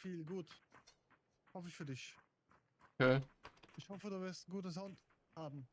viel. Gut. Hoffe ich für dich. Okay. Ich hoffe, du wirst guten Sound haben.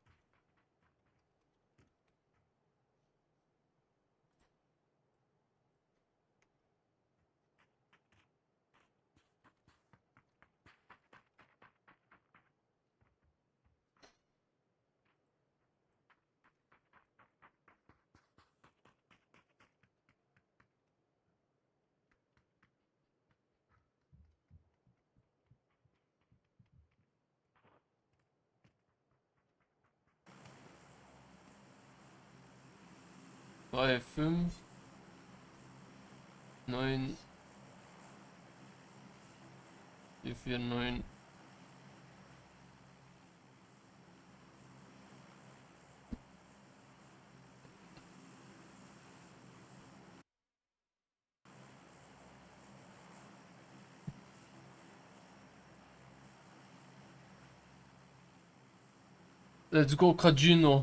Drei, 5, 9, 4, 4, 9. Let's go, Casino.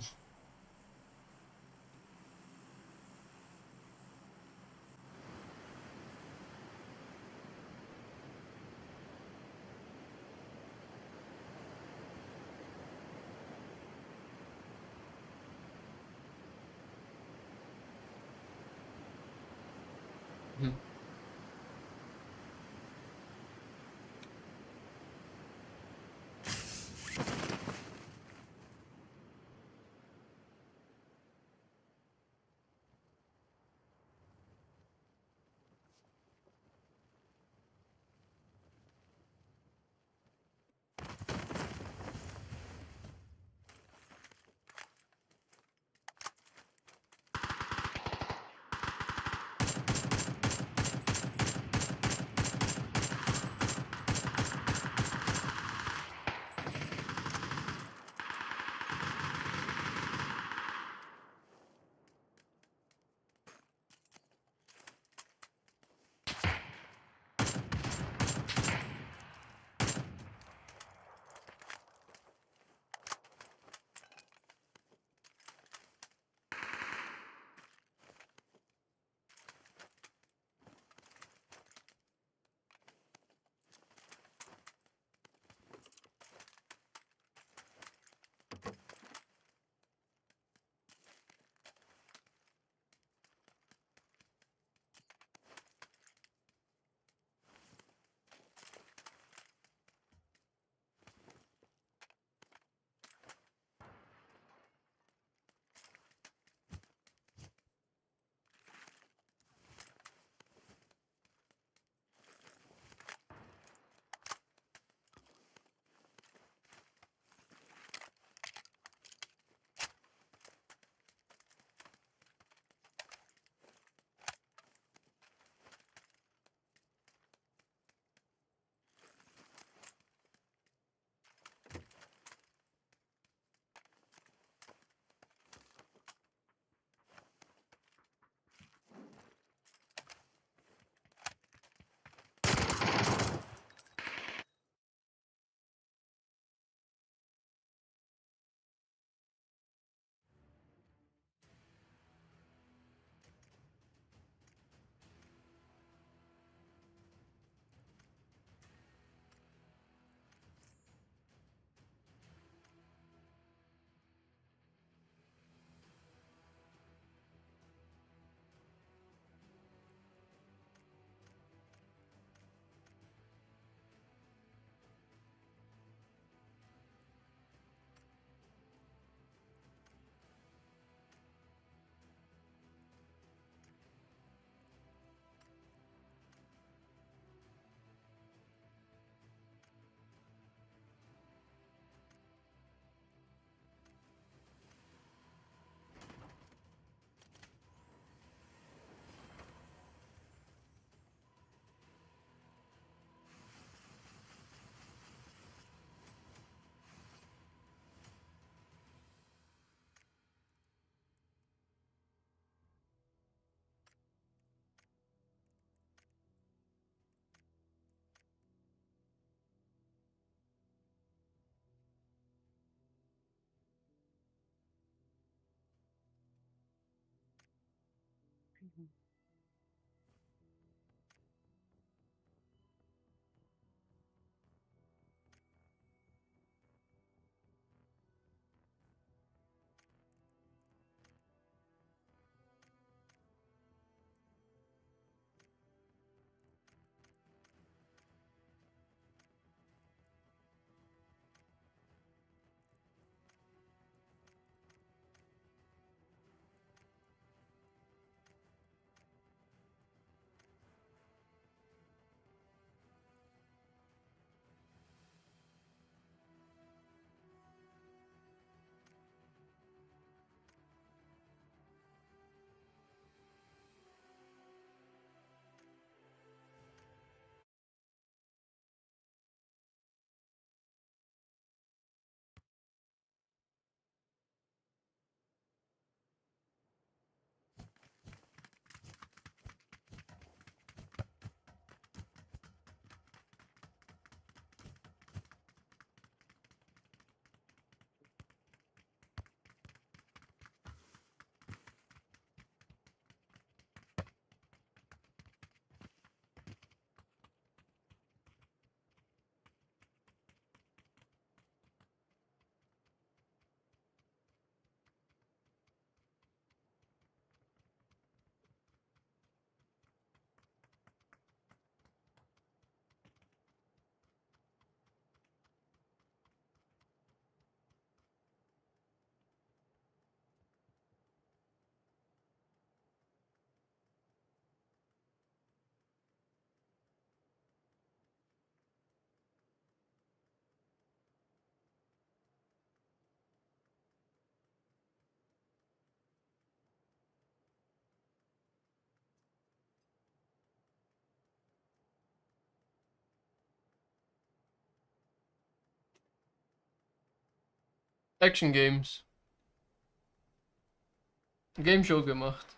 Hm. Action Games. Game Show gemacht.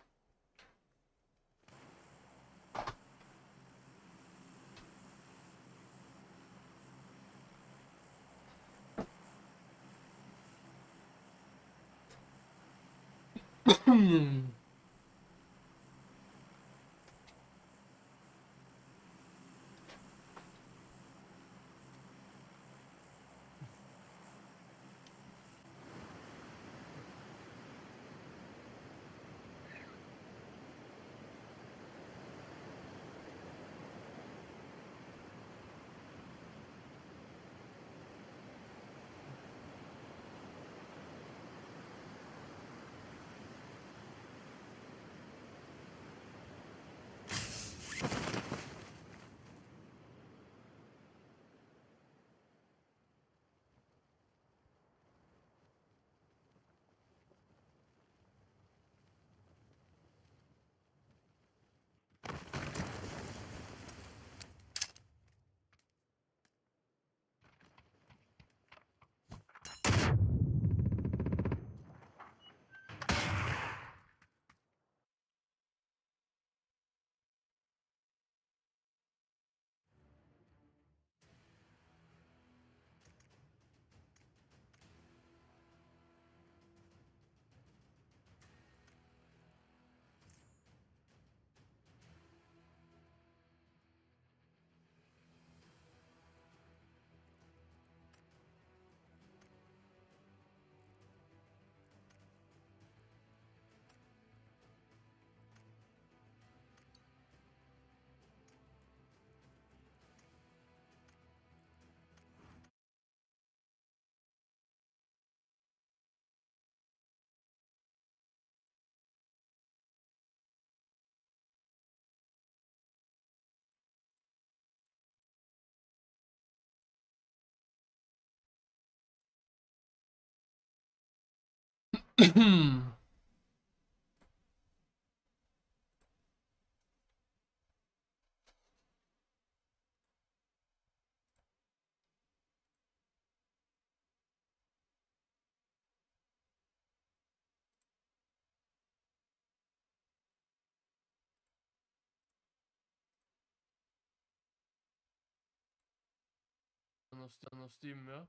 auf Steam, ja?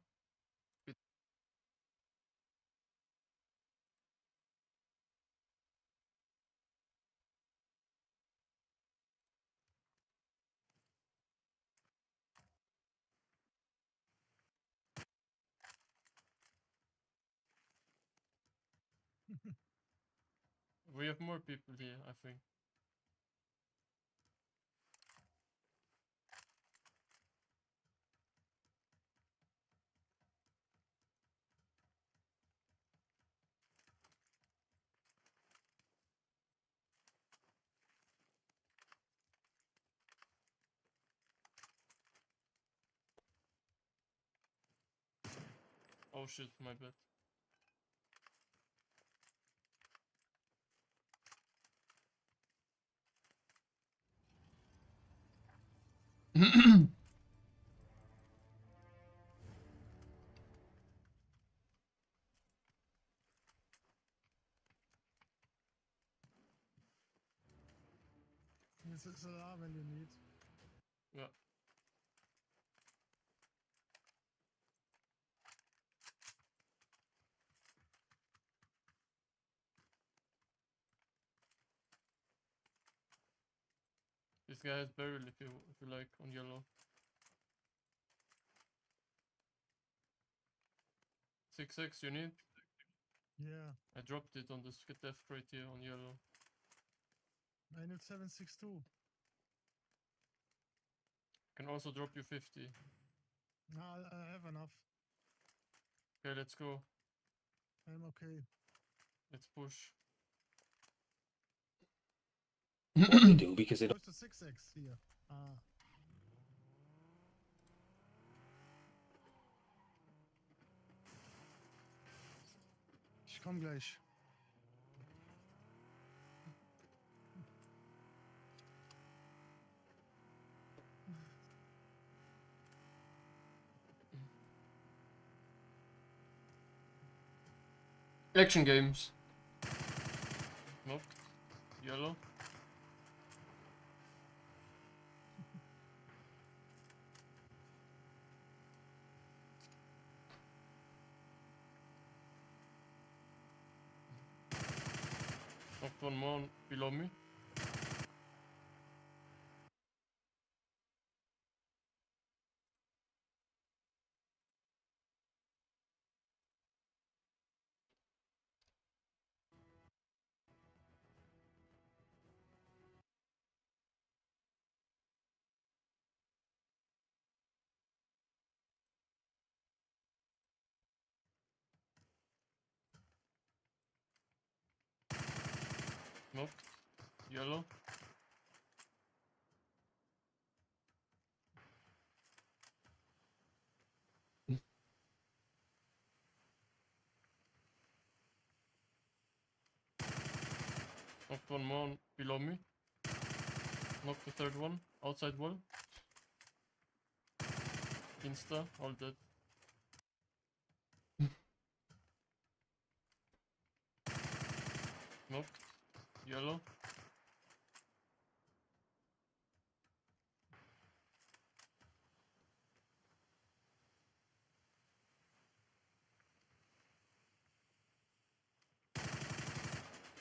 We have more people here, I think. Oh shit, my bad. This is alarm when you need. Yeah. This guy has barrel if you like on yellow. 6x you need? Yeah, I dropped it on the death crate here on yellow. I need 762. Can also drop you 50. I have enough. Okay, let's go. I'm okay. Let's push. What they do because they Where's the 6x here? Ah. Ich komm gleich. Action games. Nope. Yellow. Knocked one more below me. Nope. Yellow. Knocked one more below me. Knocked the third one. Outside wall. Insta. All dead. Knocked. Yellow.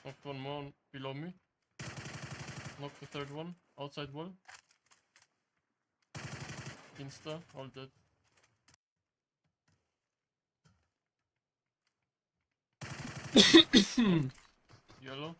Knocked one more below me. Knocked the third one. Outside wall. Insta. All dead. Yellow.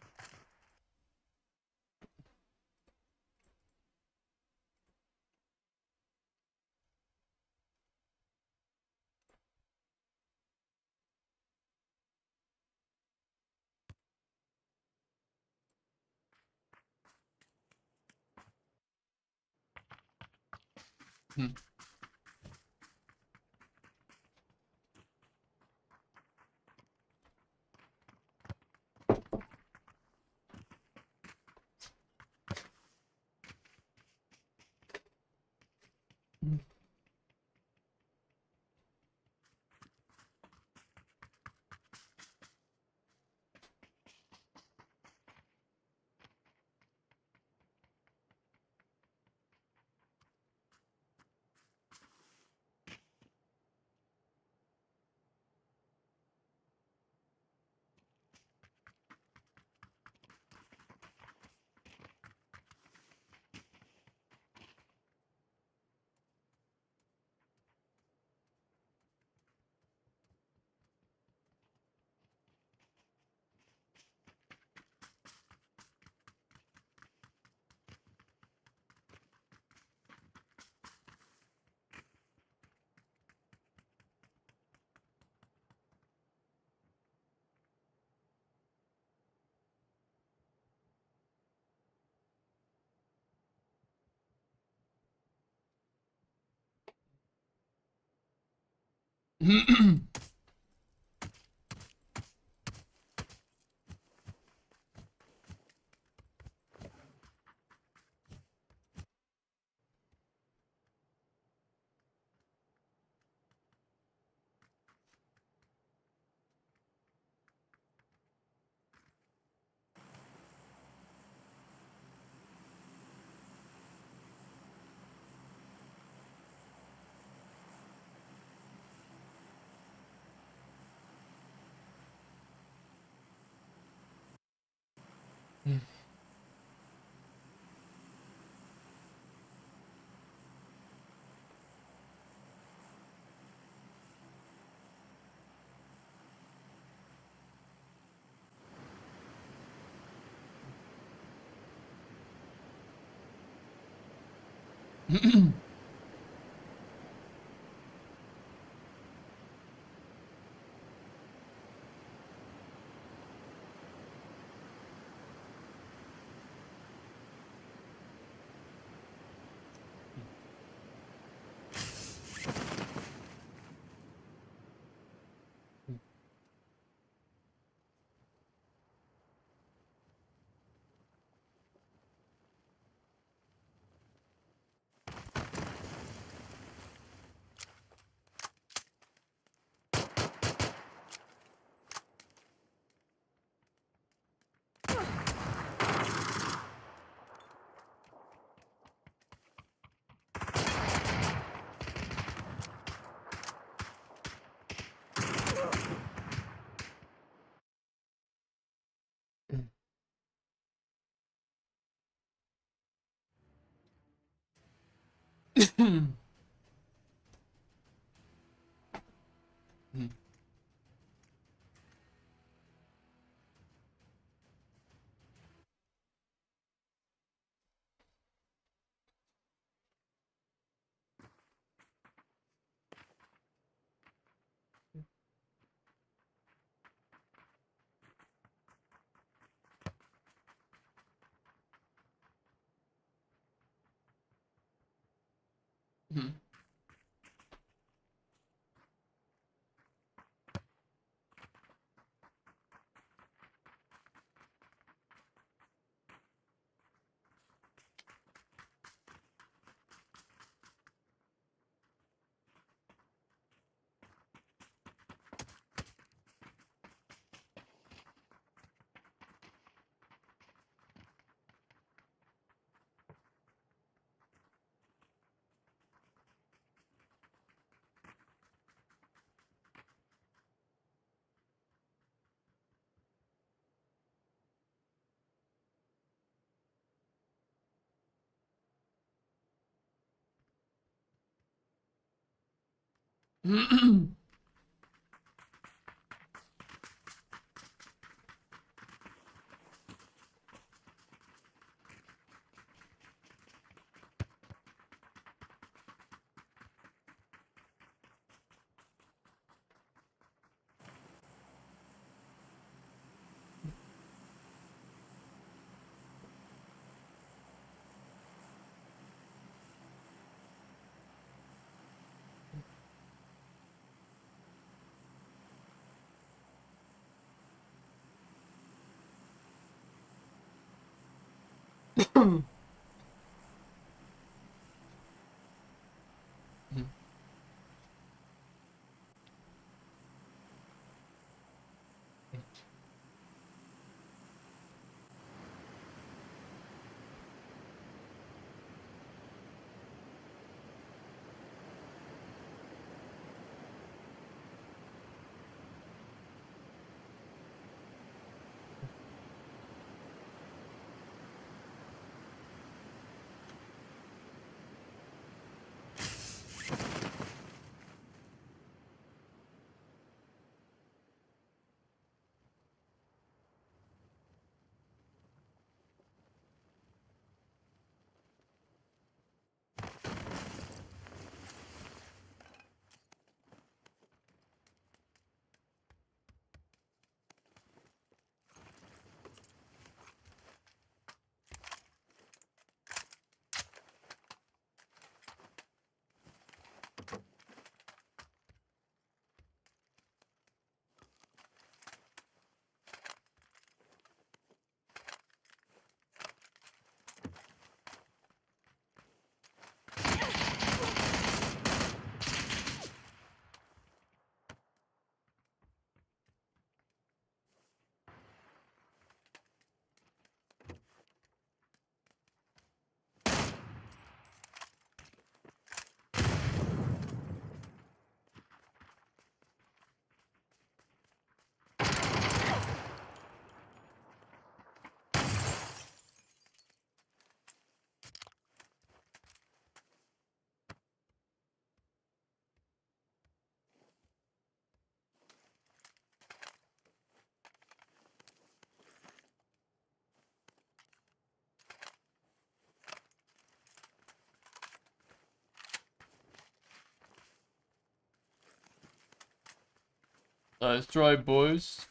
Nice try, boys.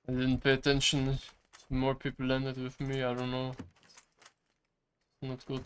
I didn't pay attention. More people landed with me, I don't know. Not good.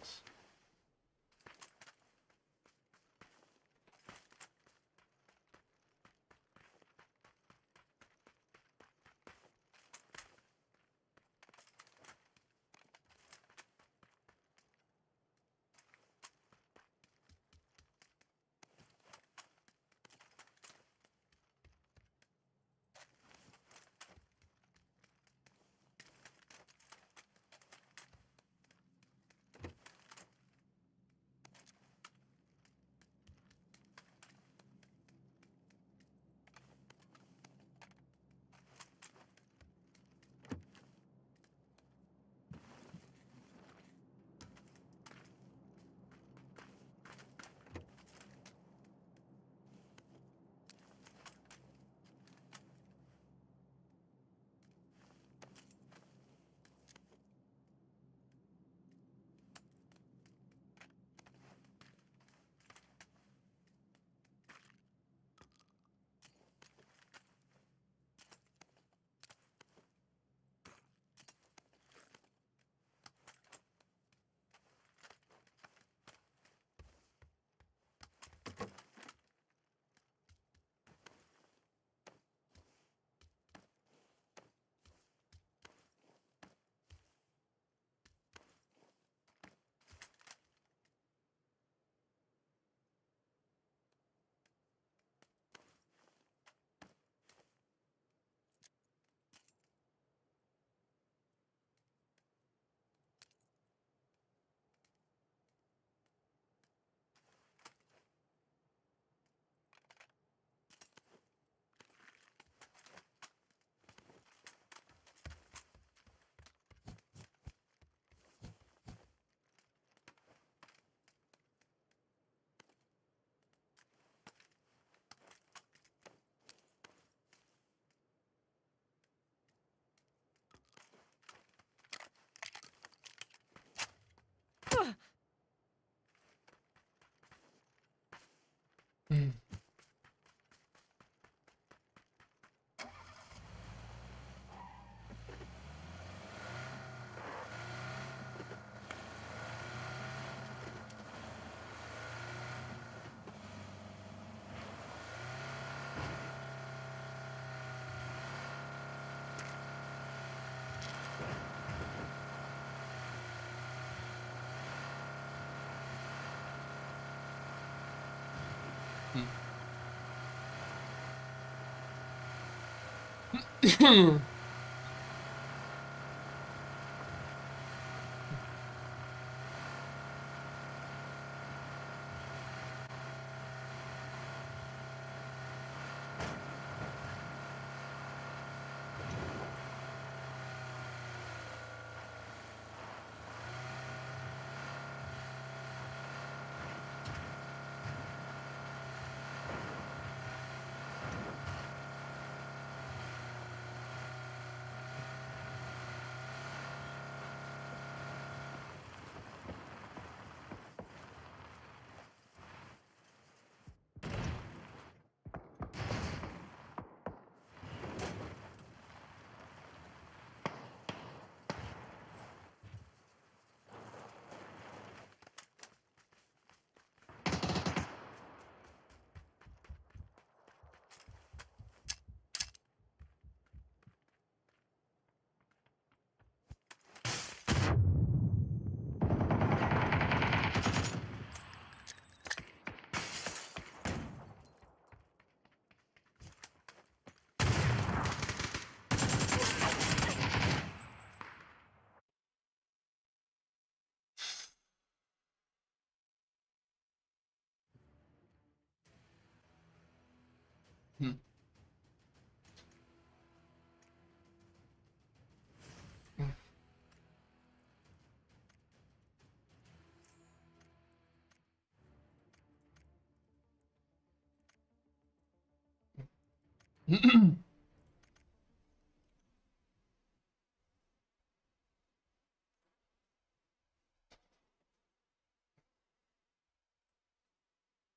Hmm.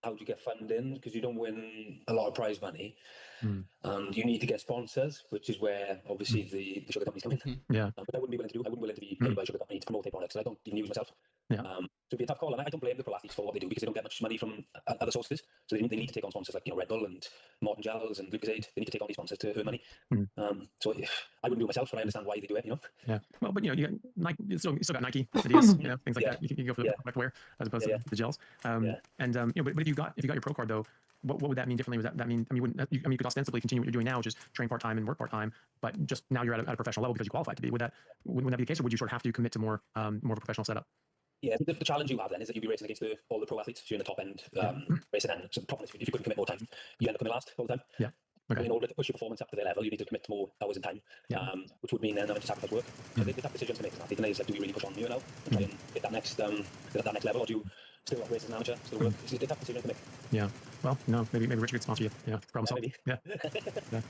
how do you get funding? Because you don't win a lot of prize money, Mm. and you need to get sponsors, which is where obviously the sugar companies come in. Yeah. Which I wouldn't be willing to do. I wouldn't be willing to be paid by a sugar company to promote their products. And I don't even use myself. Yeah. So it'd be a tough call, and I don't blame the pro athletes for what they do because they don't get much money from other sources. So they need to take on sponsors like Red Bull and Morton Gels and Lucozade. They need to take on these sponsors to earn money. So I wouldn't do it myself, but I understand why they do it. Yeah. Well, but you got Nike. You still got Nike, Adidas, things like that. You can go for the product wear as opposed to the gels. And but if you got your pro card though, what would that mean differently? Would that mean? You could ostensibly continue what you're doing now, which is train part time and work part time, but just now you're at a professional level because you qualified to be. Wouldn't that be the case, or would you sort of have to commit to more of a professional setup? Yeah, the challenge you have then is that you'll be racing against all the pro athletes. So you're in the top end racing end. So the problem is if you couldn't commit more time, you end up coming last all the time. Yeah. Okay. In order to push your performance up to their level, you need to commit to more hours and time, which would mean then having to sacrifice work. So they have decisions to make. I think it's like, do we really push on here now and try and get that next level, or do you still race as an amateur, still work? It's a tough decision to make. Yeah. Well, no, maybe Richard could sponsor you. Yeah. Problem solved. Maybe. Yeah.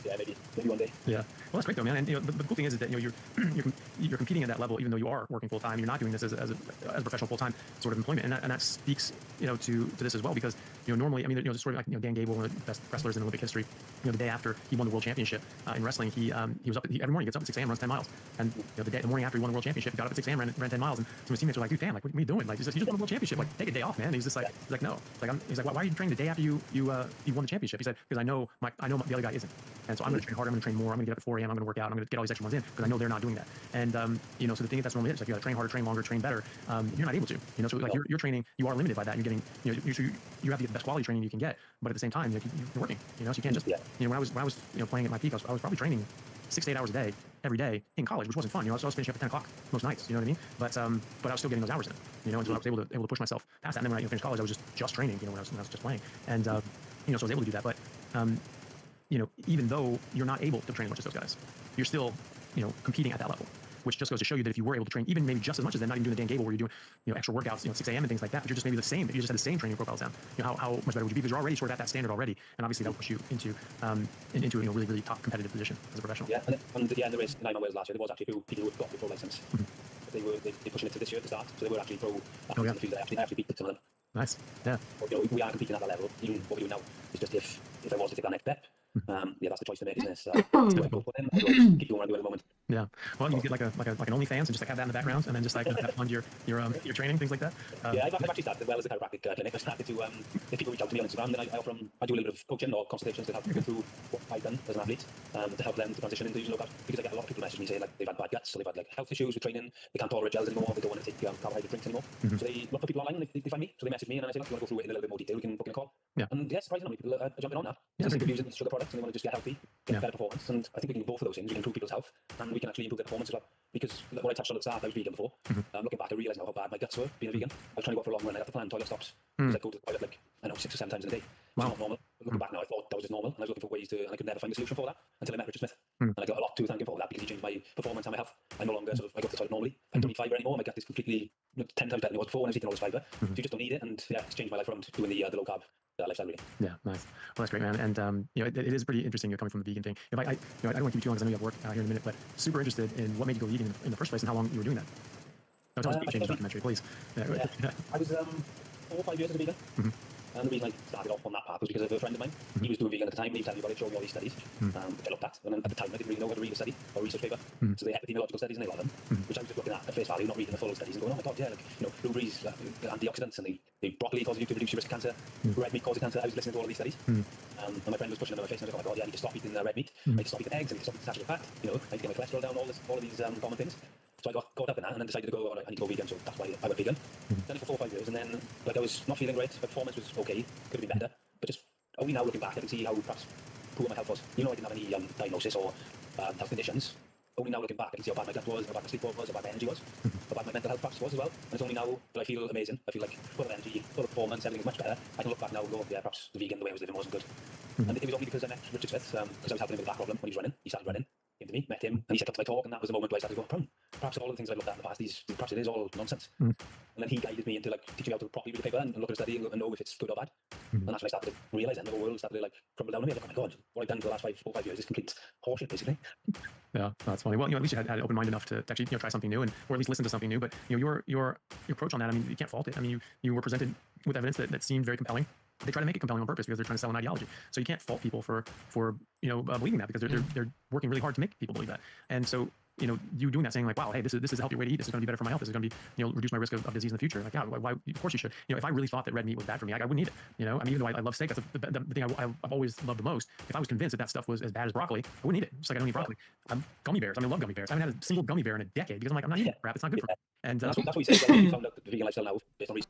Yeah, maybe one day. Yeah. Well, that's great though, man. And the cool thing is that you're competing at that level, even though you are working full time. You're not doing this as a professional full time sort of employment, and that speaks to this as well because normally, I mean, just sort of like Dan Gable, one of the best wrestlers in Olympic history. The day after he won the world championship in wrestling, he was up every morning. He gets up at 6 a.m. runs 10 miles, and the morning after he won the world championship, he got up at 6 a.m. ran 10 miles, and some of his teammates were like, "Dude, Dan, like, what are you doing? Like, you just won the world championship. Like, take a day off, man." And he's just like, "No." He's like, "Why are you training the day after you won the championship?" He said, "Because I know the other guy isn't, and so I'm going to train harder. I'm going to train more. I'm going to get up at 4 a.m. I'm going to work out. I'm going to get all these extra ones in because I know they're not doing that." And so the thing that's normally it. It's like you got to train harder, train longer, train better. You're not able to. So like you're training, you are limited by that. You're getting, you have to get the best quality training you can get, but at the same time, you're working. So you can't just, when I was playing at my peak, I was probably training 6 to 8 hours a day every day in college, which wasn't fun. I was finishing up at 10 o'clock most nights. You know what I mean? But I was still getting those hours in. And so I was able to push myself past that. And then when I finished college, I was just training. When I was just playing, and so I was able to do that. But even though you're not able to train as much as those guys, you're still competing at that level. Which just goes to show you that if you were able to train even maybe just as much as them, not even doing the Dan Gable where you're doing extra workouts, 6 a.m. and things like that, but you're just maybe the same. If you just had the same training profiles down, how much better would you be? Because you're already sort of at that standard already, and obviously that will push you into a really, really top competitive position as a professional. Yeah, and the race 9 hours last year, there was actually people who had got the pro license. They pushing it to this year at the start, so they were actually pro athletes in the field. I actually beat some of them. Nice. Yeah. But, we are competing at that level. Even what we do now is just if I was to take that next step. That's the choice to make, isn't it? So, difficult. Keep doing what I do at the moment. Yeah. Well, you get like an OnlyFans and just like have that in the background, and then just like fund your training, things like that. I've actually started as well as a chiropractic clinic. I started to if people reach out to me on Instagram, then I offer them. I do a little bit of coaching or consultations to help people through what I've done as an athlete, to help them to transition into using low carb. Because I get a lot of people message me saying like they've had bad guts, so they've had like health issues with training, they can't tolerate gels anymore, they don't want to take carbohydrate drinks anymore. So they look for people online and they find me, so they message me and I say, look, you want to go through it in a little bit more detail, we can book in a call. Yeah. And yes, surprisingly, people are jumping on that. Because they're using sugar products and they want to just get healthy, get better performance, and I think we can do both of those things. We can improve people's health and we can actually improve their performance as well. Because what I touched on at the start, I was vegan before. Looking back, I realised now how bad my guts were being a vegan. I was trying to go out for a long run, I had to plan toilet stops. Because I go to the toilet like, 6 or 7 times in a day. It's not normal. Looking back now, I thought that was just normal, and I was looking for ways to, and I could never find a solution for that until I met Richard Smith. And I got a lot to thank him for that because he changed my performance and my health. I no longer I go to the toilet normally. I don't need fibre anymore. My gut is completely 10 times better than it was before when I was eating all this fibre. So you just don't need it, and it's changed my life around doing the low carb lifestyle really. Yeah, nice. Well, that's great, man. And it is pretty interesting coming from the vegan thing. If I don't want to keep you too long because I know you have work here in a minute, but super interested in what made you go vegan in the first place and how long you were doing that. Tell us about the documentary, please. I was 4 or 5 years as a vegan. And the reason I started off on that path was because of a friend of mine. He was doing vegan at the time, and he told me about it, showed me all these studies, which I looked at. And at the time, I didn't really know how to read a study or research paper. So the epidemiological studies, and a lot of them, which I was just looking at face value, not reading the full studies, and going, oh my god, yeah, like, blueberries, antioxidants, and the broccoli causes you to reduce your risk of cancer, red meat causes cancer. I was listening to all of these studies. And my friend was pushing them in my face, and I was like, oh my god, yeah, I need to stop eating red meat, I need to stop eating eggs, I need to stop eating saturated fat, I need to get my cholesterol down, all of these common things. So I got caught up in that and then decided to go, I need to go vegan, so that's why I went vegan. Done it for 4 or 5 years, and then I was not feeling great. My performance was okay, could have been better, but just only now looking back, I can see how perhaps poor my health was. I didn't have any diagnosis or health conditions. Only now looking back, I can see how bad my gut was, how bad my sleep was, how bad my energy was, how bad my mental health perhaps was as well. And it's only now that I feel amazing. I feel like full of energy, full of performance, everything is much better. I can look back now and go, yeah, perhaps the vegan, the way I was living wasn't good. And it was only because I met Richard Smith, because I was helping him with a back problem when he was running. He started running. Came to me, met him, and he set up to my talk, and that was the moment where I started going, perhaps all the things I looked at in the past, perhaps it is all nonsense. And then he guided me into like teaching me how to properly read the paper and look at a study and know if it's good or bad. And that's when I started to realise then the whole world started to like crumble down on me. Like, oh my god, what I've done for the last 4 or 5 years is complete horseshit, basically. Yeah, that's funny. Well, at least you had open mind enough to actually try something new, or at least listen to something new. But your approach on that, I mean, you can't fault it. I mean, you were presented with evidence that seemed very compelling. they try to make it compelling on purpose because they're trying to sell an ideology. So you can't fault people for believing that, because they're working really hard to make people believe that. And so, you doing that, saying like, wow, hey, this is a healthier way to eat. This is going to be better for my health. This is going to be, reduce my risk of disease in the future. Like, yeah, why? Of course you should. If I really thought that red meat was bad for me, I wouldn't eat it. I mean, even though I love steak, that's the thing I've always loved the most. If I was convinced that stuff was as bad as broccoli, I wouldn't eat it. Just like I don't eat broccoli. Gummy bears. I mean, I love gummy bears. I haven't had a single gummy bear in a decade because I'm like, I'm not eating crap. It's not good for me. And that's what we say. Well, you found out the vegan lifestyle now based on research.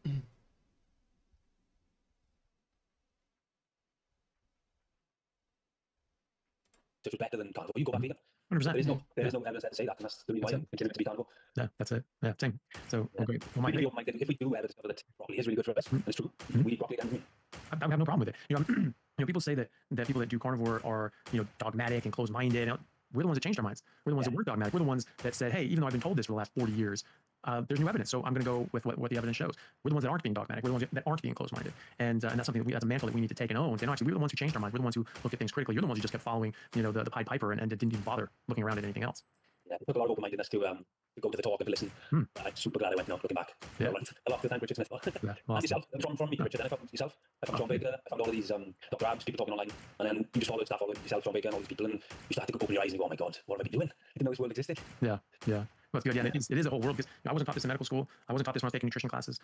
It was better than carnivore. You go back vegan. 100%. There is no evidence to say that, and that's the reason why I'm continuing to be carnivore. Yeah, that's it. Yeah, same. So, Yeah. okay. Well, if we do ever discover that broccoli is really good for us, and it's true, we eat broccoli again with me. I have no problem with it. People say that people that do carnivore are, dogmatic and closed-minded. We're the ones that changed our minds. We're the ones that weren't dogmatic. We're the ones that said, hey, even though I've been told this for the last 40 years, there's new evidence, so I'm going to go with what the evidence shows. We're the ones that aren't being dogmatic. We're the ones that aren't being closed-minded, and that's something that's a mantle that we need to take and own. And actually, we're the ones who changed our minds. We're the ones who look at things critically. You're the ones who just kept following, the Pied Piper and didn't even bother looking around at anything else. Yeah, it took a lot of open-mindedness to go to the talk and to listen. I'm super glad I went now, looking back. Yeah. I learned a lot of the time, Richard Smith. Yeah, And awesome. yourself, from me, Richard. Then I found yourself. I found John Baker. I found all of these Dr. Abs, people talking online. And then you just followed yourself, John Baker, and all these people. And you started to open your eyes and go, oh my God, what have I been doing? I didn't know this world existed. Yeah. Well, it's good. Yeah, it is a whole world, because I wasn't taught this in medical school. I wasn't taught this when I was taking nutrition classes.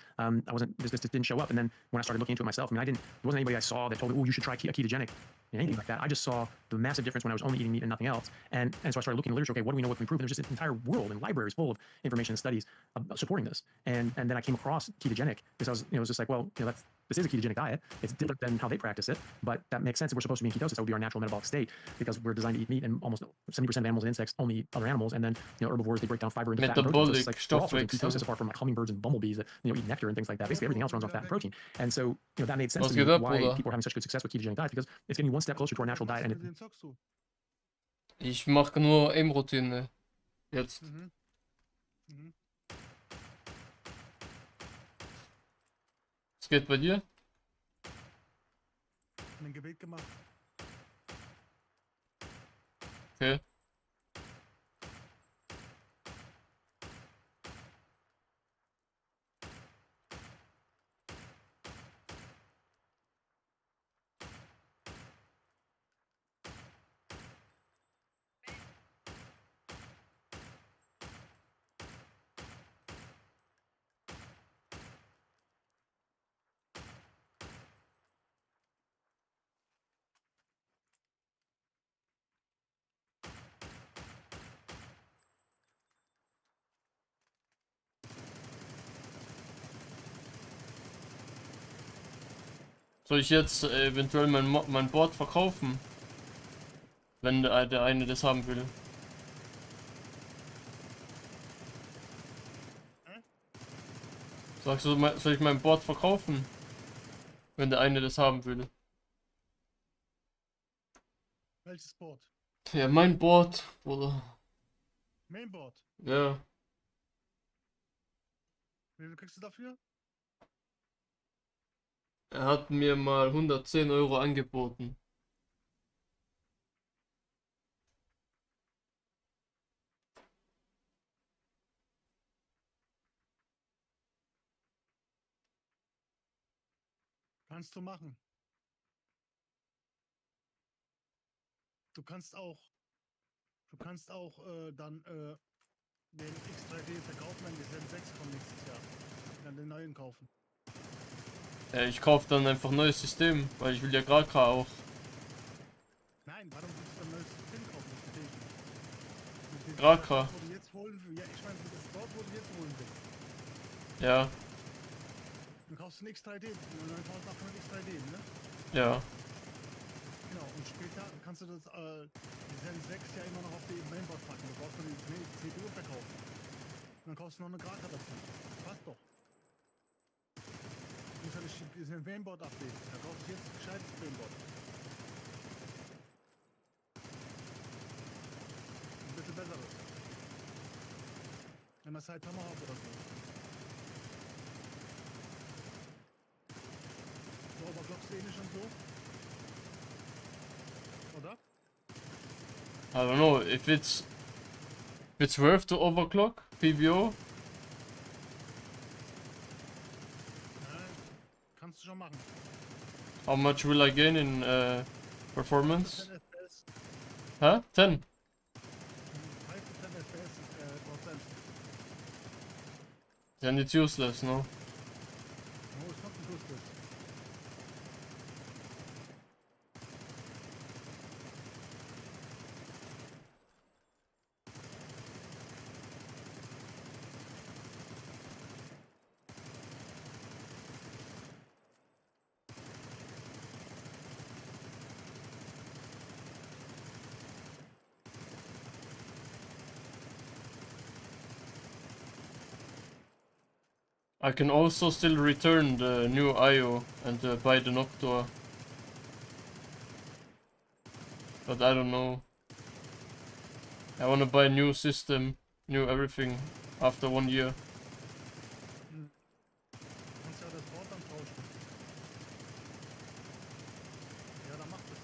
This just didn't show up. And then when I started looking into it myself, I mean, there wasn't anybody I saw that told me, oh, you should try ketogenic, anything like that. I just saw the massive difference when I was only eating meat and nothing else. And so I started looking in the literature. Okay, what do we know? What can we prove? And there's just an entire world and libraries full of information and studies supporting this. And then I came across ketogenic because it was just like, well, this is a ketogenic diet. It's different than how they practice it, but that makes sense. If we're supposed to be in ketosis, that would be our natural metabolic state, because we're designed to eat meat, and almost 70% of animals and insects only eat other animals. And then, herbivores, they break down fiber into fat and protein. So it's like we're also in ketosis, apart from like hummingbirds and bumblebees that, eat nectar and things like that. Basically, everything else runs on fat and protein. And so, that made sense to me why people are having such good success with ketogenic diets, because it's getting you one step closer to our natural diet. And Ich mache nur M-Routine jetzt. Was geht bei dir? Ein Gebet gemacht. Okay. Soll ich jetzt eventuell mein Board verkaufen? Wenn der eine das haben will. Sagst du, soll ich mein Board verkaufen? Wenn der eine das haben will. Welches Board? Ja, mein Board, oder? Mainboard. Ja. Wie viel kriegst du dafür? Er hat mir mal 110 Euro angeboten. Kannst du machen. Du kannst auch dann den X3D verkaufen, wenn die Zen 6 kommen nächstes Jahr. Dann den neuen kaufen. Ich kaufe dann einfach ein neues System, weil ich will ja gerade auch. Nein, warum willst du ein neues System kaufen? Graka. Wo du jetzt holen willst. Ja, ich meine, das Board, wo du jetzt holen willst. Ja. Du kaufst ein X3D, 9800 X3D, ne? Ja. Genau, und später kannst du das die Zen 6 ja immer noch auf die Mainboard packen. Du brauchst nur die CPU verkaufen. Und dann kaufst du noch eine Graka dazu. Passt doch. Du musst ja nicht das Mainboard updaten. Da kaufst du jetzt ein gescheites Mainboard. Ein bisschen besseres. Wenn das halt Tomahawk oder so. So overclockst du ähnlich und so. Oder? I don't know if it's worth to overclock PBO. Nein, kannst du schon machen. How much will I gain in performance? 10 FPS. Huh? 10? 5 to 10 FPS percent. Then it's useless, no? No, it's not useless. I can also still return the new IO and buy the Noctua. But I don't know. I wanna buy a new system, new everything after 1 year. Kannst ja das Board dann tauschen. Ja, dann mach das.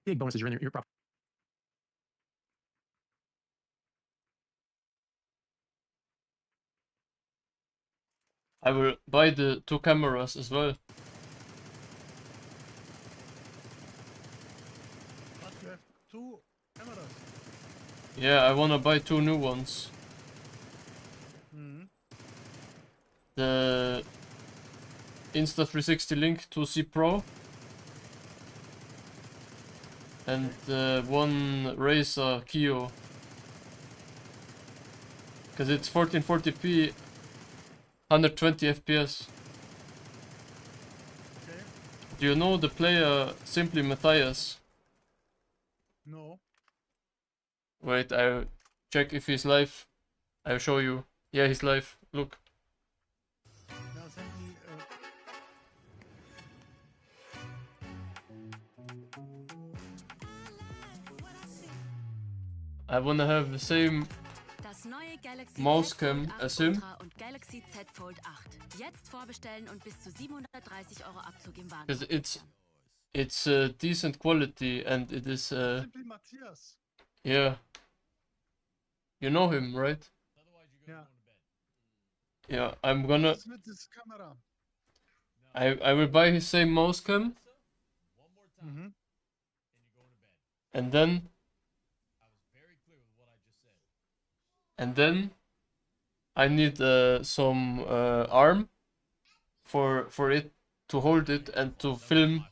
Big bonuses you're in your prop. I will buy the 2 cameras as well. But you have 2 cameras. Yeah, I wanna buy 2 new ones. The Insta360 Link 2C Pro and one Razer Kio. Cause it's 1440p, 120 FPS. Okay. Do you know the player Simply Matthias? No. Wait, I'll check if he's live. I'll show you. Yeah, he's live. Look. Now send me. I wanna have the same Das neue Galaxy Mousecam Z Fold 8 as him. Ultra und Galaxy Z Fold 8. Jetzt vorbestellen und bis zu 730 € Abzug im Wagen. Cause it's decent quality and it is Simply Matthias. yeah. You know him, right? Yeah. Yeah, I'm gonna What's with this camera? I will buy his same mousecam and then I need some arm for it to hold it and to film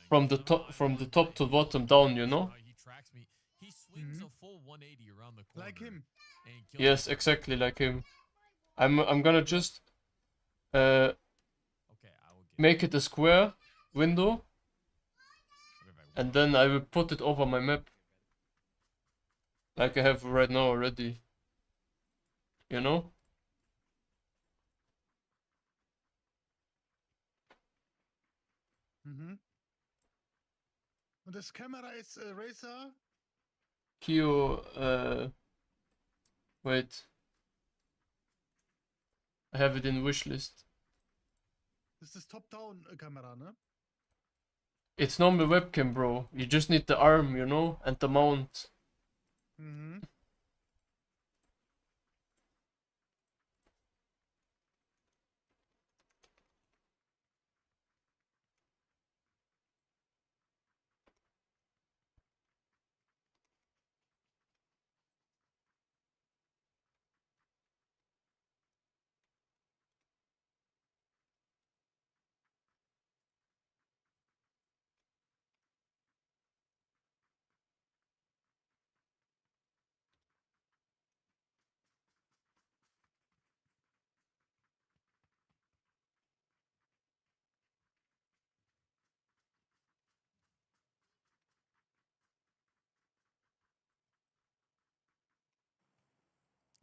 from the top to bottom down, you know? Like him. Yes, exactly like him. I'm gonna just make it a square window and then I will put it over my map like I have right now already. You know? Und das Kamera ist Razer. Kio, wait. I have it in wishlist. Das ist Top-Down Kamera, ne? It's normal webcam, bro. You just need the arm, you know, and the mount.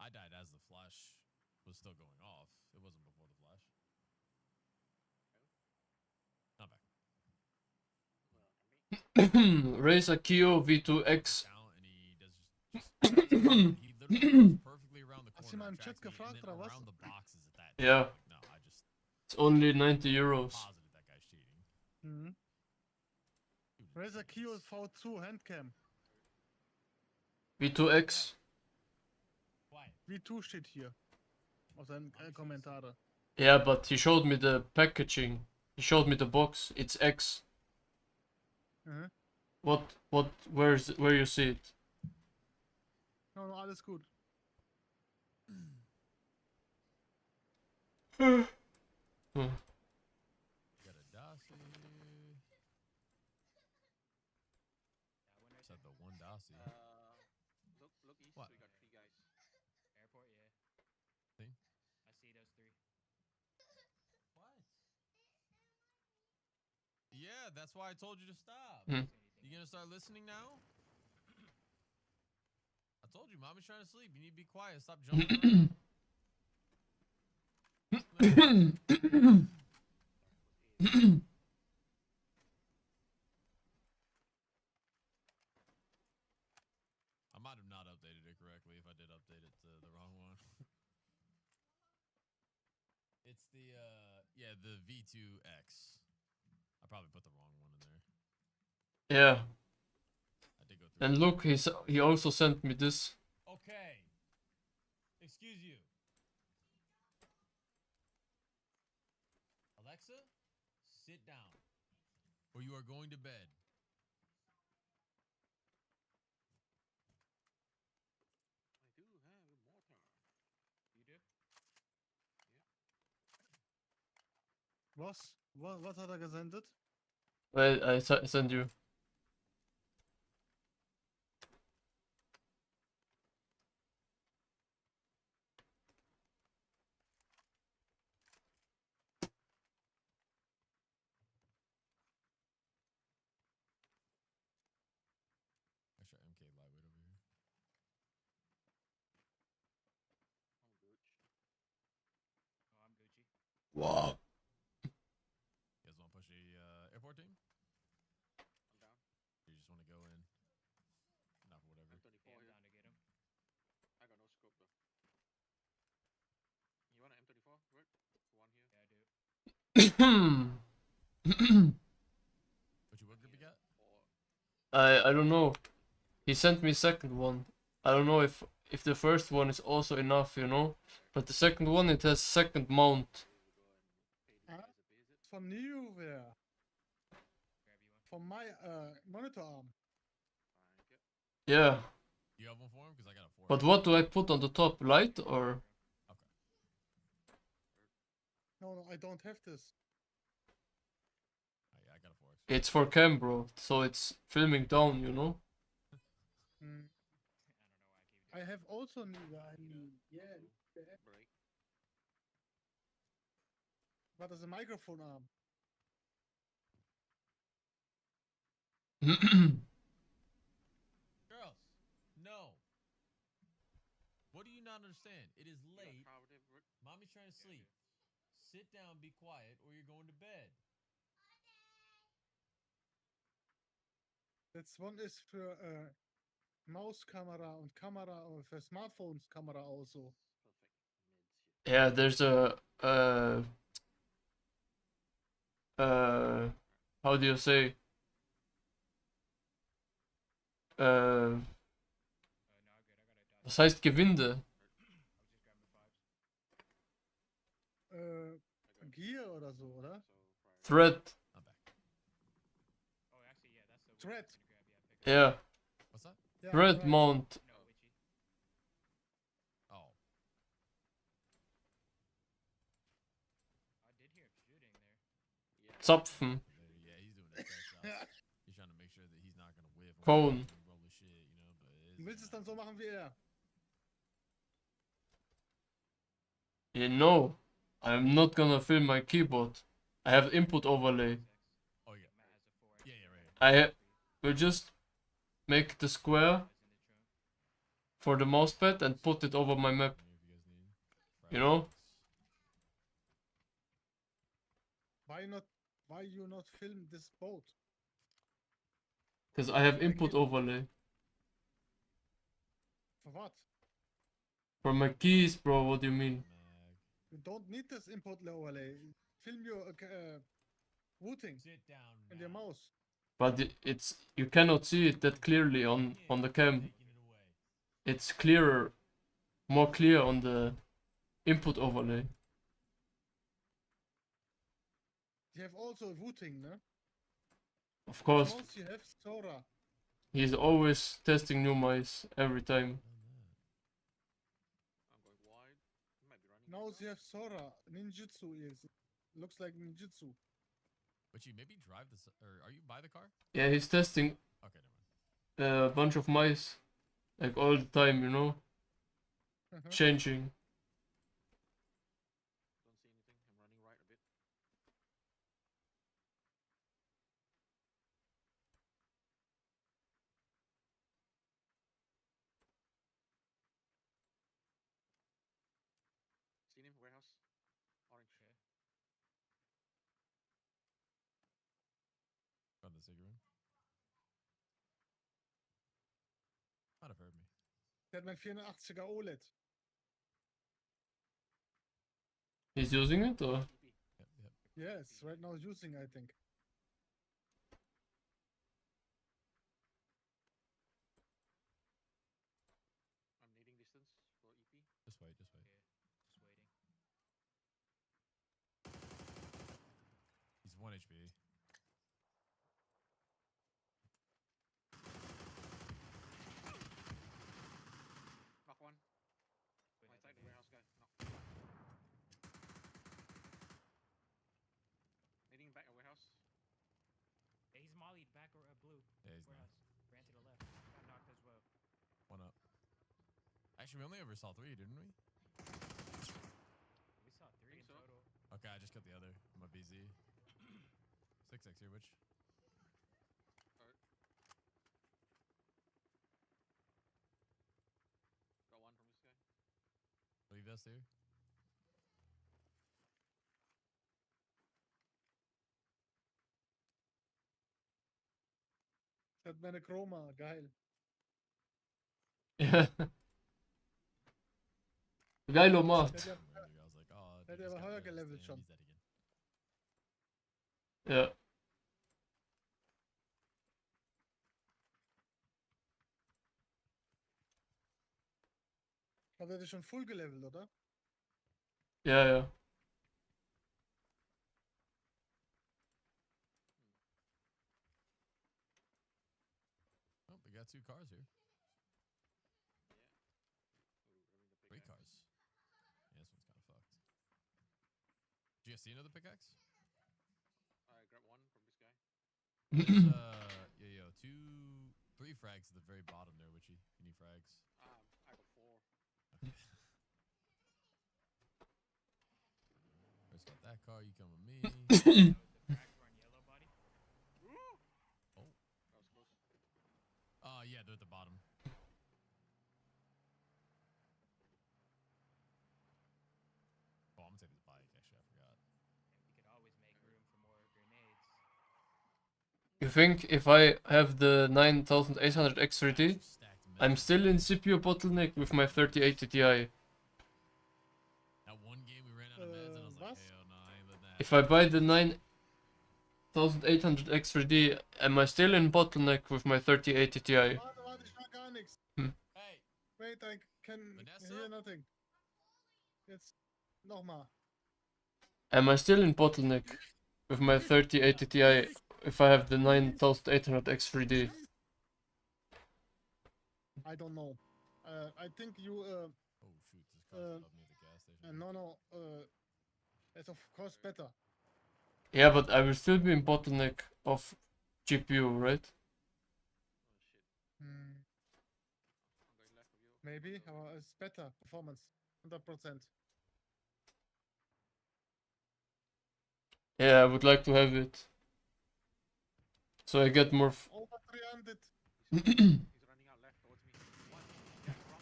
I died as the flash was still going off. It wasn't before the flash. Not back. Razer Kio V2X. Down and he does he literally goes perfectly around the Hast du corner. mal im and Chat tracks me, gefragt, and then oder was? around the boxes at that. Yeah. Like, no, I just It's only 90 euros. positive that guy's cheating. Mhm. Dude, Razer Kio it's- V2 Handcam. V2X. Quiet. V2 steht hier. Auf seinen Kommentare. Yeah, but he showed me the packaging. He showed me the box. It's X. Mhm. Where you see it? No, no, alles gut. Hmm. Got a Dossie. Said the one Dossie. Look east. What? We got 3 guys. Airport, yeah. See? I see those 3. What? Yeah, that's why I told you to stop. Hmm. You gonna start listening now? I told you, mommy's trying to sleep. You need to be quiet. Stop jumping around. I might have not updated it correctly if I did update it to the wrong one. It's the yeah, the V2X. I probably put the wrong one in there. Yeah. I did go through. And look, he also sent me this. Okay. Excuse you. Alexa, sit down. Or you are going to bed. I do have a mortar. You do? Was? Was hat er gesendet? Wait, I send you. Extra MK lightweight over here. I'm good. Oh, I'm Gucci. Wow. You guys want to push a airport team? I'm down. Or you just want to go in? Not for whatever. M24 Yeah, I'm here. down to get him. I got no scope though. You want an M24? Right? One here. Yeah, I do. What you what group you got? Or I don't know. He sent me second one. I don't know if the first one is also enough, you know. But the second one, it has second mount. we go and pay the Ah. guys a visit. Von Neoware. Grab you one. Von my monitor arm. Thank you. Yeah. You have one for him? Because I got a 4. But what do I put on the top? Light or? Okay. No, no, I don't have this. Oh, yeah, I got a 4. It's for cam, bro. So it's filming down, you know. Mm. I don't know why I keep I have also Neoware. Yeah. Break. What is a microphone arm? Girls, no. What do you not understand? It is You got late. power there, Rick? Mommy's trying to sleep. Sit down, be quiet, or you're going to bed. Das one ist für Mauskamera und Kamera für Smartphones Kamera auch so. Perfect. Mids here. Yeah, there's a how do you say? No, I'm good. I got a Was heißt Gewinde? I was just grabbing 5s. I got Gear oder so, oder? so prior. Thread. I'm back. Oh, actually, yeah, that's the Thread. one to grab. Yeah, pick Yeah, What's that? Ja, thread right. mount. No, Witchy. Oh. I did hear him shooting there. Yeah. Zapfen. Yeah, he's doing his best shots. He's trying to make sure that he's not going to whiff. and Cone. roll the shit, you know, but it's Du willst es dann not. so machen wie er. You know, I'm not gonna film my keyboard. I have input overlay. Oh, yeah. Matt has a 4. Yeah, yeah, right. I will just make the square for the mousepad and put it over my map. You know? Why you not film this boat? Because I have input overlay. For what? For my keys, bro, what do you mean? You don't need this input overlay. Film your routing Sit down. and your mouse. But it's you cannot see it that clearly on the cam. It's clearer, more clear on the input overlay. You have also routing, no? Of course, Mouse you have Sora. he's always testing new mice every time. I'm going wide. He might be running. Now you have Sora. Ninjutsu is. Looks like ninjutsu. But you maybe drive this, or are you by the car? Yeah, he's testing Okay, never mind. a bunch of mice, like all the time, you know, changing. Don't see anything. I'm running right a bit. Seen him, warehouse. Orange. Got the cigarette. Might have heard me. Der hat mein 84er OLED. He's using it, or? Yep, yep. Yes, right now using, I think. I'm needing distance for EP. Just wait, just wait. Just waiting. He's 1 HP. Knock one. Right side, the warehouse guy. Knock. Needing back a warehouse. Yeah, he's mollied back or blue. Yeah, he's Warehouse. Ran to the left. Got knocked as well. One up. Actually, we only ever saw 3, didn't we? We saw 3 in so. total. Okay, I just got the other. I'm a BZ. 6x here, which? Got one from this guy. Leave us here. Der hat meine Chroma. Geil. Yeah. Geilo macht. Der hat I was like, oh, Der hat dude, aber this guy höher really gelevelt understands. schon. He's that again. Yeah. Hat er dich schon full gelevelt, oder? Yeah, yeah. Oh, we got 2 cars here. Ooh, 3 cars. Yeah, this one's kind of fucked. Do you guys see another pickaxe? I grab one from this guy. There's, yeah, 3 frags at the very bottom there, Witchy. If you need frags. I got 4. Okay. First got that car, you come with me. The frags were on yellow body. Oh. That was close. Yeah, they're at the bottom. Oh, I'm gonna take this bike, actually, I forgot. And we could always make room for more grenades. You think if I have the 9800 X3D, Just stacked meds. I'm still in CPU bottleneck with my 3080 Ti. That one game we ran out of meds, and I was like, was? hell no, I ain't letting that If I buy the 9800 X3D, am I still in bottleneck with my 3080 Ti? Warte, ich mach gar nichts. Hey, Wait, I can Vanessa? hear nothing. Jetzt nochmal. Am I still in bottleneck with my 3080 Ti if I have the 9800 X3D? I don't know. I think you, oh shoot, this car's Uh, up near the gas station. no, it's of course better. Yeah, but I will still be in bottleneck of GPU, right? Oh shit. Hmm, I'm going left of you. maybe, aber it's better. Performance. 100%. Yeah, I would like to have it. So I get more. Over 300. He's running out left towards me. One. Yeah, wrong.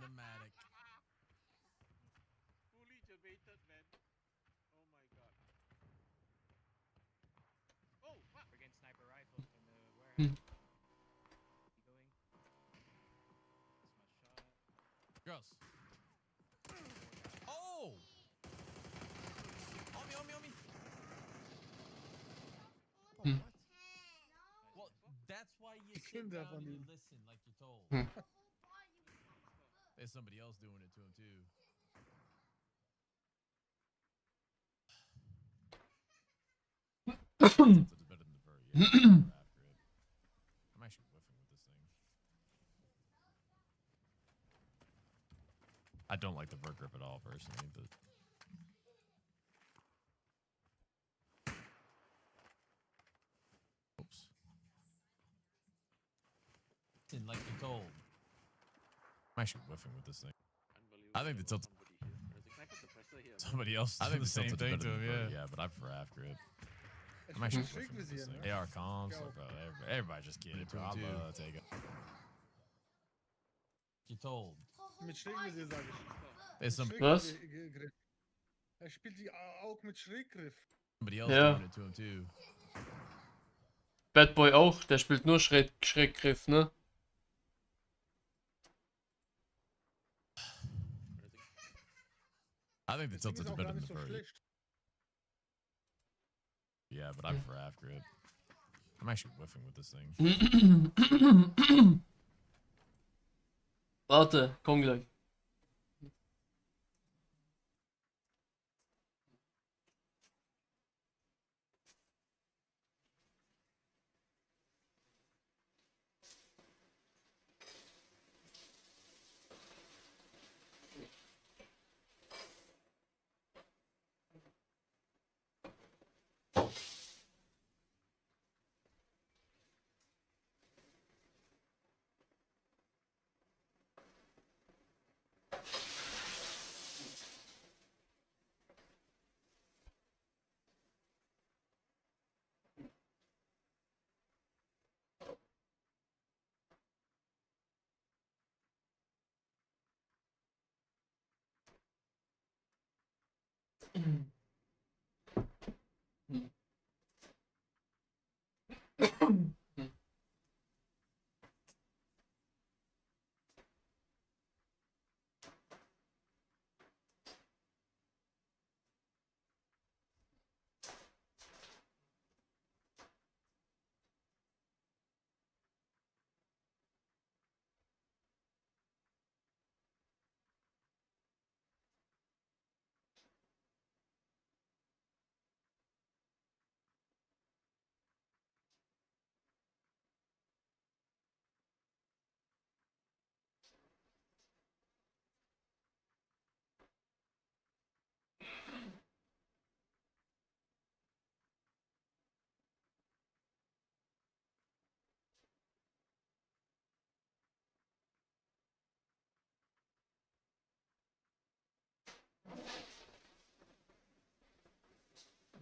cinematic. Fully debated, man. Oh my god. Oh, fuck. We're getting sniper rifle in the warehouse. Keep going. Smash shot. Gross. Oh! On me, on me, on me. Oh, Hmm. what? Well, that's why you sit Kinder down von and you ihm. listen like you're told. Hmm. There's somebody else doing it to him too. It's better than the very after it. I'm actually whiffing with this thing. I don't like the vert grip at all personally, but oops. And like you're told. I'm actually whiffing with this thing. I think the tilt. Somebody else. I think the same thing to him. Yeah, but I prefer after it. I'm actually whiffing with this thing. AR comms, Go. like, bro. Everybody just get it, bro. I'm gonna take it. You're told. Mit Schrägvisier, sag ich. There's Mit Was? Schräggriff. Spielt die auch mit Schräggriff. somebody else Ja. doing it to him too. Bad Boy auch, der spielt nur Schräggriff, ne? I think the Das Ding tilted ist is auch better gar than nicht the so furry. schlecht. Yeah, but I prefer after it. I'm actually whiffing with this thing. Warte, komm gleich.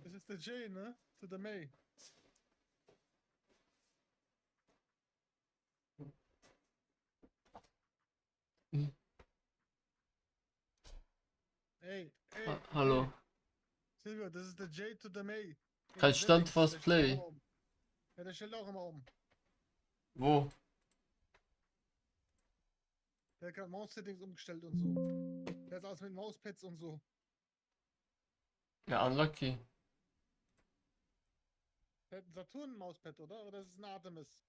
Das ist der J, ne? To the May. Ey, Hallo. Silvio, das ist der J to the May. Kein Stand fast Play. Ja, der stellt auch immer um. Wo? Der hat gerade Maus-Settings umgestellt und so. Der ist aus mit Mauspads und so. Ja, unlucky. Der hat ein Saturn-Mauspad, oder? Oder ist es ein Artemis?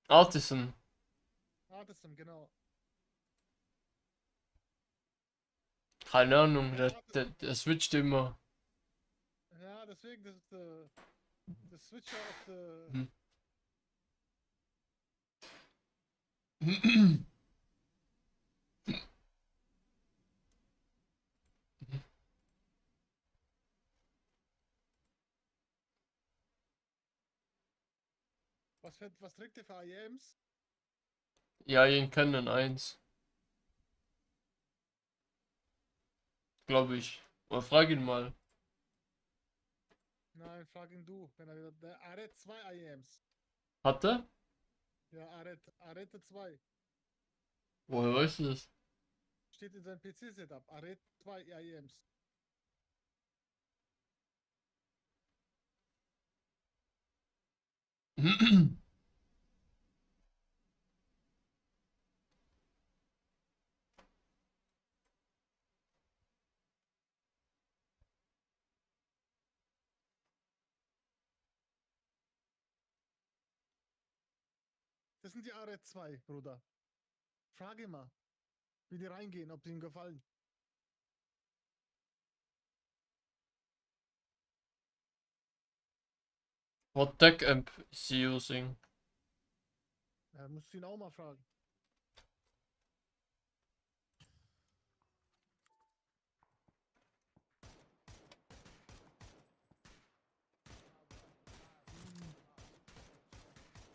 Artisan. Artisan, genau. Keine Ahnung, der switcht immer. Ja, deswegen, das ist der Switcher auf der... Hm. Was trägt der für IEMs? Ja, ihn kennen 1. Glaube ich. Oder frag ihn mal. Nein, frag ihn du. Wenn er wieder... Der Aret 2 IEMs. Hat er? Ja, Arete 2. Woher weißt du das? Steht in seinem PC-Setup. Array 2 IEMs. Das sind die Array 2, Bruder. Frage mal, wie die reingehen, ob die ihnen gefallen. What deck amp is he using? Ja, musst du ihn auch mal fragen.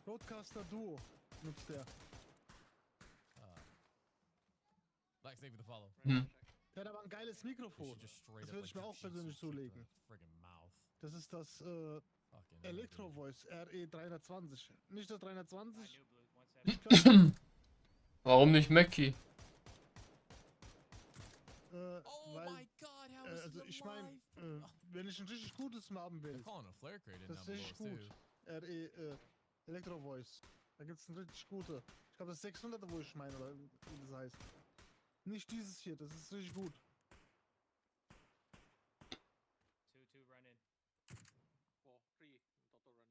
Broadcaster Duo nutzt der. Black, thank you for the follow. Hm. Der hat aber ein geiles You Mikrofon. should just straight Das up würde like ich mir your auch cheeks persönlich and keep zulegen. the friggin' mouth. Das ist das Fucking hell, dude. Electro Voice RE 320. Nicht das 320. Warum nicht Mackie? Oh Weil, my god, how is also he ich meine, alive? wenn ich ein richtig gutes haben They're will, calling a flare crate in das down ist below richtig us, gut. too. RE Electro Voice. Da gibt es ein richtig gute. Ich glaube, das 600er, wo ich meine, oder wie das heißt. Nicht dieses hier, das ist richtig gut. 2-2 run in. 4-3 total running.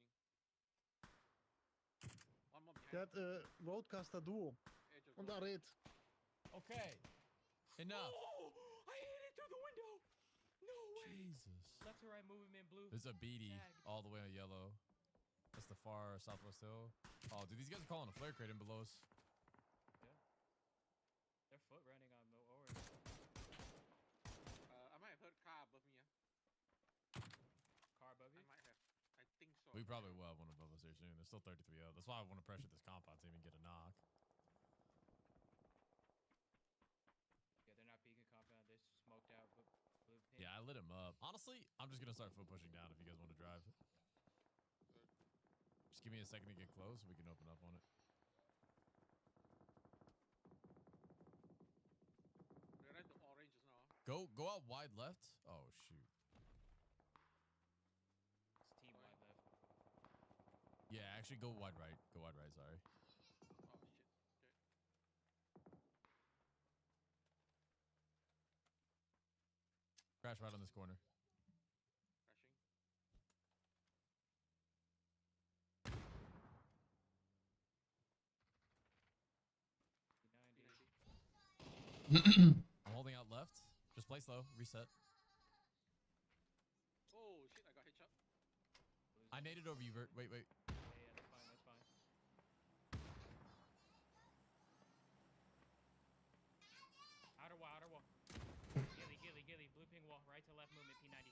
One more behind. Der hat Roadcaster Duo Edge of und door. Array. Okay. Enough. Oh! I hit it through the window! No way! Jesus. Left to right movement in blue. There's a beady Tag. all the way on yellow. That's the far southwest hill. Oh, dude, these guys are calling a flare crate in below us. They're foot running on the orange. I might have heard car above me. Car above I you? might have. I think so. We probably will have one above us here soon. There's still 33 up. That's why I want to pressure this compound to even get a knock. Yeah, they're not peeking compound. They're smoked out. Blue pink. Yeah, I lit him up. Honestly, I'm just going to start foot pushing down if you guys want to drive. Just give me a second to get close and we can open up on it. They're at the oranges now. Go out wide left. Oh, shoot. It's team wide left. Yeah, actually go wide right. Go wide right, sorry. Oh shit. Okay. Crash right on this corner. Crashing. P90. I'm holding out left. Just play slow. Reset. Oh shit, I got headshot. I naded over you, Vert. Wait, wait. Yeah, that's fine. That's fine. Outer wall, outer wall. Gilly. Blue ping wall. Right to left movement. P90.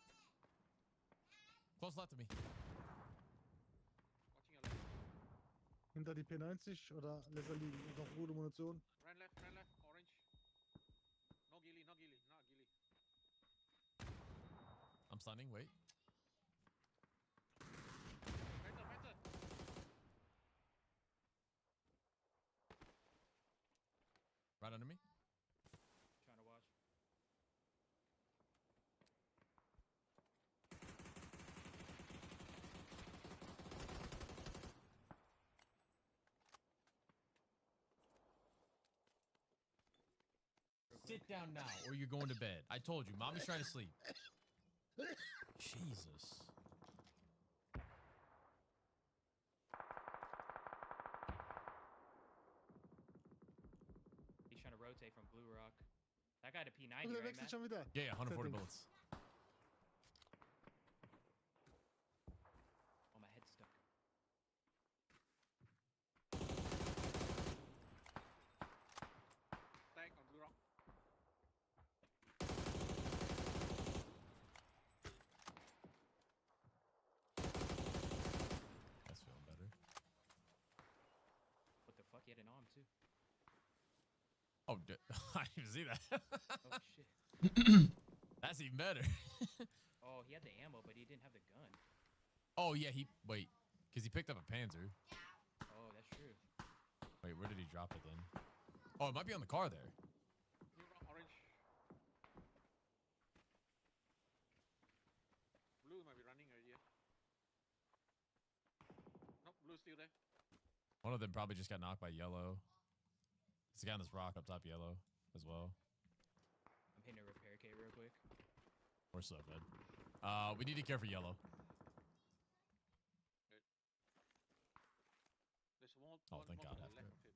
Close left to me. Watching your left. Hinter die P90 oder lässt er liegen? Ist noch gute Munition. Run left, orange. No ghillie, not ghillie. I'm stunning. Wait. Fencer. Right under me. Trying to watch. Sit down now or you're going to bed. I told you. Mommy's trying to sleep. Jesus. He's trying to rotate from Blue Rock. That guy to P90, Und der right, wechselt Matt? schon wieder. Yeah, 140 Settings. bullets. Oh, my head's stuck. Tag on blue rock. That's feeling better. What the fuck? He had an arm, too. Oh, I didn't even see that. Oh, shit. That's even better. Oh, he had the ammo, but he didn't have the gun. Oh, yeah, wait. Because he picked up a Panzer. Oh, that's true. Wait, where did he drop it then? Oh, it might be on the car there. Orange. Blue might be running already. Nope, blue's still there. One of them probably just got knocked by yellow. It's the guy on this rock up top yellow as well. I'm hitting a repair kit real quick. We're so good. We need to care for yellow. There's one. Oh, one thank more God, to the after left it. of him.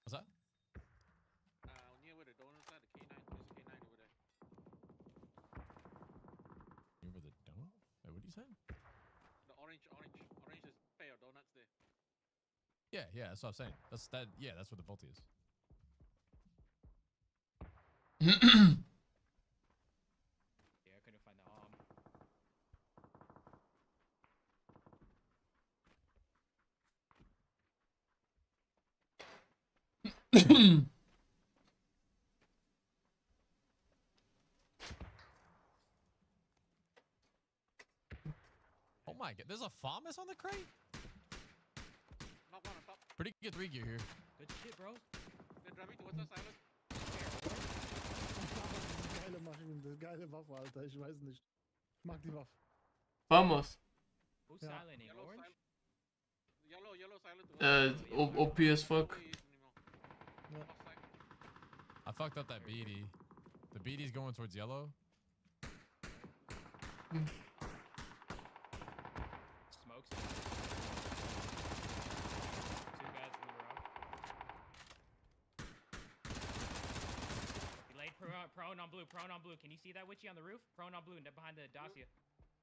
What's that? Near where the donuts are, the K9. There's a K9 over there. You over the donut? Wait, what are you saying? The orange is pair of donuts there. Yeah, yeah, that's what I'm saying. That's that. Yeah, that's where the multi is. Yeah, I couldn't find the arm. Oh my God, there's a FAMAS on the crate? Knock one on top. Pretty good 3 gear here. Good shit, bro. They're driving towards us, Silent. Geile Maschine, das ist geile Waffe, Alter. Ich weiß nicht. Ich mag die Waffe. Vamos. Who's Yeah. silening? Yellow, Orange? Yellow silent towards us. OP as fuck. Ja. Offside. I fucked up that BD. The BD's going towards yellow. Smokes. 2 guys in the rock. He laid prone on blue, prone on blue. Can you see that witchy on the roof? Prone on blue, behind the Dacia.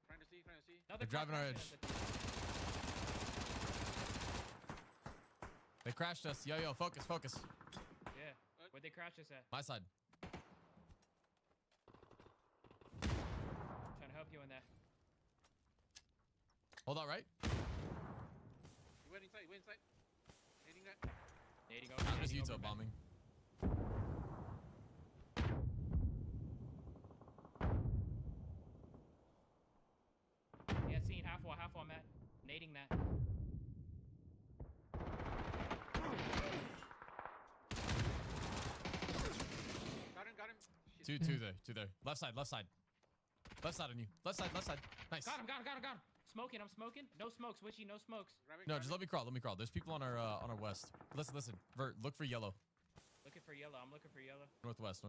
Trying to see. Another They're driving our car edge. crashed They crashed us. Yo, focus. Yeah. Where'd they crash us at? My side. Trying to help you in that. Hold on, right? You went inside. Hitting that. Nading Not over. just nading Utah over, man. bombing. Yeah, seeing half wall, Matt. Nading that. Got him. Shit. Two there. Left side on you. Left side. Nice. Got him. Smoking, I'm smoking. No smokes, witchy, no smokes. No, just let me crawl. There's people on our west. Listen. Vert, look for yellow. Looking for yellow, I'm looking for yellow. Northwest.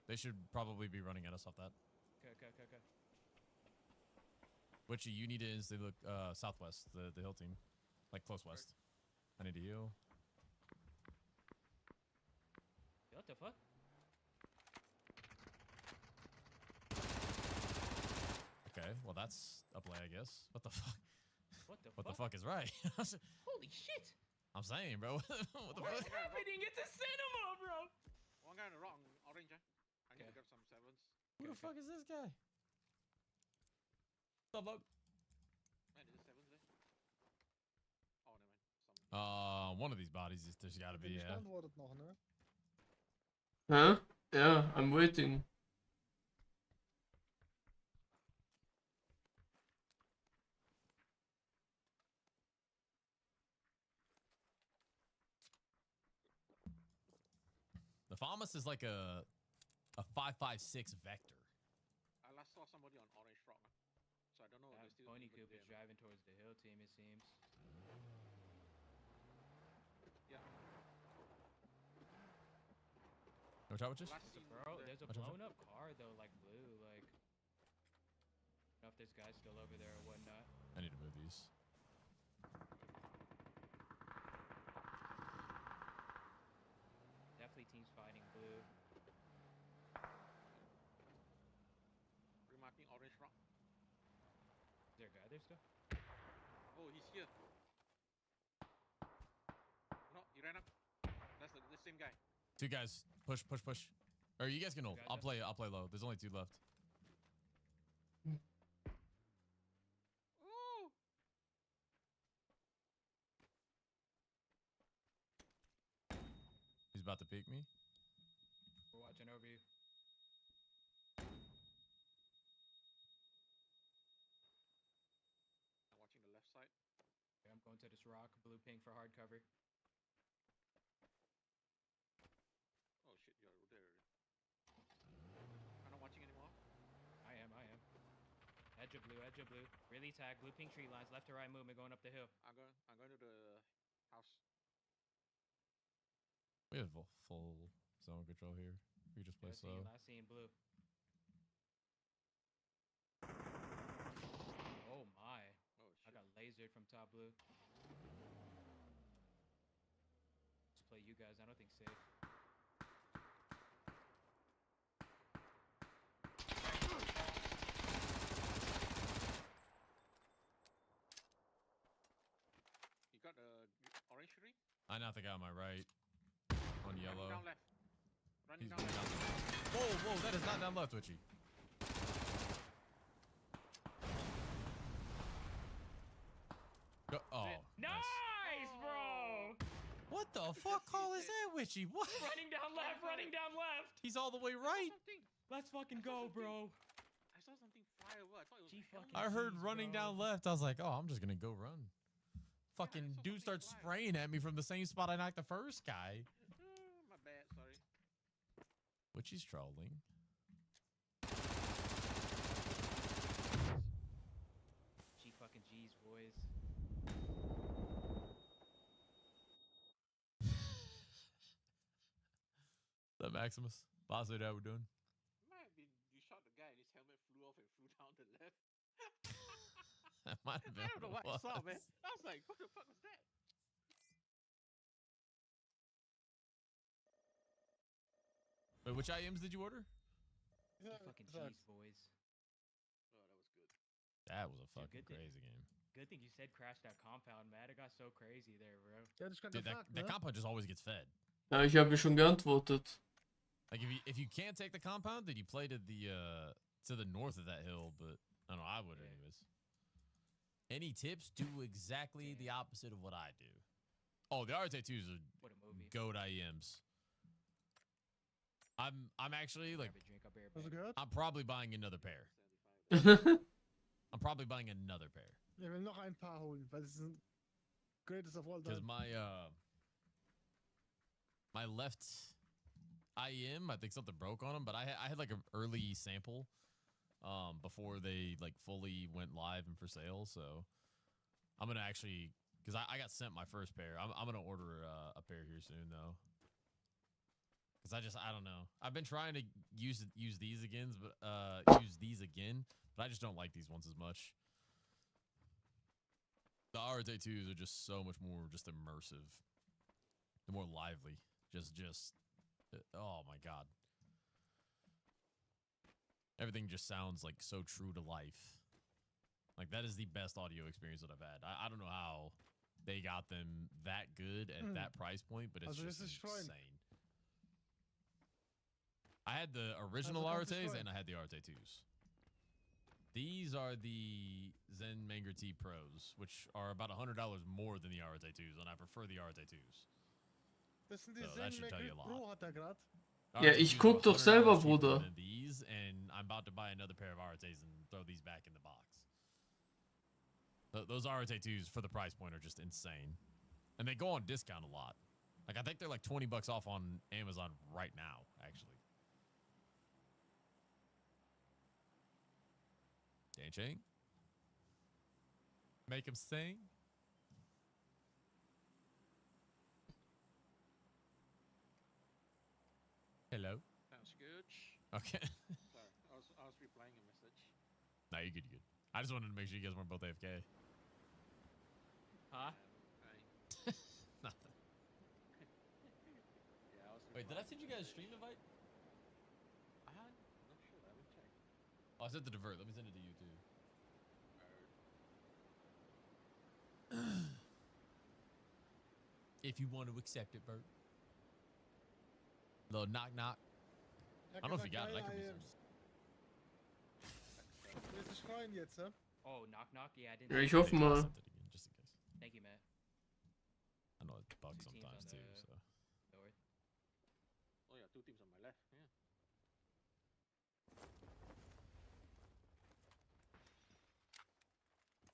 They should probably be running at us off that. Okay. Which you need to instantly look southwest, the hill team. Like close west. I need to heal. What the fuck? Okay, well that's a play, I guess. What the fuck? What the What fuck? the fuck is right? Holy shit! I'm saying, bro. What the What's fuck? happening? It's a cinema, bro! One guy on the rock, orange. I need to Okay. grab some sevens. Who the fuck is this guy? What's up, bub? Man, is it sevens there? Oh, never mind. Some. One of these bodies, there's gotta be, yeah. Antwortet noch, ne? Huh? Yeah, I'm waiting. The FAMAS is like a 5.56 vector. I last saw somebody on orange rock. So I don't know if That they're still pony even coop is there. driving towards the hill team, it seems. Yeah. No trouble, just? Last seen Bro, there. there's a Watch out. blown up car though, like blue, like. I don't know if this guy's still over there or whatnot. I need to move these. Definitely teams fighting blue. Remarking orange rock. Is there a guy there still? Oh, he's here. No, he ran up. That's the same guy. 2 guys. Push. Or you guys can hold. Gotcha. I'll play low. There's only 2 left. Ooh! He's about to peek me. We're watching over you. I'm watching the left side. Okay, I'm going to this rock, blue ping for hard cover. Edge of blue, edge of blue. Really tag, blue pink tree lines, left to right movement going up the hill. I'm going to the house. We have full zone control here. We just play slow. Last scene, blue. Oh my. Oh I shit. got lasered from top blue. Just play you guys, I don't think safe. You got the orange tree? I knocked the guy on my right. On yellow. Running down left. Running He's down running left. down. Whoa, that is not down left, Witchy. Go. Oh, Nice, bro! What the fuck call is that, Witchy? What? Running down left, running down left! He's all the way right. Something. Let's fucking go, bro. I saw something fly over. I thought it was Gee, a helmet. fucking I heard Jeez, running bro. down left. I was like, oh, I'm just gonna go run. Fucking saw dude something starts fly. spraying at me from the same spot I knocked the first guy. My bad, sorry. Which he's trolling. Gee, fucking G's, boys. The Maximus. Boss, how we doing? Might have been you shot the guy and his helmet flew off and flew down the left. That might have been. I don't know what I saw, man. was. I was like, what the fuck was that? Wait, which IMs did you order? Gee, fucking G's, boys. Oh, that was good. That was a fucking good thing. crazy game. Good thing you said crash that compound, man. It got so crazy there, bro. Ja, das kann Dude, gefragt, that ne? compound just always gets fed. Ja, ich habe schon geantwortet. Like if you can't take the compound, then you play to the north of that hill. But I don't know, I would anyways. Any tips? Do exactly the opposite of what I do. Oh, the RT2s are What a movie. goat IEMs. I'm actually like Grab a drink up here, Hast du babe. gehört? I'm probably buying another pair. 75. I'm probably buying another pair Ich will noch ein paar holen, weil es sind Greatest of all because time. my left IEM, I think something broke on them, but I had like an early sample before they like fully went live and for sale. So I'm gonna actually, because I got sent my first pair. I'm gonna order a pair here soon though. Because I don't know. I've been trying to use these again, but I just don't like these ones as much. The RT2s are just so much more just immersive. They're more lively. Just oh my god. Everything just sounds like so true to life. Like that is the best audio experience that I've had. I don't know how they got them that good at that price point, but it's Also, just das ist Schwein. insane. I had the original Also, kannst du RTs schreien. and I had the RT2s. These are the Zen Manger T Pros, which are about $100 more than the RT2s, and I prefer the RT2s. Das sind die So, that should tell you a Zen lot. Pro hat er grad. Ja, ich RT2s guck are doch $100 selber, cheaper Bruder. than These, and I'm about to buy another pair of RTs and throw these back in the box. Those RT2s for the price point are just insane. And they go on discount a lot. Like, I think they're like $20 off on Amazon right now, actually. Dan Chang? Make him sing? Hello? Sounds good. Okay. Sorry, I was replying a message. No, you're good, you're good. I just wanted to make sure you guys weren't both AFK. Huh? Fine. Nothing. Yeah, I was Wait, did I replying send to you guys a message. stream invite? I'm not sure. I haven't checked. Oh, I sent the divert. Let me send it to you too. If you want to accept it, Bert. Little knock knock. Er I don't know if you got gesagt, it. I could be geil, Willst du schreien jetzt, hä? Oh, knock knock? Yeah, I didn't. Ja, ich see hoffe that. I mal. sent it again, just in case. Thank you, Matt. I know it bugs Two teams sometimes on too. the- So North. Oh yeah, 2 teams on my left.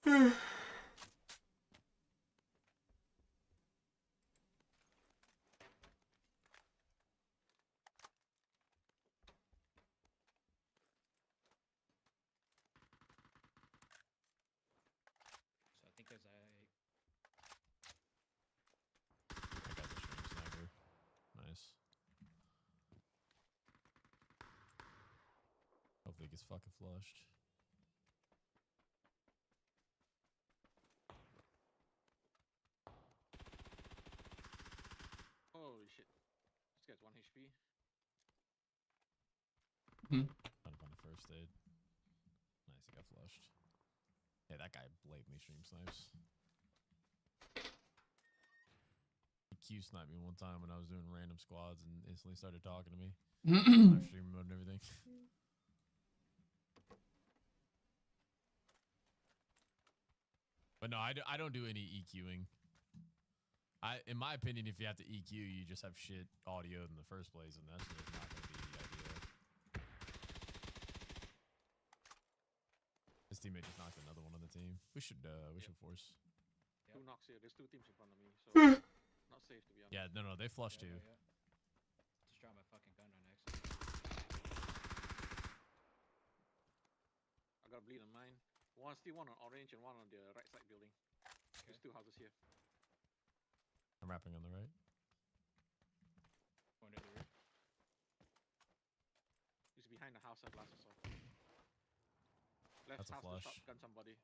Yeah. hopefully it gets fucking flushed. Holy shit. This guy's 1 HP. Hmm. Trying to find a first aid. Nice, it got flushed. Yeah, that guy blatantly stream snipes. He Q sniped me one time when I was doing random squads and instantly started talking to me. Live stream mode and everything. But no, I don't do any EQing. In my opinion, if you have to EQ, you just have shit audio in the first place, and that's just not going to be ideal. His teammate just knocked another one on the team. We should force. 2 knocks here. There's 2 teams in front of me, so not safe to be honest. Yeah, no, they flushed too. Just dropped my fucking gun right next to me. I got a bleed on mine. Still one on orange and one on the right side building. There's 2 houses here. I'm wrapping on the right. Going to the rear. He's behind the house I blasted saw. Left That's a house flush. to shotgun somebody.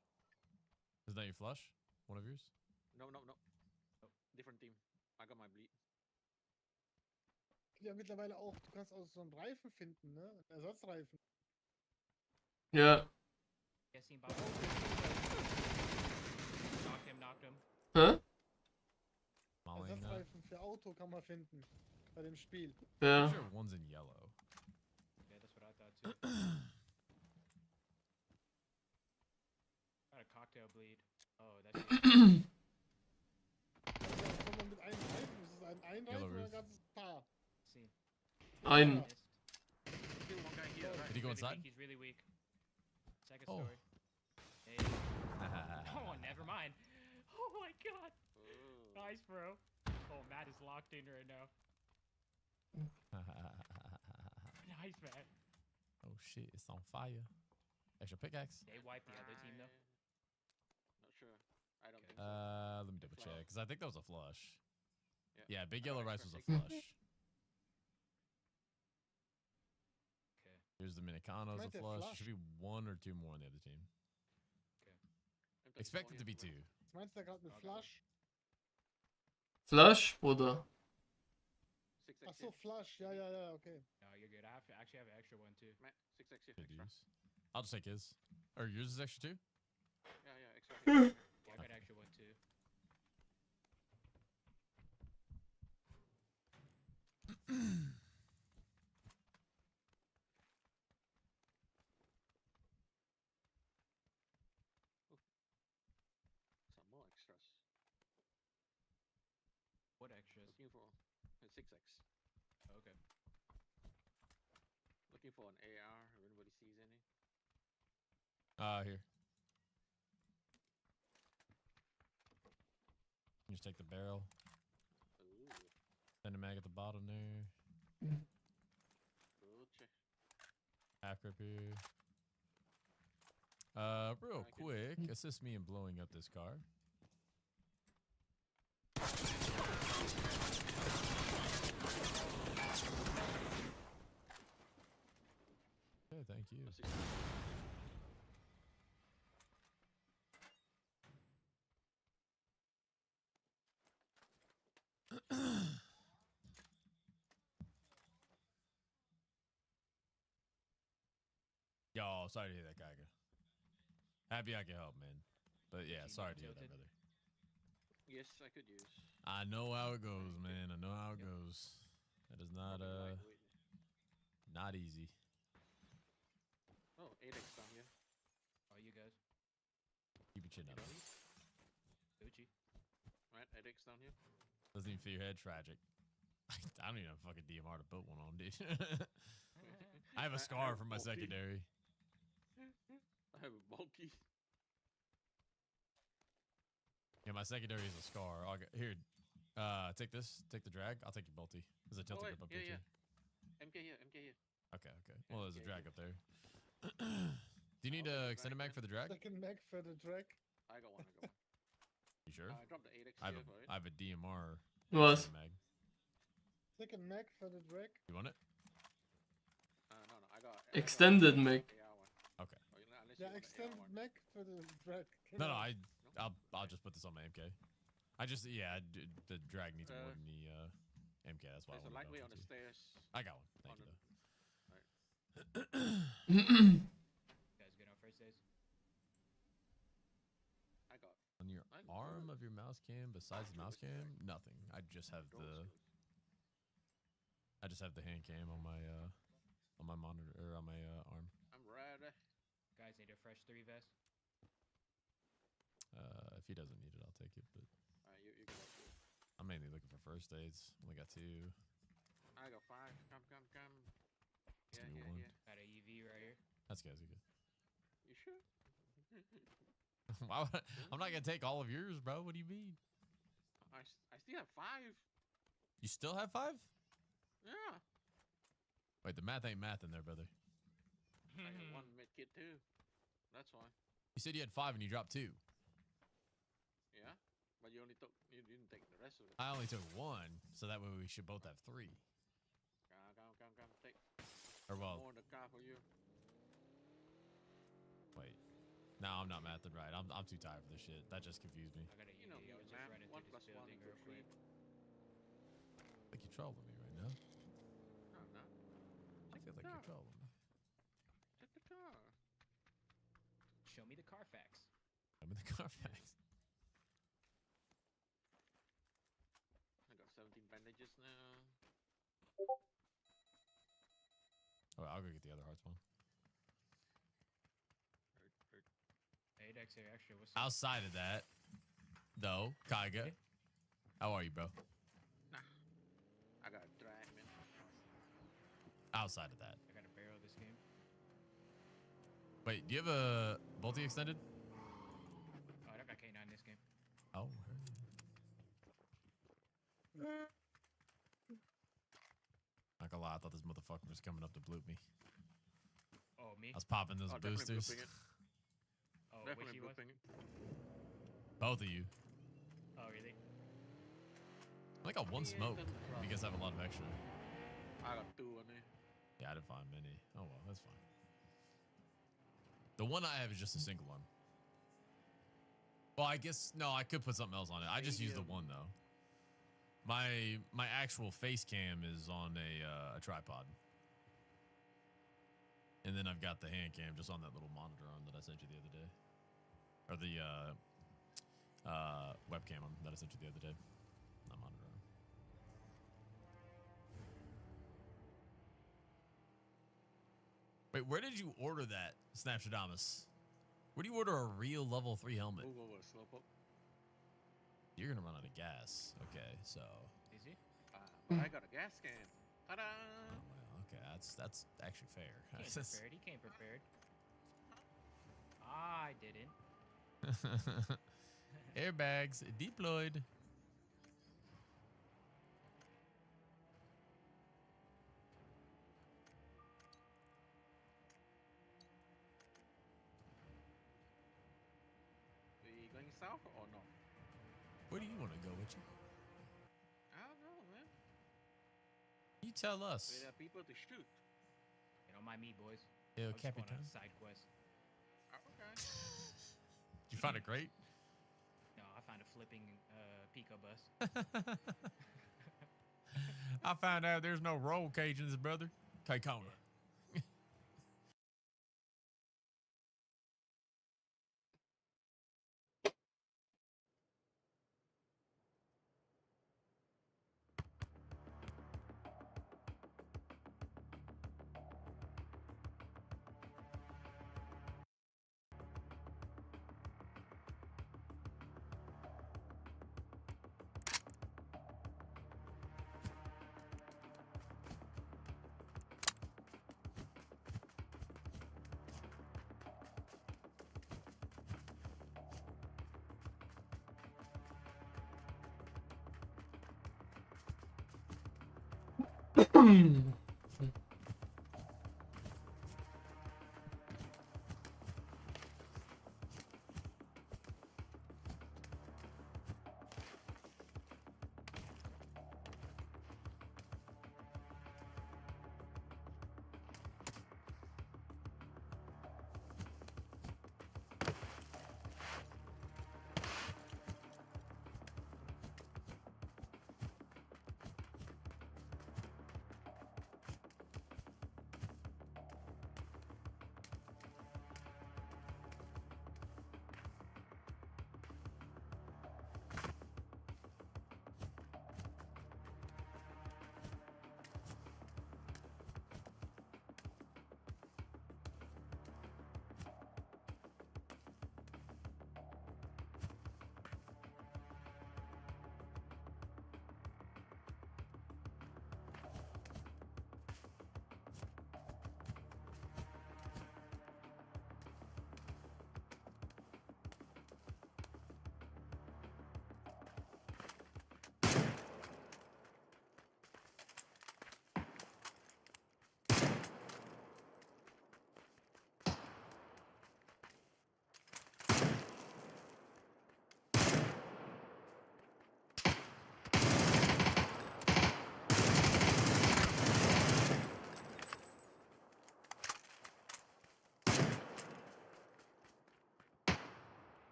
Is that your flush? One of yours? No. Different team. I got my bleed. Ja, mittlerweile auch, du kannst auch so einen Reifen finden, ne? Ersatzreifen. Ja. Guess he bought knocked him. Hä? Ersatzreifen für Auto kann man finden. Bei dem Spiel. Ja. I'm sure one's in yellow. Yeah, that's what I thought too. Got a cocktail bleed. Oh, that's it. Also, mit einem Reifen, ist es ein Reifen oder ein ganzes Paar? See. Ein. Still one guy here, right? Did he go Really inside? weak, he's really weak. Second Oh. story. Hey. Oh, never mind. Oh my god. Oh. Nice, bro. Oh, Matt is locked in right now. Nice, man. Oh shit, it's on fire. Extra pickaxe. They wiped the other team though. Not sure. I don't think so. Let me double check, because I think that was a flush. Yeah. Yeah, Big I got Yellow Rice was extra a six. flush. Okay. Here's the Minicano's a Might have flush. flush. Should be 1 or 2 more on the other team. M34 Expect it to here be somewhere. 2. Was meinst du da gerade mit Flush? Flush, Bruder. 6x Ach so, here. Flush. Ja, okay. No, you're good. I actually have an extra one too. Matt, 6x here. Good Extra. use. I'll just take his. Or yours is extra too? Yeah, extra here. Yeah, I got an extra one too. Some more extras. What extras? Looking for a 6x. Okay. Looking for an AR if anybody sees any. Here. You just take the barrel. Ooh, Send a mag at the bottom there. Gucci. Half grip here. Real I can- quick, assist me in blowing up this car. Okay, thank you. Oh, 6x. Yo, sorry to hear that, Geiger. Happy I can help, man. But yeah, Team sorry to hear that, tilted. brother. Yes, I could use. I know how it goes, man. I know how it goes. That is not Probably lightweight. not easy. Oh, 8x down here. Oh, you guys. Keep your chin up. Gucci. Right, 8x down here. Doesn't even fit your head. Tragic. I don't even have a fucking DMR to put one on, dude. I have a scar have from my bulky. secondary. I have a bulky. Yeah, my secondary is a scar. Here, take this. Take the drag. I'll take your bolty. There's a tilted wait, grip up yeah, there, yeah. MK here, MK here. too. Okay. Well, there's a okay, drag okay. up there. Do you need I'll a take the extended drag mag for the drag? Second mag for the drag. I got one, You sure? I dropped the 8x I have here a, for it. I have a DMR Was? extended mag. Second mag for the drag. You want it? No, I got Extended I got mag. AR see Yeah, one extend AR one. Mac for the drag. No, I'll just put this on my MK. The drag needs more than the MK. That's why I There's a wanted lightweight on to the too. stairs. I got one. Thank on you the- though. Guys, good on first days. I got On your I'm arm good. of your mouse cam, besides the Two mouse is drag. cam, nothing. I just have Those the good. hand cam on my monitor or on my arm. I'm ready. Guys need a fresh 3 vest. If he doesn't need it, I'll take it. But Alright, you got it. I'm mainly looking for first aids. Only got 2. I got 5. Come. Just Yeah, give me yeah, one. yeah. Got a EV right here. That's good. You sure? Why would I'm not gonna take all of yours, bro. What do you mean? I still have 5. You still have 5? Yeah. Wait, the math ain't math in there, brother. I got 1 mid kit too. That's why. You said you had 5 and you dropped 2. Yeah. But you didn't take the rest of it. I only took 1, so that way we should both have 3. Come. Take Or well, more in the car for you. wait. No, I'm not mathing right. I'm too tired for this shit. That just confused me. I got a EV. You know me, I was just man. running 1 through plus this 1 building equals real 3. quick. I think you're trolling me right now. No, I'm not. I feel like you're trolling me. Check the car. Show me the Carfax. I'm in the Carfax. I got 17 bandages now. Oh, I'll go get the other hearts one. Hey, Dex here, extra. What's up? Outside of that, though, Kaiga, how are you, bro? Nah. I got a drag, man. Outside of that. I got a barrel this game. Wait, do you have a multi-extended? Oh, I got K9 this game. Oh. Not gonna lie, I thought this motherfucker was coming up to bloop me. Oh, me? I was popping those Definitely boosters. blooping it. Oh, Definitely wishy was? blooping it. Both of you. Oh, really? I got 1 Yeah, smoke. doesn't drop. You guys have a lot of extra. I got 2 on there. Yeah, I didn't find many. Oh well, that's fine. The one I have is just a single one. Well, I guess no, I could put something else on it. I just use the one though. My actual face cam is on a tripod, and then I've got the hand cam just on that little monitor arm that I sent you the other day, or the webcam arm that I sent you the other day. Not monitor arm. Wait, where did you order that, Snapshadamus? Where do you order a real level 3 helmet? Move over, slope up. You're gonna run out of gas. Okay, so. Is he? But I got a gas can. Ta-da! Oh, well, okay, that's actually fair. He came prepared. He came prepared. I didn't. Airbags deployed. We going south or no? Where do you want to go, Witchy? I don't know, man. You tell us. There are people to shoot. You don't mind me, boys. Yo, I was just going Capitan. on a side quest. Okay. Did you find it great? No, I found a flipping Pico bus. I found out there's no roll cage in this, brother. Kaikona.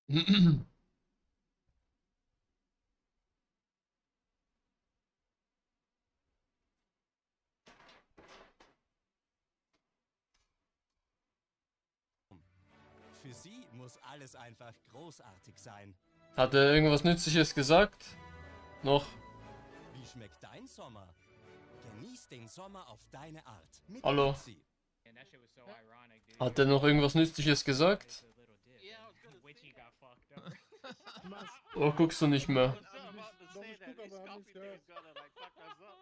Für sie muss alles einfach großartig sein. Hat er irgendwas Nützliches gesagt? Noch? Wie schmeckt dein Sommer? Genieß den Sommer auf deine Art. Mit Hallo? Pepsi. And that shit was so ironic, dude. Hat er noch irgendwas Nützliches gesagt? It's a little dip. Yeah, I was gonna Witchy say got fucked up. Oh, guckst du nicht mehr? I was about to say that. This coffee thing is gonna like fuck us up.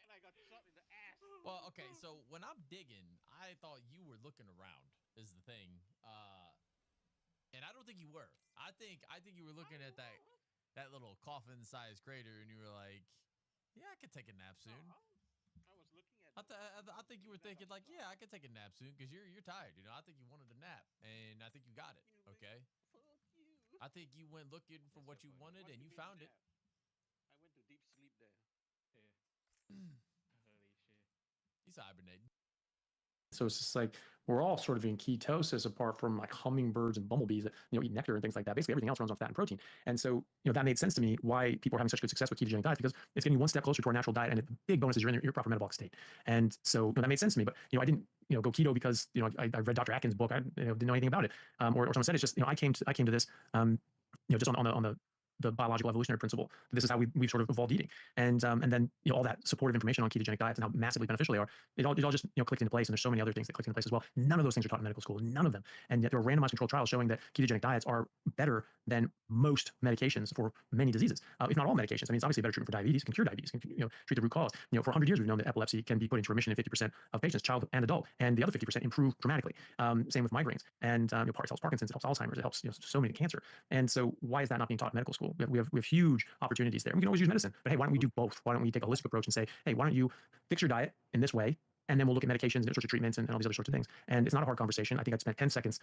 And I got shot in the ass. Well, okay, so when I'm digging, I thought you were looking around is the thing. And I don't think you were. I think you were looking at that little coffin-sized crater, and you were like, "Yeah, I could take a nap soon." I was looking at I think you were thinking like, "Yeah, I could take a nap soon," because you're tired. You know, I think you wanted a nap, and I think you got it. Okay. fuck you. I think you went looking for what you wanted, and you found it. I went to deep sleep there. Holy shit. He's hibernating. So it's just like we're all sort of in ketosis apart from like hummingbirds and bumblebees that eat nectar and things like that. Basically everything else runs on fat and protein. And so that made sense to me why people are having such good success with ketogenic diets, because it's getting you one step closer to our natural diet, and the big bonus is you're in your proper metabolic state. And so that made sense to me. But I didn't go keto because I read Dr. Atkins' book. I didn't know anything about it. Or someone said it's just I came to this just on the biological evolutionary principle. This is how we've sort of evolved eating, and then all that supportive information on ketogenic diets and how massively beneficial they are. It all just clicked into place, and there's so many other things that clicked into place as well. None of those things are taught in medical school, none of them, and yet there are randomized controlled trials showing that ketogenic diets are better than most medications for many diseases, if not all medications. I mean, it's obviously a better treatment for diabetes. It can cure diabetes, can treat the root cause. For 100 years we've known that epilepsy can be put into remission in 50% of patients, child and adult, and the other 50% improve dramatically. Same with migraines, and it helps Parkinson's, it helps Alzheimer's, it helps so many cancer. And so why is that not being taught in medical school? We have huge opportunities there. We can always use medicine, but hey, why don't we do both? Why don't we take a holistic approach and say, hey, why don't you fix your diet in this way, and then we'll look at medications and sorts of treatments and all these other sorts of things. And it's not a hard conversation. I think I'd spent 10 seconds,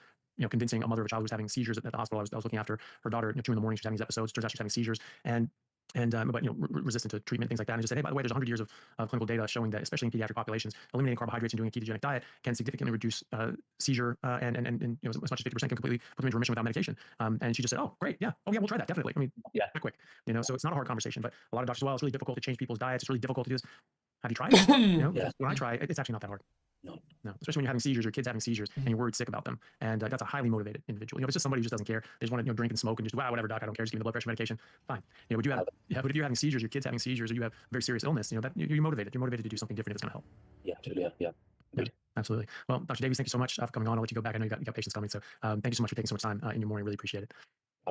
convincing a mother of a child who was having seizures at the hospital. I was looking after her daughter, 2 in the morning. She was having these episodes. Turns out she's having seizures, and but resistant to treatment, things like that. And I just said, hey, by the way, there's 100 years of clinical data showing that, especially in pediatric populations, eliminating carbohydrates and doing a ketogenic diet can significantly reduce seizure and as much as 50% can completely put them into remission without medication. And she just said, oh, great, yeah, we'll try that, definitely. I mean, that quick, so it's not a hard conversation. But a lot of doctors, well, it's really difficult to change people's diets. It's really difficult to do this. Have you tried it? When I try, it's actually not that hard. No, especially when you're having seizures, your kid's having seizures, and you're worried sick about them, and that's a highly motivated individual. If it's just somebody who just doesn't care, they just want to drink and smoke and just whatever, doc, I don't care, just give me the blood pressure medication, fine. But if you're having seizures, your kid's having seizures, or you have very serious illness, that you're motivated. You're motivated to do something different if it's going to help. Yeah, absolutely. Yeah. Absolutely. Well, Dr. Davies, thank you so much for coming on. I'll let you go back. I know you got patients coming, so thank you so much for taking so much time in your morning. Really appreciate it.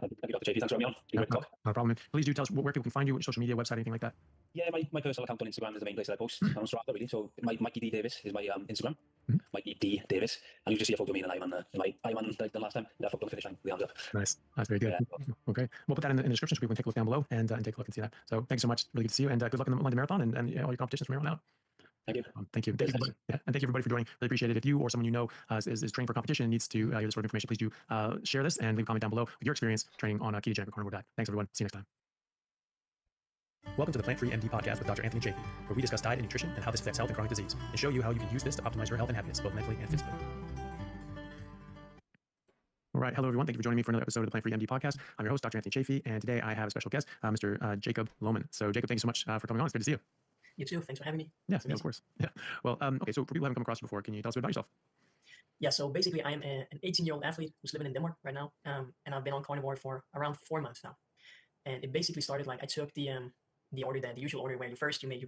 Thank you, Dr. JP. Thanks for having me on. No problem. Please do tell us where people can find you, social media, website, anything like that. Yeah, my personal account on Instagram is the main place that I post. On Strava, really. So Mikey D Davis is my Instagram. Mikey D Davis, and you just see a photo of me and I'm on the last time. That photo finish line, the hands up. Nice, that's very good. Okay, we'll put that in the description so people can take a look down below and take a look and see that. So thanks so much. Really good to see you, and good luck in the London Marathon and all your competitions from here on out. Thank you. Thank you. And thank you everybody for joining. Really appreciate it. If you or someone you know is training for competition and needs to hear this sort of information, please do share this and leave a comment down below with your experience training on a ketogenic or carnivore diet. Thanks everyone. See you next time. Welcome to the Plant-Free MD podcast with Dr. Anthony Chafee, where we discuss diet and nutrition and how this affects health and chronic disease, and show you how you can use this to optimize your health and happiness, both mentally and physically. All right. Hello, everyone. Thank you for joining me for another episode of the Plant-Free MD podcast. I'm your host, Dr. Anthony Chafee, and today I have a special guest, Mr. Jacob Lohman. So, Jacob, thank you so much for coming on. It's good to see you. You too. Thanks for having me. Yeah, of course. Yeah. Well, okay. So, for people who haven't come across you before, can you tell us a bit about yourself? Yeah. So, basically, I am an 18-year-old athlete who's living in Denmark right now, and I've been on carnivore for around 4 months now. And it basically started like I took the order, the usual order where you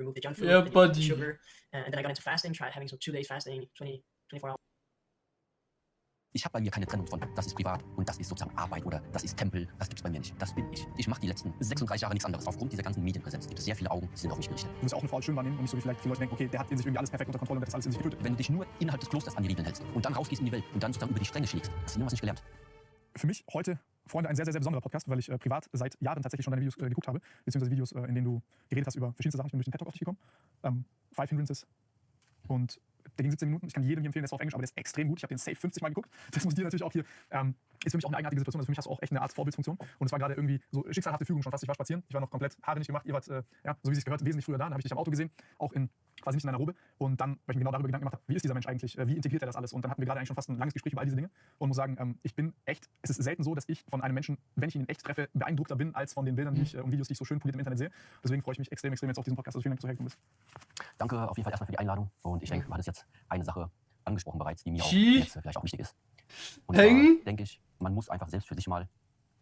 remove the junk food, the sugar, and then I got into fasting, tried having some 2 days fasting, 24 hours. Ich habe bei mir keine Trennung von, das ist privat und das ist sozusagen Arbeit oder das ist Tempel, das gibt's bei mir nicht. Das bin ich. Ich mache die letzten 36 Jahre nichts anderes. Aufgrund dieser ganzen Medienpräsenz gibt es sehr viele Augen, die sind auf mich gerichtet. Du musst auch eine Frau als schön wahrnehmen und nicht so wie vielleicht viele Leute denken, okay, der hat in sich irgendwie alles perfekt unter Kontrolle und der hat das alles in sich getötet. Wenn du dich nur innerhalb des Klosters an die Regeln hältst und dann rausgehst in die Welt und dann sozusagen über die Stränge schlägst, hast du irgendwas nicht gelernt. Für mich heute, Freunde, ein sehr, sehr, sehr besonderer Podcast, weil ich privat seit Jahren tatsächlich schon deine Videos geguckt habe, beziehungsweise Videos, in denen du geredet hast über verschiedenste Sachen. Ich bin durch den TED-Talk auf dich gekommen. 5 Hindrances. Und der ging 17 Minuten. Ich kann jedem hier empfehlen, der ist auf Englisch, aber der ist extrem gut. Ich habe den safe 50 Mal geguckt. Das muss dir natürlich auch hier, ist für mich auch eine eigenartige Situation. Also für mich hast du auch echt eine Art Vorbildfunktion. Und es war gerade irgendwie so schicksalhafte Fügung schon fast. Ich war spazieren. Ich war noch komplett Haare nicht gemacht. Ihr wart, so wie es sich gehört, wesentlich früher da. Dann habe ich dich am Auto gesehen. Auch in quasi nicht in einer Robe. Und dann, weil ich mir genau darüber Gedanken gemacht habe, wie ist dieser Mensch eigentlich, wie integriert er das alles? Und dann hatten wir gerade eigentlich schon fast ein langes Gespräch über all diese Dinge und muss sagen, ich bin echt, es ist selten so, dass ich von einem Menschen, wenn ich ihn in echt treffe, beeindruckter bin, als von den Bildern und Videos, die ich so schön poliert im Internet sehe. Deswegen freue ich mich extrem jetzt auf diesen Podcast. Also vielen Dank, dass du hergekommen bist. Danke auf jeden Fall erstmal für die Einladung. Und ich denke, du hattest jetzt eine Sache angesprochen bereits, die mir auch Ski. jetzt vielleicht auch wichtig ist. Und zwar denke ich, man muss einfach selbst für sich mal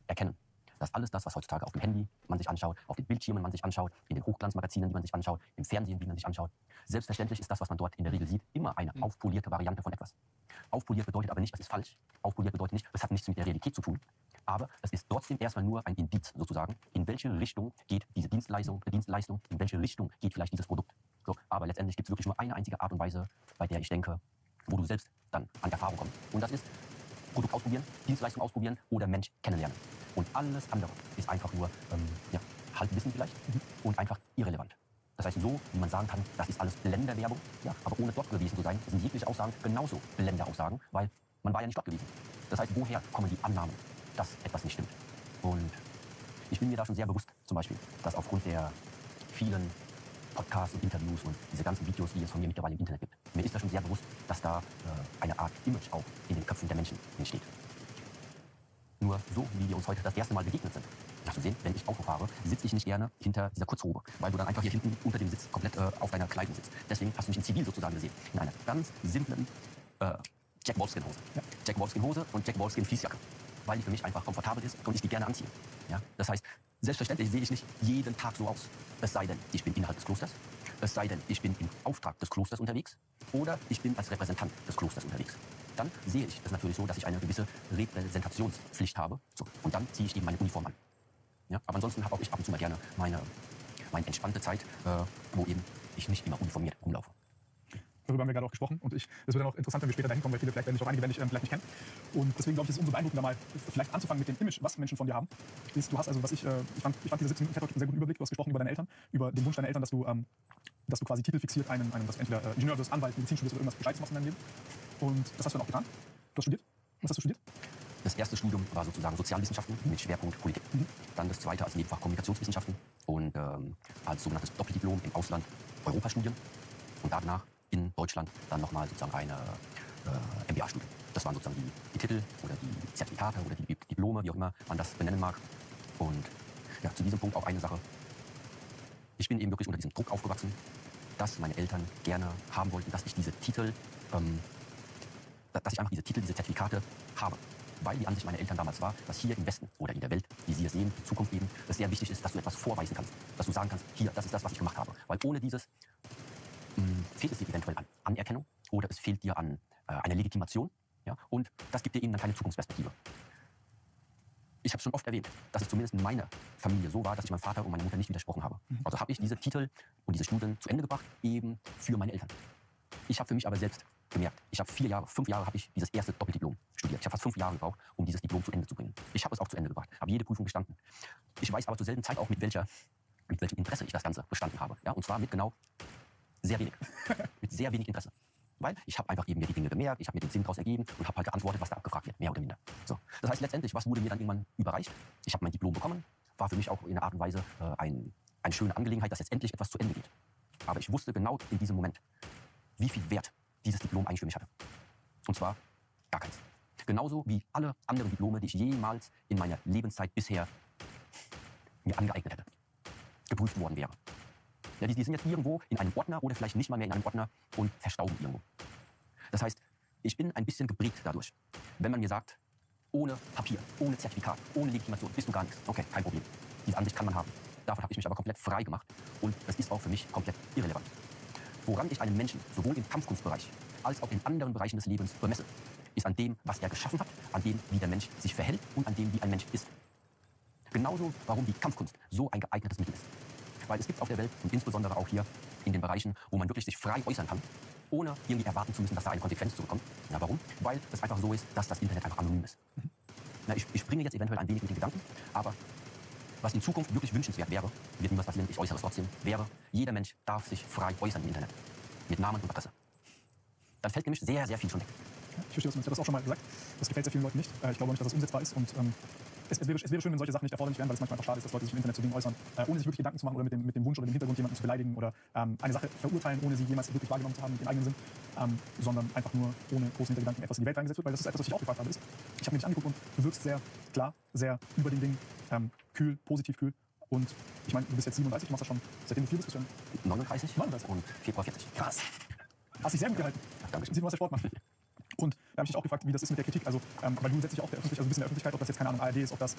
erkennen, dass alles das, was heutzutage auf dem Handy man sich anschaut, auf den Bildschirmen man sich anschaut, in den Hochglanzmagazinen, die man sich anschaut, im Fernsehen, die man sich anschaut, selbstverständlich ist das, was man dort in der Regel sieht, immer eine aufpolierte Variante von etwas. Aufpoliert bedeutet aber nicht, das ist falsch. Aufpoliert bedeutet nicht, das hat nichts mit der Realität zu tun. Aber es ist trotzdem erstmal nur ein Indiz sozusagen, in welche Richtung geht diese Dienstleistung, in welche Richtung geht vielleicht dieses Produkt. So, aber letztendlich gibt es wirklich nur eine einzige Art und Weise, bei der ich denke, wo du selbst dann an Erfahrung kommst. Und das ist Produkt ausprobieren, Dienstleistung ausprobieren oder Mensch kennenlernen. Und alles andere ist einfach nur Halbwissen vielleicht und einfach irrelevant. Das heißt, so wie man sagen kann, das ist alles Blenderwerbung, ja, aber ohne dort gewesen zu sein, sind jegliche Aussagen genauso Blenderaussagen, weil man war ja nicht dort gewesen. Das heißt, woher kommen die Annahmen, dass etwas nicht stimmt? Und ich bin mir da schon sehr bewusst, zum Beispiel, dass aufgrund der vielen Podcasts und Interviews und diese ganzen Videos, die es von mir mittlerweile im Internet gibt, mir ist da schon sehr bewusst, dass da eine Art Image auch in den Köpfen der Menschen entsteht. Nur so, wie wir uns heute das erste Mal begegnet sind. Hast du gesehen, wenn ich Auto fahre, sitze ich nicht gerne hinter dieser Kurzrobe, weil du dann einfach hier hinten unter dem Sitz komplett auf deiner Kleidung sitzt. Deswegen hast du mich in Zivil sozusagen gesehen. In einer ganz simplen Jack Wolfskin-Hose. Ja. Jack Wolfskin-Hose und Jack Wolfskin-Fließjacke. Weil die für mich einfach komfortabel ist und ich die gerne anziehe. Ja? Das heißt, selbstverständlich sehe ich nicht jeden Tag so aus. Es sei denn, ich bin innerhalb des Klosters. Es sei denn, ich bin im Auftrag des Klosters unterwegs. Oder ich bin als Repräsentant des Klosters unterwegs. Dann sehe ich es natürlich so, dass ich eine gewisse Repräsentationspflicht habe. So, und dann ziehe ich eben meine Uniform an. Ja? Aber ansonsten habe auch ich ab und zu mal gerne meine entspannte Zeit, wo eben ich nicht immer uniformiert rumlaufe. Darüber haben wir gerade auch gesprochen und es wird dann auch interessant, wenn wir später dahin kommen, weil viele vielleicht werden mich vielleicht nicht kennen. Und deswegen glaube ich, ist es umso beeindruckender, mal vielleicht anzufangen mit dem Image, was Menschen von dir haben. Du hast also, ich fand diese 17 Minuten einen sehr guten Überblick. Du hast gesprochen über deine Eltern, über den Wunsch deiner Eltern, dass du quasi titelfixiert dass du entweder Ingenieur wirst, Anwalt, Medizin studierst oder irgendwas Gescheites machst in deinem Leben. Und das hast du dann auch getan. Du hast studiert. Was hast du studiert? Das erste Studium war sozusagen Sozialwissenschaften mit Schwerpunkt Politik. Dann das zweite als Nebenfach Kommunikationswissenschaften und als sogenanntes Doppeldiplom im Ausland Europastudien. Und danach in Deutschland dann nochmal sozusagen eine MBA-Studium. Das waren sozusagen die Titel oder die Zertifikate oder die Diplome, wie auch immer man das benennen mag. Und ja, zu diesem Punkt auch eine Sache. Ich bin eben wirklich unter diesem Druck aufgewachsen, dass meine Eltern gerne haben wollten, dass ich diese Titel, diese Zertifikate habe. Weil die Ansicht meiner Eltern damals war, dass hier im Westen oder in der Welt, wie sie es sehen, in Zukunft eben, es sehr wichtig ist, dass du etwas vorweisen kannst. Dass du sagen kannst, hier, das ist das, was ich gemacht habe. Weil ohne dieses fehlt es dir eventuell an Anerkennung oder es fehlt dir an einer Legitimation. Ja? Und das gibt dir eben dann keine Zukunftsperspektive. Ich habe es schon oft erwähnt, dass es zumindest in meiner Familie so war, dass ich meinem Vater und meiner Mutter nicht widersprochen habe. Also habe ich diese Titel und diese Studien zu Ende gebracht, eben für meine Eltern. Ich habe für mich aber selbst gemerkt, ich habe 5 Jahre habe ich dieses erste Doppeldiplom studiert. Ich habe fast 5 Jahre gebraucht, um dieses Diplom zu Ende zu bringen. Ich habe es auch zu Ende gebracht, habe jede Prüfung bestanden. Ich weiß aber zur selben Zeit auch, mit welchem Interesse ich das Ganze bestanden habe. Ja? Und zwar mit genau sehr wenig. Mit sehr wenig Interesse. Weil ich habe einfach eben mir die Dinge gemerkt, ich habe mir den Sinn daraus ergeben und habe halt geantwortet, was da abgefragt wird, mehr oder minder. So. Das heißt letztendlich, was wurde mir dann irgendwann überreicht? Ich habe mein Diplom bekommen, war für mich auch in einer Art und Weise eine schöne Angelegenheit, dass jetzt endlich etwas zu Ende geht. Aber ich wusste genau in diesem Moment, wie viel Wert dieses Diplom eigentlich für mich hatte. Und zwar gar keins. Genauso wie alle anderen Diplome, die ich jemals in meiner Lebenszeit bisher mir angeeignet hätte, geprüft worden wäre. Ja, die sind jetzt irgendwo in einem Ordner oder vielleicht nicht mal mehr in einem Ordner und verstauben irgendwo. Das heißt, ich bin ein bisschen geprägt dadurch. Wenn man mir sagt, ohne Papier, ohne Zertifikat, ohne Legitimation bist du gar nichts. Okay, kein Problem. Diese Ansicht kann man haben. Davon habe ich mich aber komplett frei gemacht und das ist auch für mich komplett irrelevant. Woran ich einen Menschen sowohl im Kampfkunstbereich als auch in anderen Bereichen des Lebens bemesse, ist an dem, was er geschaffen hat, an dem, wie der Mensch sich verhält und an dem, wie ein Mensch ist. Genauso, warum die Kampfkunst so ein geeignetes Mittel ist. Weil es gibt auf der Welt und insbesondere auch hier in den Bereichen, wo man wirklich sich frei äußern kann, ohne irgendwie erwarten zu müssen, dass da eine Konsequenz zurückkommt. Ja, warum? Weil es einfach so ist, dass das Internet einfach anonym ist. Na, ich springe jetzt eventuell ein wenig mit den Gedanken, aber was in Zukunft wirklich wünschenswert wäre, wird niemals passieren, ich äußere es trotzdem, wäre, jeder Mensch darf sich frei äußern im Internet. Mit Namen und Adresse. Dann fällt nämlich sehr, sehr viel schon weg. Ich verstehe das, ich habe das auch schon mal gesagt. Das gefällt sehr vielen Leuten nicht. Ich glaube nicht, dass das umsetzbar ist und es wäre schön, wenn solche Sachen nicht erforderlich wären, weil es manchmal einfach schade ist, dass Leute sich im Internet zu Dingen äußern, ohne sich wirklich Gedanken zu machen oder mit dem Wunsch oder dem Hintergrund, jemanden zu beleidigen oder eine Sache verurteilen, ohne sie jemals wirklich wahrgenommen zu haben mit ihrem eigenen Sinn, sondern einfach nur ohne großen Hintergedanken etwas in die Welt reingesetzt wird, weil das ist etwas, was ich auch gefragt habe. Ich habe mir dich angeguckt und du wirkst sehr klar, sehr über den Dingen, kühl, positiv kühl. Und ich meine, du bist jetzt 37, du machst das schon, seitdem du 4 bist, bist du 39 und Februar 40. Krass. Hast dich sehr gut gehalten. Danke. Sieht man, was der Sport macht. Und da habe ich dich auch gefragt, wie das ist mit der Kritik. Also, weil du setzt dich auch ein bisschen in der Öffentlichkeit, ob das jetzt, keine Ahnung, ARD ist, ob das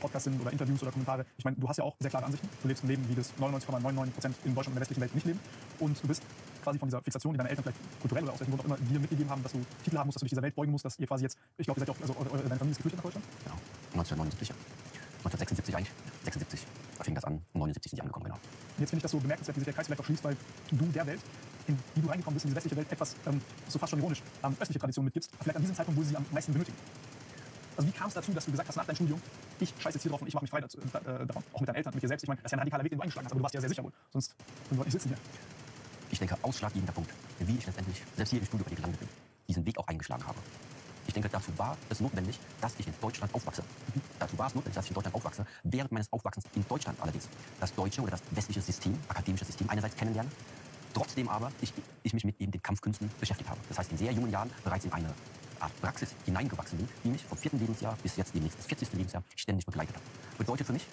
Podcasts sind oder Interviews oder Kommentare. Ich meine, du hast ja auch sehr klare Ansichten. Du lebst ein Leben, wie das 99,99% in Deutschland und der westlichen Welt nicht leben. Und du bist quasi von dieser Fixation, die deine Eltern vielleicht kulturell oder aus welchem Grund auch immer dir mitgegeben haben, dass du Titel haben musst, dass du dich dieser Welt beugen musst, dass ihr quasi jetzt, ich glaube, ihr seid ja auch, also deine Familie ist geflüchtet nach Deutschland? Genau, 1979, ja. 1976 eigentlich. 76 fing das an, 79 sind die angekommen, genau. Und jetzt finde ich das so bemerkenswert, wie sich der Kreis vielleicht auch schließt, weil du der Welt, in die du reingekommen bist, in diese westliche Welt, etwas, so fast schon ironisch, östliche Tradition mitgibst, vielleicht an diesem Zeitpunkt, wo sie sie am meisten benötigen. Also wie kam es dazu, dass du gesagt hast, nach deinem Studium, ich scheiße jetzt hier drauf und ich mache mich frei davon, auch mit deinen Eltern, mit dir selbst. Ich meine, das ist ja ein radikaler Weg, den du eingeschlagen hast, aber du warst ja sehr sicher wohl, sonst würden wir nicht sitzen hier. Ich denke, ausschlaggebender Punkt, wie ich letztendlich, selbst hier im Studio bei dir gelandet bin, diesen Weg auch eingeschlagen habe. Ich denke, dazu war es notwendig, dass ich in Deutschland aufwachse. Dazu war es notwendig, dass ich in Deutschland aufwachse. Während meines Aufwachsens in Deutschland allerdings das deutsche oder das westliche System, akademische System einerseits kennenlerne, trotzdem aber ich mich mit eben den Kampfkünsten beschäftigt habe. Das heißt, in sehr jungen Jahren bereits in eine Art Praxis hineingewachsen bin, die mich vom 4. Lebensjahr bis jetzt demnächst das 40. Lebensjahr ständig begleitet hat. Bedeutet für mich,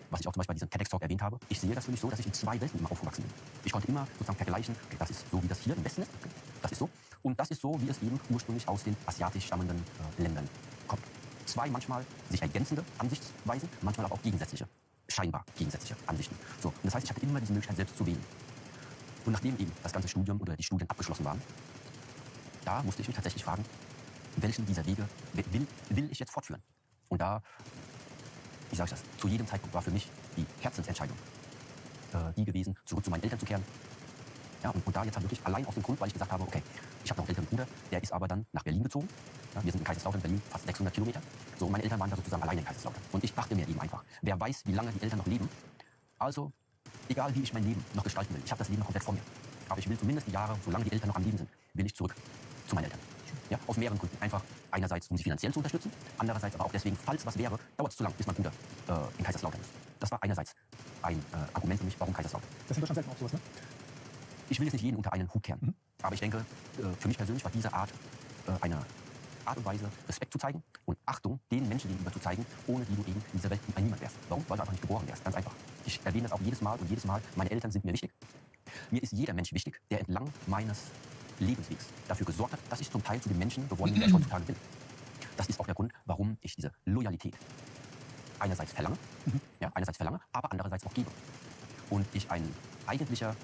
was ich auch zum Beispiel bei diesem TEDx-Talk erwähnt habe, ich sehe das für mich so, dass ich in 2 Welten immer aufgewachsen bin. Ich konnte immer sozusagen vergleichen, okay, das ist so, wie das hier im Westen ist, okay, das ist so. Und das ist so, wie es eben ursprünglich aus den asiatisch stammenden Ländern kommt. 2 manchmal sich ergänzende Ansichtsweisen, manchmal aber auch gegensätzliche, scheinbar gegensätzliche Ansichten. So, und das heißt, ich hatte immer diese Möglichkeit, selbst zu wählen. Und nachdem eben das ganze Studium oder die Studien abgeschlossen waren, da musste ich mich tatsächlich fragen, welchen dieser Wege will ich jetzt fortführen? Und da, wie sage ich das, zu jedem Zeitpunkt war für mich die Herzensentscheidung die gewesen, zurück zu meinen Eltern zu kehren. Ja, und da jetzt halt wirklich allein aus dem Grund, weil ich gesagt habe, okay, ich habe noch einen älteren Bruder, der ist aber dann nach Berlin gezogen. Ja, wir sind in Kaiserslautern, Berlin, fast 600 Kilometer. So, und meine Eltern waren da sozusagen alleine in Kaiserslautern. Und ich dachte mir eben einfach, wer weiß, wie lange die Eltern noch leben. Also, egal wie ich mein Leben noch gestalten will, ich habe das Leben noch komplett vor mir. Aber ich will zumindest die Jahre, solange die Eltern noch am Leben sind, will ich zurück zu meinen Eltern. Ja, aus mehreren Gründen. Einfach einerseits, um sie finanziell zu unterstützen, andererseits aber auch deswegen, falls was wäre, dauert es zu lang, bis mein Bruder in Kaiserslautern ist. Das war einerseits ein Argument für mich, warum Kaiserslautern. Das ist in Deutschland selten auch sowas, ne? Ich will jetzt nicht jeden unter einen Hut kehren, aber ich denke, für mich persönlich war diese Art eine Art und Weise, Respekt zu zeigen und Achtung den Menschen gegenüber zu zeigen, ohne die du eben in dieser Welt ein Niemand wärst. Warum? Weil du einfach nicht geboren wärst. Ganz einfach. Ich erwähne das auch jedes Mal und jedes Mal, meine Eltern sind mir wichtig. Mir ist jeder Mensch wichtig, der entlang meines Lebenswegs dafür gesorgt hat, dass ich zum Teil zu dem Menschen geworden bin, der ich heutzutage bin. Das ist auch der Grund, warum ich diese Loyalität einerseits verlange, aber andererseits auch gebe. Und ich ein eigentlicher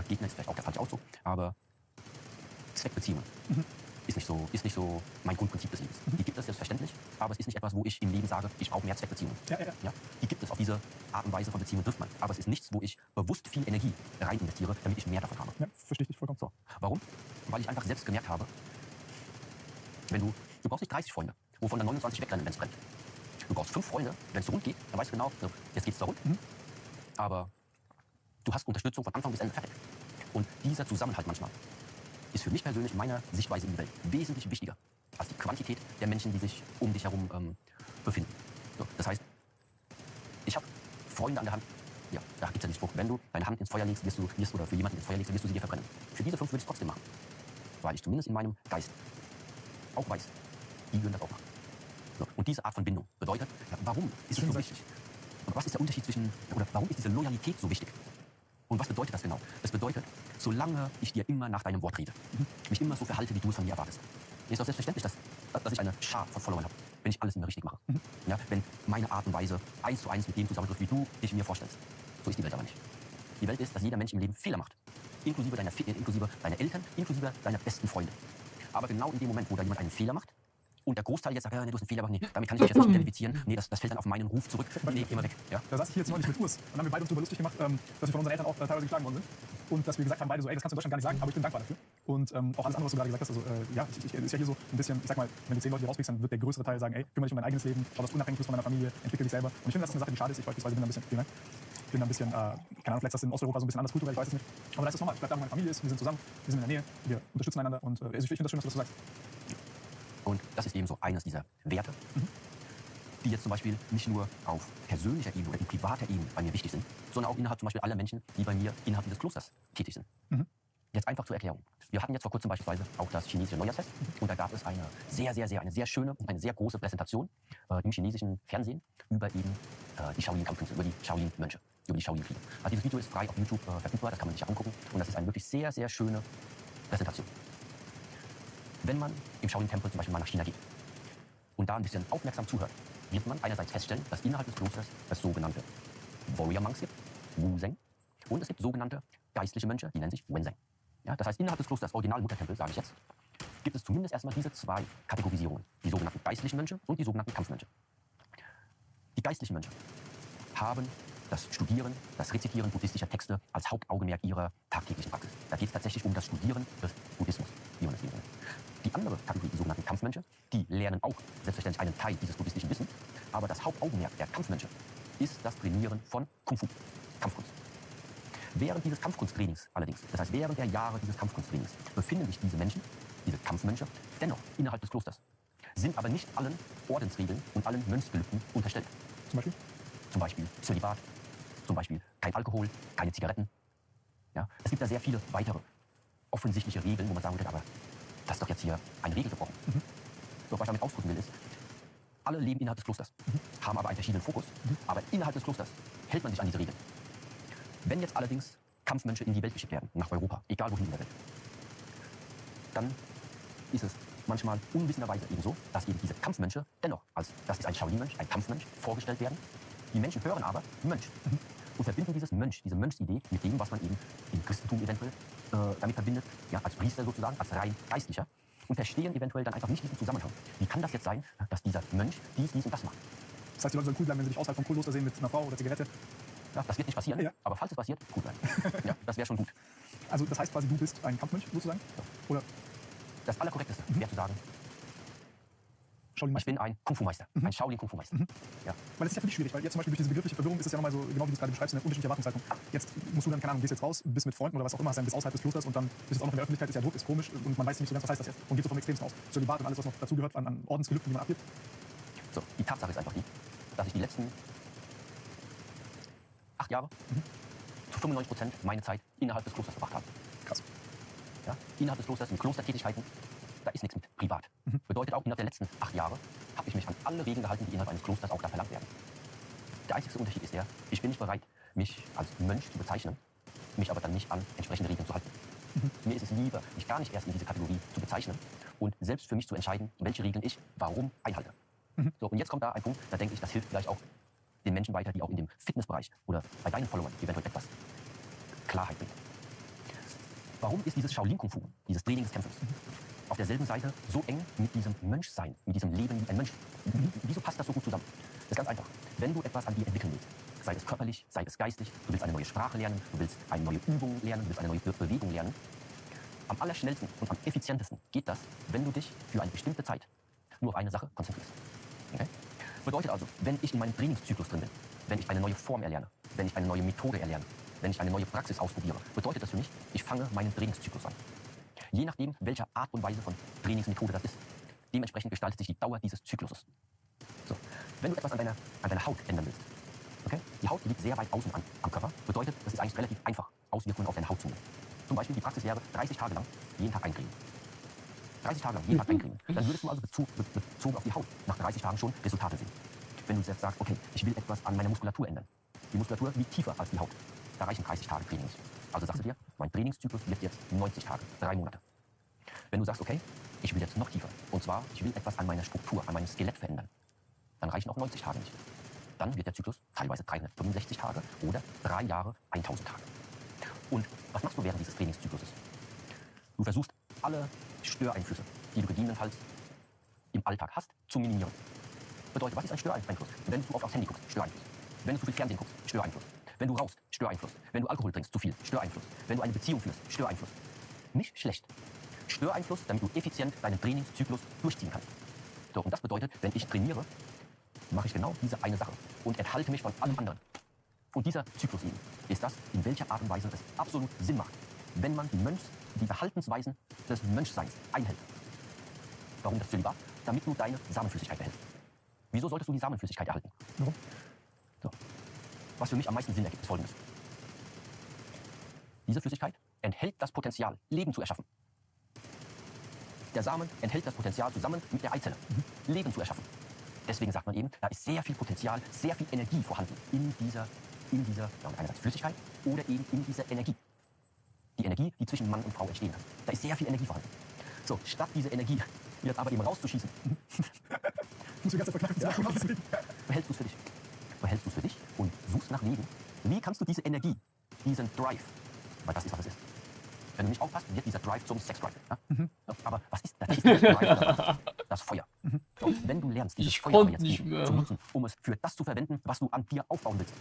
Gegner ist vielleicht auch der falsche Ausdruck, aber Zweckbeziehungen ist nicht so mein Grundprinzip des Lebens. Die gibt es selbstverständlich, aber es ist nicht etwas, wo ich im Leben sage, ich brauche mehr Zweckbeziehungen. Ja? Die gibt es auf diese Art und Weise von Beziehungen trifft man. Aber es ist nichts, wo ich bewusst viel Energie rein investiere, damit ich mehr davon habe. Ja, verstehe ich vollkommen. So. Warum? Weil ich einfach selbst gemerkt habe, du brauchst nicht 30 Freunde, wovon dann 29 wegrennen, wenn es brennt. Du brauchst 5 Freunde, wenn es rund geht, dann weißt du genau, so, jetzt geht es da rund. Aber du hast Unterstützung von Anfang bis Ende fertig. Und dieser Zusammenhalt manchmal ist für mich persönlich in meiner Sichtweise in die Welt wesentlich wichtiger als die Quantität der Menschen, die sich um dich herum befinden. So, das heißt, ich habe Freunde an der Hand. Ja, da gibt es ja den Spruch, wenn du deine Hand ins Feuer legst, oder für jemanden ins Feuer legst, wirst du sie dir verbrennen. Für diese 5 würde ich es trotzdem machen. Weil ich zumindest in meinem Geist auch weiß, die würden das auch machen. So, und diese Art von Bindung bedeutet, warum ist es so wichtig? Was ist der Unterschied oder warum ist diese Loyalität so wichtig? Und was bedeutet das genau? Es bedeutet, solange ich dir immer nach deinem Wort rede, mich immer so verhalte, wie du es von mir erwartest, ist doch selbstverständlich, dass ich eine Schar von Followern habe, wenn ich alles immer richtig mache. Ja, wenn meine Art und Weise 1:1 mit dem zusammentrifft, wie du dich mir vorstellst. So ist die Welt aber nicht. Die Welt ist, dass jeder Mensch im Leben Fehler macht. Inklusive deiner Eltern, inklusive deiner besten Freunde. Aber genau in dem Moment, wo da jemand einen Fehler macht, und der Großteil jetzt sagt, nee, du hast einen Fehler gemacht, nee, damit kann ich mich jetzt nicht identifizieren, nee, das fällt dann auf meinen Ruf zurück, nee, geh mal weg. Ja? Da saß ich jetzt neulich mit Urs und haben wir beide uns darüber lustig gemacht, dass wir von unseren Eltern auch teilweise geschlagen worden sind. Und dass wir gesagt haben, beide so, ey, das kannst du in Deutschland gar nicht sagen, aber ich bin dankbar dafür. Und auch alles andere, was du gerade gesagt hast, also ist ja hier so ein bisschen, ich sag mal, wenn du 10 Leute hier rauskriegst, dann wird der größere Teil sagen, ey, kümmere dich um dein eigenes Leben, schau, dass du unabhängig bist von deiner Familie, entwickel dich selber. Und ich finde, das ist eine Sache, die schade ist. Ich beispielsweise bin ein bisschen, keine Ahnung, vielleicht ist das in Osteuropa so ein bisschen anders kulturell, ich weiß es nicht. Aber da ist es normal, ich bleib da, wo meine Familie ist, wir sind zusammen, wir sind in der Nähe, wir unterstützen einander und ich finde das schön, dass du das so sagst. Und das ist eben so eines dieser Werte, die jetzt zum Beispiel nicht nur auf persönlicher Ebene oder in privater Ebene bei mir wichtig sind, sondern auch innerhalb zum Beispiel aller Menschen, die bei mir innerhalb dieses Klosters tätig sind. Jetzt einfach zur Erklärung. Wir hatten jetzt vor kurzem beispielsweise auch das chinesische Neujahrsfest und da gab es eine sehr schöne und eine sehr große Präsentation im chinesischen Fernsehen über eben die Shaolin-Kampfkünste, über die Shaolin-Mönche, über die Shaolin-Kriege. Also dieses Video ist frei auf YouTube verfügbar, das kann man sich angucken und das ist eine wirklich sehr schöne Präsentation. Wenn man im Shaolin-Tempel zum Beispiel mal nach China geht und da ein bisschen aufmerksam zuhört, wird man einerseits feststellen, dass innerhalb des Klosters es sogenannte Warrior Monks gibt, Wu-Zeng, und es gibt sogenannte geistliche Mönche, die nennen sich Wen-Zeng. Ja, das heißt, innerhalb des Klosters Original-Muttertempel, sage ich jetzt, gibt es zumindest erstmal diese zwei Kategorisierungen, die sogenannten geistlichen Mönche und die sogenannten Kampfmönche. Die geistlichen Mönche haben das Studieren, das Rezitieren buddhistischer Texte als Hauptaugenmerk ihrer tagtäglichen Praxis. Da geht es tatsächlich um das Studieren des Buddhismus, wie man es sehen will. Die andere Kategorie, die sogenannten Kampfmönche, die lernen auch selbstverständlich einen Teil dieses buddhistischen Wissens, aber das Hauptaugenmerk der Kampfmönche ist das Trainieren von Kung Fu, Kampfkunst. Während dieses Kampfkunsttrainings allerdings, das heißt während der Jahre dieses Kampfkunsttrainings, befinden sich diese Menschen, diese Kampfmönche, dennoch innerhalb des Klosters, sind aber nicht allen Ordensregeln und allen Mönchsgelübden unterstellt. Zum Beispiel? Zum Beispiel Zölibat, zum Beispiel kein Alkohol, keine Zigaretten. Ja, es gibt da sehr viele weitere offensichtliche Regeln, wo man sagen würde, aber das ist doch jetzt hier eine Regel gebrochen. So, was ich damit ausdrücken will, ist, alle leben innerhalb des Klosters, haben aber einen verschiedenen Fokus, aber innerhalb des Klosters hält man sich an diese Regeln. Wenn jetzt allerdings Kampfmönche in die Welt geschickt werden, nach Europa, egal wohin in der Welt, dann ist es manchmal unwissenderweise eben so, dass eben diese Kampfmönche dennoch als, das ist ein Shaolin-Mönch, ein Kampfmönch, vorgestellt werden. Die Menschen hören aber Mönch und verbinden diese Mönchsidee mit dem, was man eben im Christentum eventuell damit verbindet, ja, als Priester sozusagen, als rein Geistlicher, und verstehen eventuell dann einfach nicht diesen Zusammenhang. Wie kann das jetzt sein, dass dieser Mönch dies und das macht? Das heißt, die Leute sollen cool bleiben, wenn sie dich außerhalb vom Kloster sehen mit einer Frau oder Zigarette? Ja, das wird nicht passieren, aber falls es passiert, cool bleiben. Ja, das wäre schon gut. Also das heißt quasi, du bist ein Kampfmönch sozusagen? Ja. Oder? Das Allerkorrekteste wäre zu sagen, ich bin ein Kung-Fu-Meister, ein Shaolin-Kung-Fu-Meister. Ja. Weil es ist ja für dich schwierig, weil jetzt zum Beispiel durch diese begriffliche Verwirrung ist es ja nochmal so, genau wie du es gerade beschreibst, eine unterschiedliche Erwartungshaltung. Jetzt musst du dann, keine Ahnung, gehst jetzt raus, bist mit Freunden oder was auch immer, hast dann bis außerhalb des Klosters und dann bist du jetzt auch noch in der Öffentlichkeit, ist ja Druck, ist komisch und man weiß nicht so ganz, was heißt das jetzt. Und geht so vom Extremsten aus. Zölibat und alles, was noch dazugehört an Ordensgelübden, die man abgibt. So, die Tatsache ist einfach die, dass ich die letzten 8 Jahre zu 95% meine Zeit innerhalb des Klosters verbracht habe. Krass. Ja, innerhalb des Klosters, mit Klostertätigkeiten, da ist nichts mit privat. Bedeutet auch, innerhalb der letzten 8 Jahre habe ich mich an alle Regeln gehalten, die innerhalb eines Klosters auch da verlangt werden. Der einzige Unterschied ist der, ich bin nicht bereit, mich als Mönch zu bezeichnen, mich aber dann nicht an entsprechende Regeln zu halten. Mir ist es lieber, mich gar nicht erst in diese Kategorie zu bezeichnen und selbst für mich zu entscheiden, welche Regeln ich warum einhalte. So, und jetzt kommt da ein Punkt, da denke ich, das hilft vielleicht auch den Menschen weiter, die auch in dem Fitnessbereich oder bei deinen Followern eventuell etwas Klarheit bringen. Warum ist dieses Shaolin-Kung-Fu, dieses Training des Kämpfers, auf derselben Seite so eng mit diesem Mönchsein, mit diesem Leben wie ein Mönch? Wieso passt das so gut zusammen? Das ist ganz einfach. Wenn du etwas an dir entwickeln willst, sei es körperlich, sei es geistig, du willst eine neue Sprache lernen, du willst eine neue Übung lernen, du willst eine neue Bewegung lernen, am allerschnellsten und am effizientesten geht das, wenn du dich für eine bestimmte Zeit nur auf eine Sache konzentrierst. Okay? Bedeutet also, wenn ich in meinem Trainingszyklus drin bin, wenn ich eine neue Form erlerne, wenn ich eine neue Methode erlerne, wenn ich eine neue Praxis ausprobiere, bedeutet das für mich, ich fange meinen Trainingszyklus an. Je nachdem, welche Art und Weise von Trainingsmethode das ist, dementsprechend gestaltet sich die Dauer dieses Zykluses. So. Wenn du etwas an deiner Haut ändern willst, okay? Die Haut liegt sehr weit außen am Körper, bedeutet, es ist eigentlich relativ einfach, Auswirkungen auf deine Haut zu nehmen. Zum Beispiel, die Praxis wäre 30 Tage lang jeden Tag eincremen. 30 Tage lang jeden Tag eincremen. Dann würdest du also bezogen auf die Haut nach 30 Tagen schon Resultate sehen. Wenn du jetzt sagst, okay, ich will etwas an meiner Muskulatur ändern. Die Muskulatur liegt tiefer als die Haut. Da reichen 30 Tage Training nicht. Also sagst du dir, mein Trainingszyklus wird jetzt 90 Tage, 3 Monate. Wenn du sagst, okay, ich will jetzt noch tiefer, und zwar, ich will etwas an meiner Struktur, an meinem Skelett verändern, dann reichen auch 90 Tage nicht. Dann wird der Zyklus teilweise 365 Tage oder 3 Jahre 1000 Tage. Und was machst du während dieses Trainingszykluses? Du versuchst, alle Störeinflüsse, die du gegebenenfalls im Alltag hast, zu minimieren. Bedeutet, was ist ein Störeinfluss? Wenn du zu oft aufs Handy guckst, Störeinfluss. Wenn du zu viel Fernsehen guckst, Störeinfluss. Wenn du rauchst, Störeinfluss. Wenn du Alkohol trinkst, zu viel, Störeinfluss. Wenn du eine Beziehung führst, Störeinfluss. Nicht schlecht. Störeinfluss, damit du effizient deinen Trainingszyklus durchziehen kannst. So, und das bedeutet, wenn ich trainiere, mache ich genau diese eine Sache und enthalte mich von allem anderen. Und dieser Zyklus eben ist das, in welcher Art und Weise es absolut Sinn macht, wenn man die Verhaltensweisen des Mönchseins einhält. Warum das Zölibat? Damit du deine Samenflüssigkeit behältst. Wieso solltest du die Samenflüssigkeit erhalten? Warum? So. Was für mich am meisten Sinn ergibt, ist Folgendes. Diese Flüssigkeit enthält das Potenzial, Leben zu erschaffen. Der Samen enthält das Potenzial zusammen mit der Eizelle, Leben zu erschaffen. Deswegen sagt man eben, da ist sehr viel Potenzial, sehr viel Energie vorhanden in dieser einerseits Flüssigkeit oder eben in dieser Energie. Die Energie, die zwischen Mann und Frau entstehen kann. Da ist sehr viel Energie vorhanden. So, statt diese Energie jetzt aber eben rauszuschießen, Muss die ganze Zeit verkneifen, behältst du es für dich. Behältst du es für dich und suchst nach Wegen. Wie kannst du diese Energie, diesen Drive, weil das ist, was es ist. Wenn du nicht aufpasst, wird dieser Drive zum Sex-Drive. Ja? So, aber was ist das? Das ist dieser Drive, das Feuer. So, wenn du lernst, dieses Feuer aber jetzt eben zu nutzen, um es für das zu verwenden, was du an dir aufbauen willst,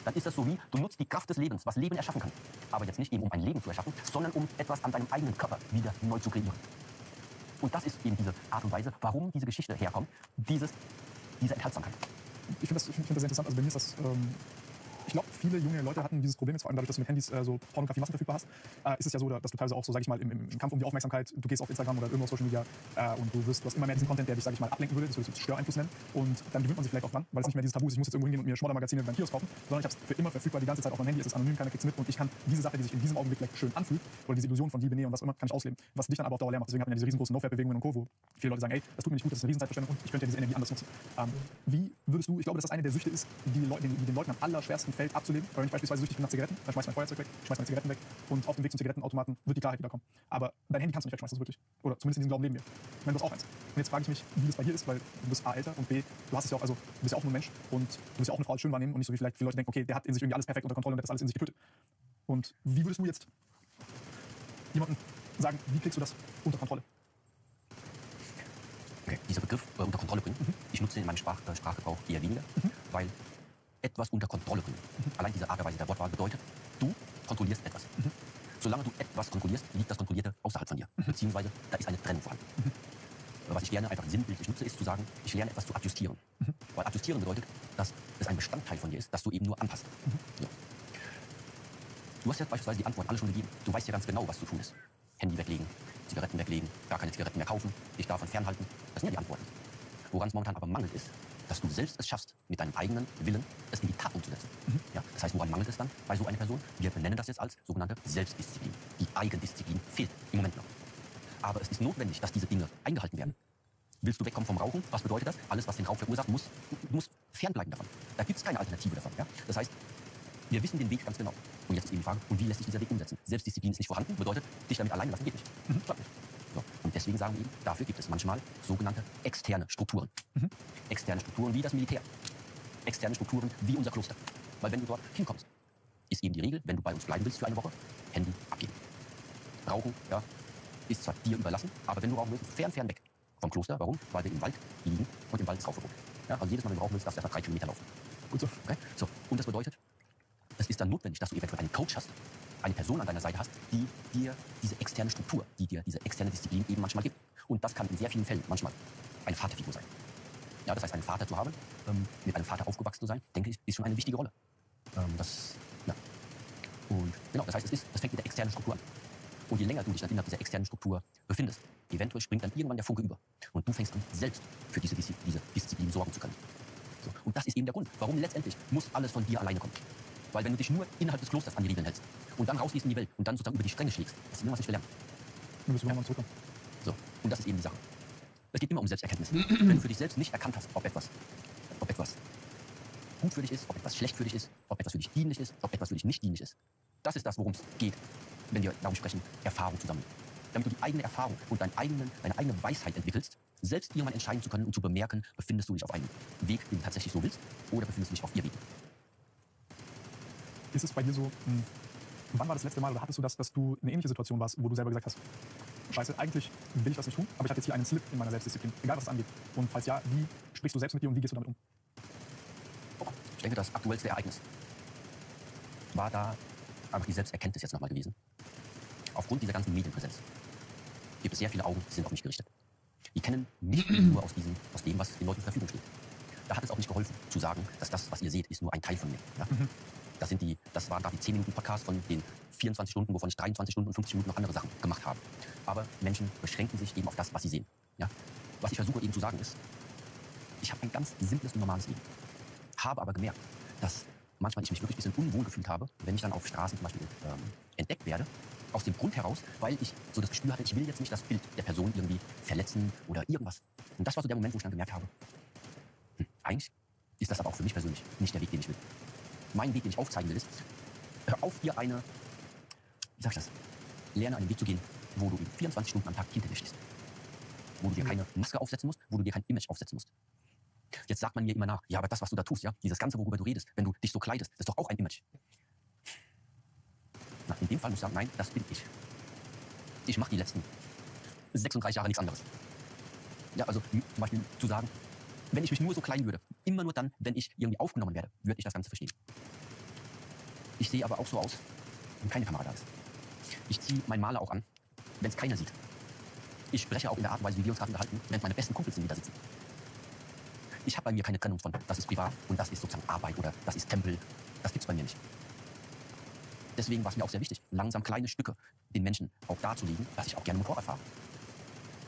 dann ist das so wie, du nutzt die Kraft des Lebens, was Leben erschaffen kann. Aber jetzt nicht eben, um ein Leben zu erschaffen, sondern um etwas an deinem eigenen Körper wieder neu zu kreieren. Und das ist eben diese Art und Weise, warum diese Geschichte herkommt, diese Enthaltsamkeit. Ich finde das sehr interessant. Also bei mir ist das, ich glaube, viele junge Leute hatten dieses Problem jetzt, vor allem dadurch, dass du mit Handys so Pornografie massenverfügbar hast, ist es ja so, dass du teilweise auch so, sag ich mal, im Kampf um die Aufmerksamkeit, du gehst auf Instagram oder irgendwo auf Social Media und du hast immer mehr diesen Content, der dich, sag ich mal, ablenken würde, das würdest du Störeinfluss nennen, und dann gewöhnt man sich vielleicht auch dran, weil es nicht mehr dieses Tabu ist, ich muss jetzt irgendwo hingehen und mir Schmoddermagazine beim Kiosk kaufen, sondern ich habe es für immer verfügbar die ganze Zeit auf meinem Handy, es ist anonym, keiner kriegt es mit, und ich kann diese Sache, die sich in diesem Augenblick vielleicht schön anfühlt, oder diese Illusion von Liebe, Nähe und was immer, kann ich ausleben, was dich dann aber auf Dauer leer macht. Deswegen hat man ja diese riesengroßen No-Fap-Bewegungen und Co., wo viele Leute sagen, ey, das tut mir nicht gut, das ist eine Riesenzeitverschwendung und ich könnte ja diese Energie anders nutzen. Wie würdest du, ich glaube, dass das eine der Süchte ist, die den Leuten am allerschwersten fällt abzulegen, weil wenn ich beispielsweise süchtig bin nach Zigaretten, dann schmeiß mein Feuerzeug weg, schmeiß meine Zigaretten weg und auf dem Weg zum Zigarettenautomaten wird die Klarheit wiederkommen. Aber dein Handy kannst du nicht wegschmeißen, das wirklich. Oder zumindest in diesem Glauben leben wir. Ich meine, du hast auch eins. Und jetzt frage ich mich, wie das bei dir ist, weil du bist A, älter und B, du hast es ja auch, also du bist ja auch nur ein Mensch und du bist ja auch eine Frau als schön wahrnehmen und nicht so wie vielleicht viele Leute denken, okay, der hat in sich irgendwie alles perfekt unter Kontrolle und der hat das alles in sich getötet. Und wie würdest du jetzt jemandem sagen, wie kriegst du das unter Kontrolle? Okay, dieser Begriff unter Kontrolle bringen, ich nutze ihn in meinem Sprachgebrauch eher weniger, weil etwas unter Kontrolle bringen. Allein diese Art und Weise der Wortwahl bedeutet, du kontrollierst etwas. Solange du etwas kontrollierst, liegt das Kontrollierte außerhalb von dir. Beziehungsweise da ist eine Trennung vorhanden. Was ich gerne einfach sinnbildlich nutze, ist zu sagen, ich lerne etwas zu adjustieren. Weil adjustieren bedeutet, dass es ein Bestandteil von dir ist, das du eben nur anpasst. So. Du hast jetzt beispielsweise die Antworten alle schon gegeben. Du weißt ja ganz genau, was zu tun ist. Handy weglegen, Zigaretten weglegen, gar keine Zigaretten mehr kaufen, dich davon fernhalten. Das sind ja die Antworten. Woran es momentan aber mangelt ist, dass du selbst es schaffst, mit deinem eigenen Willen es in die Tat umzusetzen. Ja, das heißt, woran mangelt es dann bei so einer Person? Wir benennen das jetzt als sogenannte Selbstdisziplin. Die Eigendisziplin fehlt im Moment noch. Aber es ist notwendig, dass diese Dinge eingehalten werden. Willst du wegkommen vom Rauchen? Was bedeutet das? Alles, was den Rauch verursacht, muss fernbleiben davon. Da gibt es keine Alternative davon. Ja? Das heißt, wir wissen den Weg ganz genau. Und jetzt ist eben die Frage, und wie lässt sich dieser Weg umsetzen? Selbstdisziplin ist nicht vorhanden, bedeutet, dich damit alleine lassen geht nicht. Klappt nicht. So. Und deswegen sagen wir eben, dafür gibt es manchmal sogenannte externe Strukturen. Externe Strukturen wie das Militär. Externe Strukturen wie unser Kloster. Weil wenn du dort hinkommst, ist eben die Regel, wenn du bei uns bleiben willst für eine Woche, Handy abgeben. Rauchen, ja, ist zwar dir überlassen, aber wenn du rauchen willst, fern weg vom Kloster. Warum? Weil wir im Wald liegen und im Wald ist Rauchverbot. Ja, also jedes Mal, wenn du rauchen willst, darfst du erst mal 3 Kilometer laufen. Gut so. Okay? So. Und das bedeutet, es ist dann notwendig, dass du eventuell einen Coach hast, eine Person an deiner Seite hast, die dir diese externe Struktur, die dir diese externe Disziplin eben manchmal gibt. Und das kann in sehr vielen Fällen manchmal eine Vaterfigur sein. Ja, das heißt, einen Vater zu haben, mit einem Vater aufgewachsen zu sein, denke ich, ist schon eine wichtige Rolle. Und genau, das heißt, das fängt mit der externen Struktur an. Und je länger du dich dann innerhalb dieser externen Struktur befindest, eventuell springt dann irgendwann der Funke über. Und du fängst an, selbst für diese Disziplin sorgen zu können. So. Und das ist eben der Grund, warum letztendlich muss alles von dir alleine kommen. Weil wenn du dich nur innerhalb des Klosters an die Regeln hältst und dann rausgehst in die Welt und dann sozusagen über die Stränge schlägst, das ist immer, was ich verlernen. So. Und das ist eben die Sache. Es geht immer um Selbsterkenntnis. Wenn du für dich selbst nicht erkannt hast, ob etwas gut für dich ist, ob etwas schlecht für dich ist, ob etwas für dich dienlich ist, ob etwas für dich nicht dienlich ist. Das ist das, worum es geht, wenn wir darum sprechen, Erfahrung zu sammeln. Damit du die eigene Erfahrung und deine eigene Weisheit entwickelst, selbst irgendwann entscheiden zu können und zu bemerken, befindest du dich auf einem Weg, den du tatsächlich so willst, oder befindest du dich auf ihr Weg. Ist es bei dir so, wann war das letzte Mal, oder hattest du das, dass du in eine ähnliche Situation warst, wo du selber gesagt hast, Scheiße, eigentlich will ich das nicht tun, aber ich habe jetzt hier einen Slip in meiner Selbstdisziplin, egal was es angeht. Und falls ja, wie sprichst du selbst mit dir und wie gehst du damit um? Ich denke, das aktuellste Ereignis war da einfach die Selbsterkenntnis jetzt nochmal gewesen. Aufgrund dieser ganzen Medienpräsenz gibt es sehr viele Augen, die sind auf mich gerichtet. Die kennen nicht nur aus dem, was den Leuten zur Verfügung steht. Da hat es auch nicht geholfen, zu sagen, dass das, was ihr seht, ist nur ein Teil von mir. Ja? Das waren da die 10 Minuten Podcast von den 24 Stunden, wovon ich 23 Stunden und 50 Minuten noch andere Sachen gemacht habe. Aber Menschen beschränken sich eben auf das, was sie sehen. Ja? Was ich versuche eben zu sagen ist, Ich habe ein ganz simples und normales Leben. Habe aber gemerkt, dass manchmal ich mich wirklich ein bisschen unwohl gefühlt habe, wenn ich dann auf Straßen zum Beispiel entdeckt werde. Aus dem Grund heraus, weil ich so das Gespür hatte, ich will jetzt nicht das Bild der Person irgendwie verletzen oder irgendwas. Und das war so der Moment, wo ich dann gemerkt habe, eigentlich ist das aber auch für mich persönlich nicht der Weg, den ich will. Mein Weg, den ich aufzeigen will, ist, hör auf, dir eine, wie sag ich das, lerne einen Weg zu gehen, wo du 24 Stunden am Tag hinter dir stehst. Wo du dir keine Maske aufsetzen musst, wo du dir kein Image aufsetzen musst. Jetzt sagt man mir immer nach, ja, aber das, was du da tust, ja, dieses Ganze, worüber du redest, wenn du dich so kleidest, das ist doch auch ein Image. Na, in dem Fall muss ich sagen, nein, das bin ich. Ich mache die letzten 36 Jahre nichts anderes. Ja, also zum Beispiel zu sagen, wenn ich mich nur so kleiden würde, immer nur dann, wenn ich irgendwie aufgenommen werde, würde ich das Ganze verstehen. Ich sehe aber auch so aus, wenn keine Kamera da ist. Ich ziehe meinen Maler auch an, wenn es keiner sieht. Ich spreche auch in der Art und Weise, wie wir uns gerade unterhalten, während meine besten Kumpels sind, die da sitzen. Ich habe bei mir keine Trennung von, das ist privat und das ist sozusagen Arbeit oder das ist Tempel. Das gibt es bei mir nicht. Deswegen war es mir auch sehr wichtig, langsam kleine Stücke den Menschen auch darzulegen, dass ich auch gerne Motorrad fahre.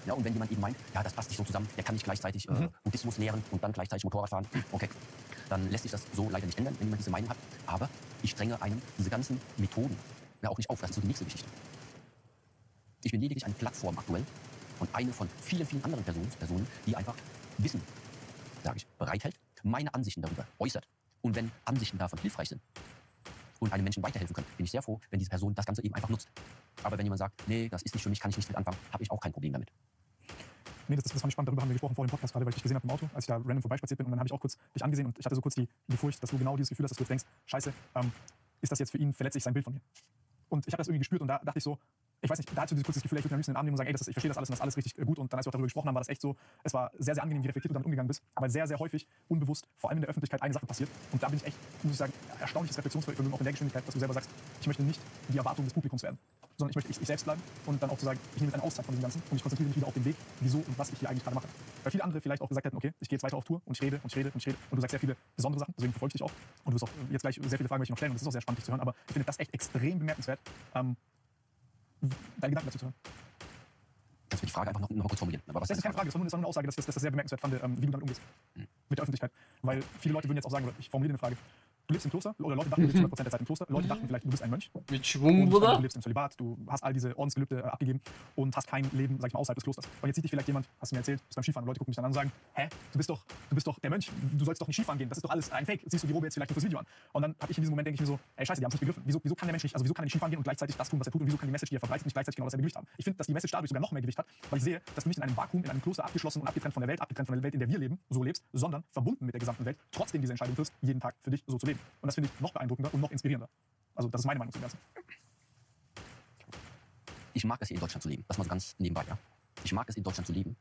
Ja, und wenn jemand eben meint, ja, das passt nicht so zusammen, der kann nicht gleichzeitig Buddhismus lehren und dann gleichzeitig Motorrad fahren, okay, dann lässt sich das so leider nicht ändern, wenn jemand diese Meinung hat. Aber ich strenge einem diese ganzen Methoden ja auch nicht auf. Das ist so die nächste Geschichte. Ich bin lediglich eine Plattform aktuell und eine von vielen, vielen anderen Personen, die einfach Wissen, sage ich, bereithält, meine Ansichten darüber äußert. Und wenn Ansichten davon hilfreich sind und einem Menschen weiterhelfen können, bin ich sehr froh, wenn diese Person das Ganze eben einfach nutzt. Aber wenn jemand sagt, nee, das ist nicht für mich, kann ich nicht mit anfangen, habe ich auch kein Problem damit. Nee, das fand ich spannend. Darüber haben wir gesprochen vor dem Podcast gerade, weil ich dich gesehen habe im Auto, als ich da random vorbeispaziert bin. Und dann habe ich auch kurz dich angesehen und ich hatte so kurz die Furcht, dass du genau dieses Gefühl hast, dass du jetzt denkst, scheiße, ist das jetzt für ihn verletzlich sein Bild von mir? Und ich habe das irgendwie gespürt und da dachte ich so, ich weiß nicht, da hatte ich so kurz das Gefühl, ich würde am liebsten in den Arm nehmen und sagen, ey, ich verstehe das alles und das ist alles richtig gut. Und dann, als wir auch darüber gesprochen haben, war das echt so, es war sehr, sehr angenehm, wie reflektiert du damit umgegangen bist, weil sehr, sehr häufig, unbewusst, vor allem in der Öffentlichkeit, eine Sache passiert. Und da bin ich echt, muss ich sagen, erstaunliches Reflexionsvermögen auch in der Geschwindigkeit, dass du selber sagst, ich möchte nicht die Erwartung des Publikums werden, sondern ich möchte ich selbst bleiben und dann auch zu sagen, ich nehme jetzt eine Auszeit von diesem Ganzen und ich konzentriere mich wieder auf den Weg, wieso und was ich hier eigentlich gerade mache. Weil viele andere vielleicht auch gesagt hätten, okay, ich gehe jetzt weiter auf Tour und ich rede und ich rede und ich rede und du sagst sehr viele besondere Sachen, deswegen verfolge ich dich auch und du wirst auch jetzt gleich sehr viele Fragen möchte ich noch stellen und das ist auch sehr spannend, dich zu hören, aber ich finde das echt extrem bemerkenswert, deine Gedanken dazu zu hören. Kannst du die Frage einfach noch mal kurz formulieren? Aber was das ist keine Frage, das war nur eine Aussage, dass ich das sehr bemerkenswert fand, wie du damit umgehst. Mit der Öffentlichkeit. Weil viele Leute würden jetzt auch sagen, oder ich formuliere eine Frage, du lebst im Kloster, oder Leute dachten, du lebst 100% der Zeit im Kloster, Leute dachten vielleicht, du bist ein Mönch. Mit Schwung, Bruder. Bruder. Du lebst im Zölibat, du hast all diese Ordensgelübde abgegeben und hast kein Leben, sag ich mal, außerhalb des Klosters. Und jetzt sieht dich vielleicht jemand, hast du mir erzählt, bist beim Skifahren und Leute gucken mich dann an und sagen, hä, du bist doch der Mönch, du sollst doch nicht Skifahren gehen, das ist doch alles ein Fake, siehst du die Robe jetzt vielleicht nur fürs Video an. Und dann habe ich in diesem Moment, denke ich mir so, ey, scheiße, die haben es nicht begriffen. Wieso kann der Mensch nicht, also wieso kann er nicht Skifahren gehen und gleichzeitig das tun, was er tut und wieso kann die Message, die er verbreitet, nicht gleichzeitig genau dasselbe Gewicht haben? Ich finde, dass die Message dadurch sogar noch mehr Gewicht hat, weil ich sehe, dass du nicht in einem Vakuum, in einem Kloster abgeschlossen und abgetrennt von der Welt, in der wir leben, so lebst, sondern verbunden mit der gesamten Welt, trotzdem diese Entscheidung triffst, jeden Tag für dich so zu leben. Und das finde ich noch beeindruckender und noch inspirierender. Also das ist meine Meinung zum Ganzen. Ich mag es hier in Deutschland zu leben. Das mal so ganz nebenbei, ja. Ich mag es in Deutschland zu leben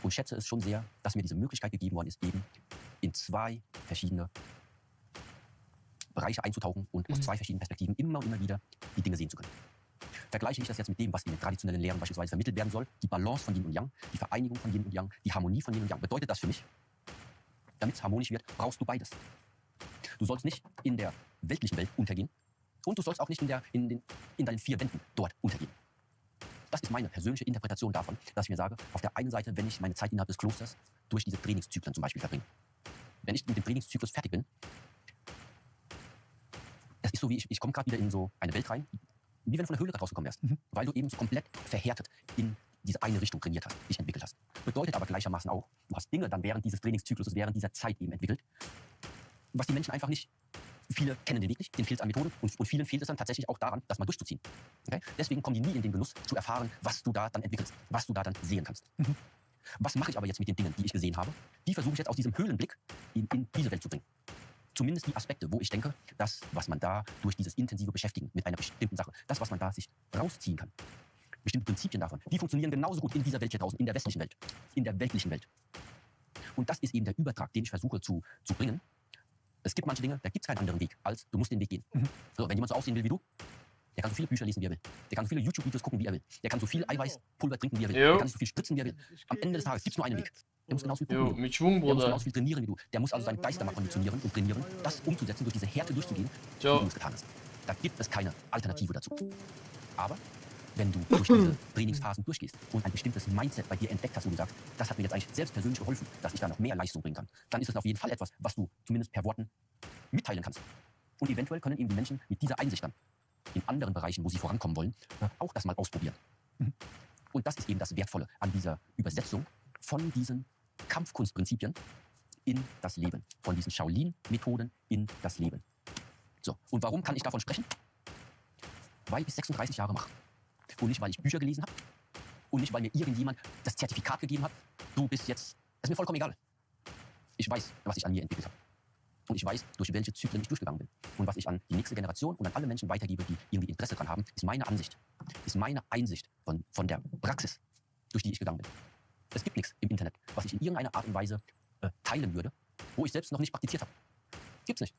und schätze es schon sehr, dass mir diese Möglichkeit gegeben worden ist, eben in zwei verschiedene Bereiche einzutauchen und aus zwei verschiedenen Perspektiven immer und immer wieder die Dinge sehen zu können. Vergleiche ich das jetzt mit dem, was in den traditionellen Lehren beispielsweise vermittelt werden soll, die Balance von Yin und Yang, die Vereinigung von Yin und Yang, die Harmonie von Yin und Yang, bedeutet das für mich, damit es harmonisch wird, brauchst du beides. Du sollst nicht in der weltlichen Welt untergehen und du sollst auch nicht in deinen vier Wänden dort untergehen. Das ist meine persönliche Interpretation davon, dass ich mir sage, auf der einen Seite, wenn ich meine Zeit innerhalb des Klosters durch diese Trainingszyklen zum Beispiel verbringe, wenn ich mit dem Trainingszyklus fertig bin, das ist so wie ich komme gerade wieder in so eine Welt rein, wie wenn du von der Höhle rausgekommen wärst, weil du eben so komplett verhärtet in diese eine Richtung trainiert hast, dich entwickelt hast. Bedeutet aber gleichermaßen auch, du hast Dinge dann während dieses Trainingszykluses, während dieser Zeit eben entwickelt, was die Menschen einfach nicht, viele kennen den Weg nicht, denen fehlt es an Methoden und vielen fehlt es dann tatsächlich auch daran, das mal durchzuziehen. Okay? Deswegen kommen die nie in den Genuss zu erfahren, was du da dann entwickelst, was du da dann sehen kannst. Was mache ich aber jetzt mit den Dingen, die ich gesehen habe? Die versuche ich jetzt aus diesem Höhlenblick in diese Welt zu bringen. Zumindest die Aspekte, wo ich denke, das, was man da durch dieses intensive Beschäftigen mit einer bestimmten Sache, das, was man da sich rausziehen kann, bestimmte Prinzipien davon, die funktionieren genauso gut in dieser Welt hier draußen, in der westlichen Welt, in der weltlichen Welt. Und das ist eben der Übertrag, den ich versuche zu bringen. Es gibt manche Dinge, da gibt es keinen anderen Weg, als du musst den Weg gehen. So, wenn jemand so aussehen will wie du, der kann so viele Bücher lesen, wie er will. Der kann so viele YouTube-Videos gucken, wie er will. Der kann so viel Eiweißpulver trinken, wie er will. Der kann so viel spritzen, wie er will. Am Ende des Tages gibt es nur einen Weg. Der muss genauso viel gucken, wie du. Mit Schwung, Der muss Bruder. genauso viel trainieren wie du. Der muss also seinen Geist mal konditionieren und trainieren, das umzusetzen, durch diese Härte durchzugehen, wie du es getan hast. Da gibt es keine Alternative dazu. Aber wenn du durch diese Trainingsphasen durchgehst und ein bestimmtes Mindset bei dir entdeckt hast, wo du sagst, das hat mir jetzt eigentlich selbst persönlich geholfen, dass ich da noch mehr Leistung bringen kann, dann ist das auf jeden Fall etwas, was du zumindest per Worten mitteilen kannst. Und eventuell können eben die Menschen mit dieser Einsicht dann in anderen Bereichen, wo sie vorankommen wollen, auch das mal ausprobieren. Und das ist eben das Wertvolle an dieser Übersetzung von diesen Kampfkunstprinzipien in das Leben, von diesen Shaolin-Methoden in das Leben. So, und warum kann ich davon sprechen? Weil ich 36 Jahre mache. Und nicht, weil ich Bücher gelesen habe. Und nicht, weil mir irgendjemand das Zertifikat gegeben hat. Du bist jetzt, das ist mir vollkommen egal. Ich weiß, was ich an mir entwickelt habe. Und ich weiß, durch welche Zyklen ich durchgegangen bin. Und was ich an die nächste Generation und an alle Menschen weitergebe, die irgendwie Interesse daran haben, ist meine Ansicht. Ist meine Einsicht von der Praxis, durch die ich gegangen bin. Es gibt nichts im Internet, was ich in irgendeiner Art und Weise teilen würde, wo ich selbst noch nicht praktiziert habe. Gibt's nicht.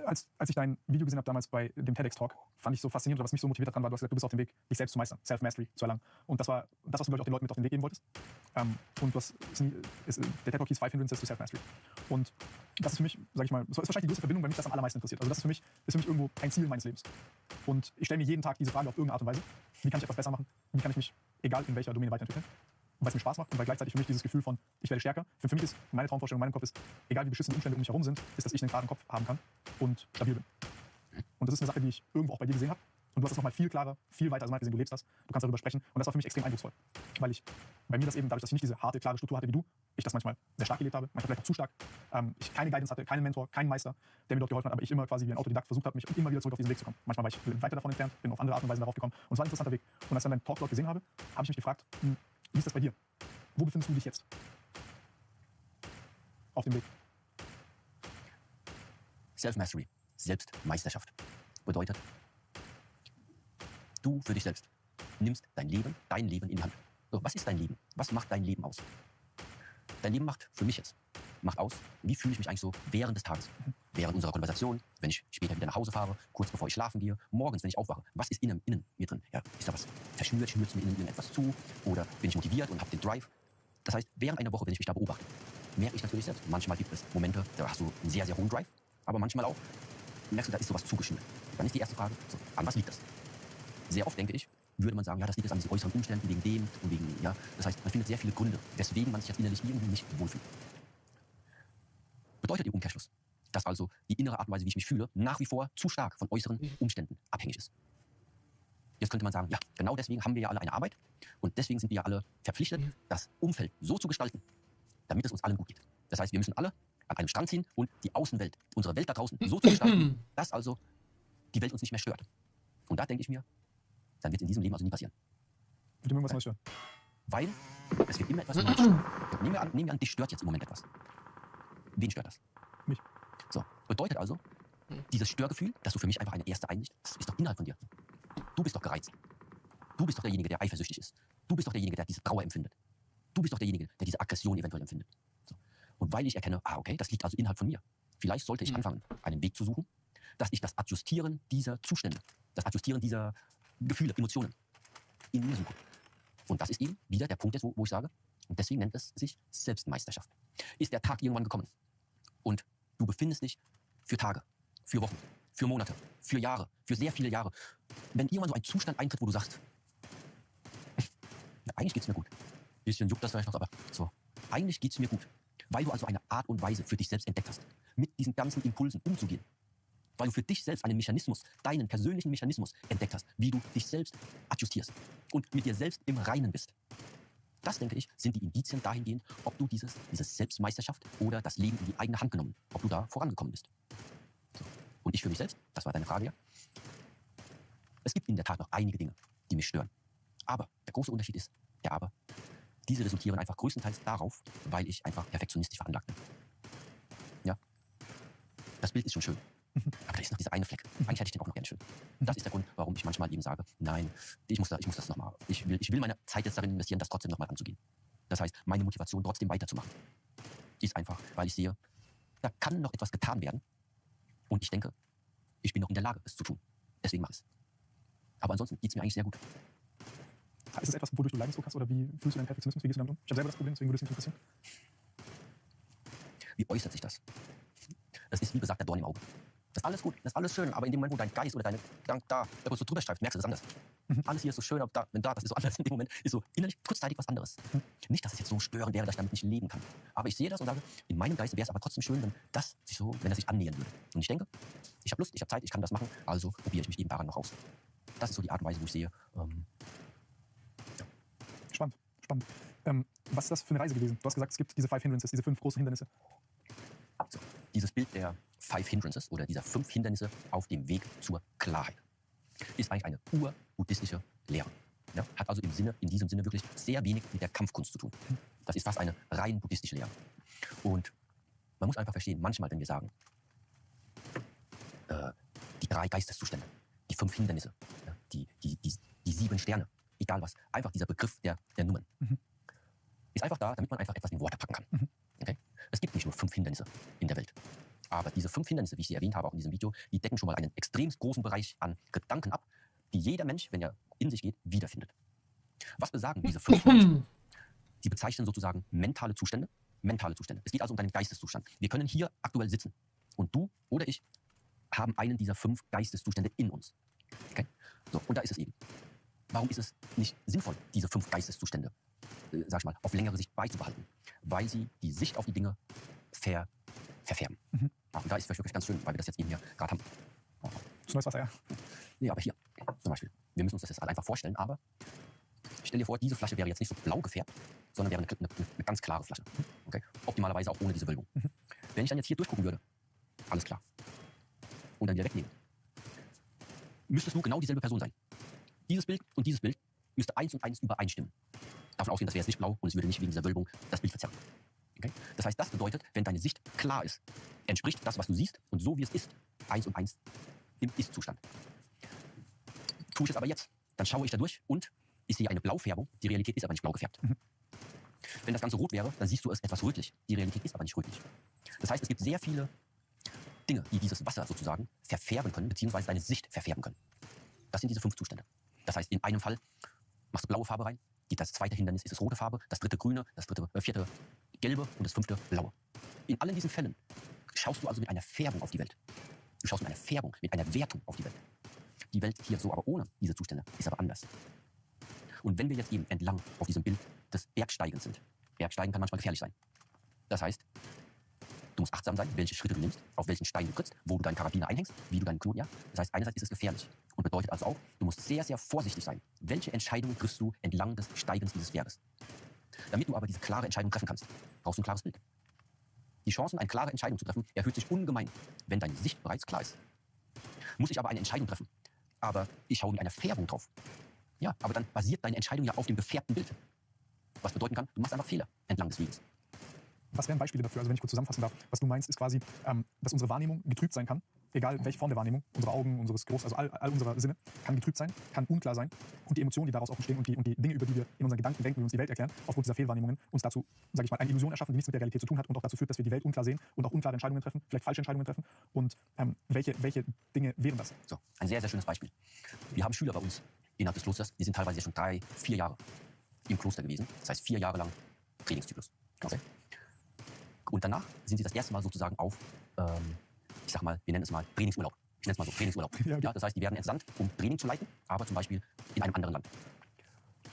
Als ich dein Video gesehen habe damals bei dem TEDx-Talk, fand ich so faszinierend, oder was mich so motiviert hat, war, du hast gesagt, du bist auf dem Weg, dich selbst zu meistern, Self-Mastery zu erlangen. Und das war das, was du, glaube ich, auch den Leuten mit auf den Weg geben wolltest. Und der TED-Talk hieß 5 Hindrances to Self-Mastery. Und das ist für mich, sage ich mal, ist wahrscheinlich die größte Verbindung, weil mich das am allermeisten interessiert. Also das ist für mich irgendwo ein Ziel meines Lebens. Und ich stelle mir jeden Tag diese Frage auf irgendeine Art und Weise. Wie kann ich etwas besser machen? Wie kann ich mich, egal in welcher Domäne, weiterentwickeln? Und weil es mir Spaß macht und weil gleichzeitig für mich dieses Gefühl von, ich werde stärker. Für mich ist meine Traumvorstellung in meinem Kopf ist, egal wie beschissen die Umstände um mich herum sind, ist, dass ich einen klaren Kopf haben kann und stabil bin. Und das ist eine Sache, die ich irgendwo auch bei dir gesehen habe. Und du hast es nochmal viel klarer, viel weiter, als man gesehen, du lebst hast. Du kannst darüber sprechen. Und das war für mich extrem eindrucksvoll. Weil bei mir das eben, dadurch, dass ich nicht diese harte, klare Struktur hatte wie du, ich das manchmal sehr stark gelebt habe, manchmal vielleicht auch zu stark, ich keine Guidance hatte, keinen Mentor, keinen Meister, der mir dort geholfen hat, aber ich immer quasi wie ein Autodidakt versucht habe, mich immer wieder zurück auf diesen Weg zu kommen. Manchmal war ich weiter davon entfernt, bin auf andere Art und Weise darauf gekommen. Und es war ein interessanter Weg. Und als ich dann deinen Talk dort gesehen habe, habe ich mich gefragt, wie ist das bei dir? Wo befindest du dich jetzt? Auf dem Weg. Self-Mastery, Selbstmeisterschaft, bedeutet, du für dich selbst nimmst dein Leben in die Hand. So, was ist dein Leben? Was macht dein Leben aus? Dein Leben macht für mich jetzt, macht aus, wie fühle ich mich eigentlich so während des Tages? Während unserer Konversation, wenn ich später wieder nach Hause fahre, kurz bevor ich schlafen gehe, morgens, wenn ich aufwache. Was ist innen mir drin? Ja, ist da was verschnürt, schnürt es mir innen etwas zu? Oder bin ich motiviert und habe den Drive? Das heißt, während einer Woche, wenn ich mich da beobachte, merke ich natürlich selbst, manchmal gibt es Momente, da hast du einen sehr, sehr hohen Drive, aber manchmal auch merkst du, da ist sowas zugeschnürt. Dann ist die erste Frage, so, an was liegt das? Sehr oft denke ich, würde man sagen, ja, das liegt jetzt an diesen äußeren Umständen, wegen dem und wegen, ja. Das heißt, man findet sehr viele Gründe, weswegen man sich jetzt innerlich irgendwie nicht wohlfühlt. Bedeutet im Umkehrschluss, dass also die innere Art und Weise, wie ich mich fühle, nach wie vor zu stark von äußeren Umständen abhängig ist. Jetzt könnte man sagen, ja, genau deswegen haben wir ja alle eine Arbeit und deswegen sind wir ja alle verpflichtet, das Umfeld so zu gestalten, damit es uns allen gut geht. Das heißt, wir müssen alle an einem Strang ziehen und die Außenwelt, unsere Welt da draußen so zu gestalten, dass also die Welt uns nicht mehr stört. Und da denke ich mir, dann wird es in diesem Leben also nie passieren. Wird irgendwas Neues stören? Weil es wird immer etwas Neues stören. Nehmen wir an, dich stört jetzt im Moment etwas. Wen stört das? Mich. So, bedeutet also, dieses Störgefühl, das du für mich einfach eine erste Einsicht, das ist doch innerhalb von dir. Du bist doch gereizt. Du bist doch derjenige, der eifersüchtig ist. Du bist doch derjenige, der diese Trauer empfindet. Du bist doch derjenige, der diese Aggression eventuell empfindet. So. Und weil ich erkenne, okay, das liegt also innerhalb von mir. Vielleicht sollte ich anfangen, einen Weg zu suchen, dass ich das Adjustieren dieser Zustände, das Adjustieren dieser Gefühle, Emotionen in mir suche. Und das ist eben wieder der Punkt, wo ich sage, und deswegen nennt es sich Selbstmeisterschaft. Ist der Tag irgendwann gekommen und du befindest dich für Tage, für Wochen, für Monate, für Jahre, für sehr viele Jahre, wenn irgendwann so ein Zustand eintritt, wo du sagst, ja, eigentlich geht's mir gut. Ein bisschen juckt das vielleicht noch, aber so, eigentlich geht's mir gut. Weil du also eine Art und Weise für dich selbst entdeckt hast, mit diesen ganzen Impulsen umzugehen. Weil du für dich selbst einen Mechanismus, deinen persönlichen Mechanismus entdeckt hast, wie du dich selbst adjustierst und mit dir selbst im Reinen bist. Das, denke ich, sind die Indizien dahingehend, ob du diese Selbstmeisterschaft oder das Leben in die eigene Hand genommen, ob du da vorangekommen bist. So. Und ich für mich selbst, das war deine Frage ja, es gibt in der Tat noch einige Dinge, die mich stören. Aber der große Unterschied ist, diese resultieren einfach größtenteils darauf, weil ich einfach perfektionistisch veranlagt bin. Ja, das Bild ist schon schön. Aber da ist noch dieser eine Fleck. Eigentlich hätte ich den auch noch gerne schön. Und das ist der Grund, warum ich manchmal eben sage, nein, ich muss das nochmal, ich will meine Zeit jetzt darin investieren, das trotzdem nochmal anzugehen. Das heißt, meine Motivation trotzdem weiterzumachen, ist einfach, weil ich sehe, da kann noch etwas getan werden. Und ich denke, ich bin noch in der Lage, es zu tun. Deswegen mache ich es. Aber ansonsten geht es mir eigentlich sehr gut. Ist es etwas, wodurch du Leidensdruck hast oder wie fühlst du deinen Perfektionismus? Wie gehst du damit um? Ich habe selber das Problem, deswegen würde es mich interessieren. Wie äußert sich das? Das ist, wie gesagt, der Dorn im Auge. Das ist alles gut, das ist alles schön, aber in dem Moment, wo dein Geist oder deine Gedanken da kurz so drüber streift, merkst du das anders. Alles hier ist so schön, aber da, wenn da, das ist so anders in dem Moment, ist so innerlich kurzzeitig was anderes. Nicht, dass es jetzt so störend wäre, dass ich damit nicht leben kann. Aber ich sehe das und sage, in meinem Geist wäre es aber trotzdem schön, wenn wenn er sich annähern würde. Und ich denke, ich habe Lust, ich habe Zeit, ich kann das machen, also probiere ich mich eben daran noch aus. Das ist so die Art und Weise, wo ich sehe. Ja. Spannend, spannend. Was ist das für eine Reise gewesen? Du hast gesagt, es gibt diese 5 Hindrances, diese 5 großen Hindernisse. So, dieses Bild der 5 Hindrances oder dieser 5 Hindernisse auf dem Weg zur Klarheit ist eigentlich eine urbuddhistische Lehre. Ja, hat also in diesem Sinne wirklich sehr wenig mit der Kampfkunst zu tun. Das ist fast eine rein buddhistische Lehre. Und man muss einfach verstehen, manchmal, wenn wir sagen, die 3 Geisteszustände, die 5 Hindernisse, ja, die 7 Sterne, egal was, einfach dieser Begriff der Nummern, ist einfach da, damit man einfach etwas in Worte packen kann. Okay? Es gibt nicht nur 5 Hindernisse in der Welt. Aber diese 5 Hindernisse, wie ich sie erwähnt habe, auch in diesem Video, die decken schon mal einen extrem großen Bereich an Gedanken ab, die jeder Mensch, wenn er in sich geht, wiederfindet. Was besagen diese 5 Hindernisse? Sie bezeichnen sozusagen mentale Zustände. Mentale Zustände. Es geht also um deinen Geisteszustand. Wir können hier aktuell sitzen. Und du oder ich haben einen dieser 5 Geisteszustände in uns. Okay? So, und da ist es eben. Warum ist es nicht sinnvoll, diese 5 Geisteszustände, sag ich mal, auf längere Sicht beizubehalten? Weil sie die Sicht auf die Dinge verfärben. Ja, und da ist es wirklich ganz schön, weil wir das jetzt eben hier gerade haben. Das neues Wasser, ja. Nee, aber hier zum Beispiel. Wir müssen uns das jetzt alle einfach vorstellen, aber stell dir vor, diese Flasche wäre jetzt nicht so blau gefärbt, sondern wäre eine ganz klare Flasche. Okay? Optimalerweise auch ohne diese Wölbung. Wenn ich dann jetzt hier durchgucken würde, alles klar, und dann wieder wegnehmen, müsstest du genau dieselbe Person sein. Dieses Bild und dieses Bild müsste 1 und 1 übereinstimmen. Davon ausgehen, das wäre jetzt nicht blau und es würde nicht wegen dieser Wölbung das Bild verzerren. Okay? Das heißt, das bedeutet, wenn deine Sicht klar ist, entspricht das, was du siehst und so wie es ist, 1 und 1 im Ist-Zustand. Tue ich es aber jetzt, dann schaue ich da durch und ich sehe eine Blaufärbung, die Realität ist aber nicht blau gefärbt. Wenn das Ganze rot wäre, dann siehst du es etwas rötlich. Die Realität ist aber nicht rötlich. Das heißt, es gibt sehr viele Dinge, die dieses Wasser sozusagen verfärben können, beziehungsweise deine Sicht verfärben können. Das sind diese 5 Zustände. Das heißt, in einem Fall machst du blaue Farbe rein, das zweite Hindernis ist es rote Farbe, das dritte grüne, das vierte gelbe und das 5. blaue. In allen diesen Fällen schaust du also mit einer Färbung auf die Welt. Du schaust mit einer Färbung, mit einer Wertung auf die Welt. Die Welt hier so, aber ohne diese Zustände, ist aber anders. Und wenn wir jetzt eben entlang auf diesem Bild des Bergsteigens sind, Bergsteigen kann manchmal gefährlich sein. Das heißt, du musst achtsam sein, welche Schritte du nimmst, auf welchen Stein du trittst, wo du deinen Karabiner einhängst, wie du deinen Knoten, ja. Das heißt, einerseits ist es gefährlich und bedeutet also auch, du musst sehr, sehr vorsichtig sein. Welche Entscheidungen triffst du entlang des Steigens dieses Berges? Damit du aber diese klare Entscheidung treffen kannst, brauchst du ein klares Bild. Die Chancen, eine klare Entscheidung zu treffen, erhöht sich ungemein, wenn deine Sicht bereits klar ist. Muss ich aber eine Entscheidung treffen, aber ich schaue mit einer Färbung drauf. Ja, aber dann basiert deine Entscheidung ja auf dem gefärbten Bild. Was bedeuten kann, du machst einfach Fehler entlang des Weges. Was wären Beispiele dafür? Also wenn ich kurz zusammenfassen darf, was du meinst, ist quasi, dass unsere Wahrnehmung getrübt sein kann, egal welche Form der Wahrnehmung, unsere Augen, unseres Groß, also all unsere Sinne, kann getrübt sein, kann unklar sein und die Emotionen, die daraus auch entstehen und die Dinge, über die wir in unseren Gedanken denken, wie wir uns die Welt erklären, aufgrund dieser Fehlwahrnehmungen uns dazu, sage ich mal, eine Illusion erschaffen, die nichts mit der Realität zu tun hat und auch dazu führt, dass wir die Welt unklar sehen und auch unklare Entscheidungen treffen, vielleicht falsche Entscheidungen treffen. Und welche Dinge wären das? So, ein sehr, sehr schönes Beispiel. Wir haben Schüler bei uns innerhalb des Klosters, die sind teilweise schon 3, 4 Jahre im Kloster gewesen. Das heißt 4 Jahre lang Trainingszyklus. Okay. Und danach sind sie das erste Mal sozusagen auf, ich sag mal, wir nennen es mal Trainingsurlaub. Ich nenne es mal so Trainingsurlaub. Ja, das heißt, die werden entsandt, um Training zu leiten, aber zum Beispiel in einem anderen Land.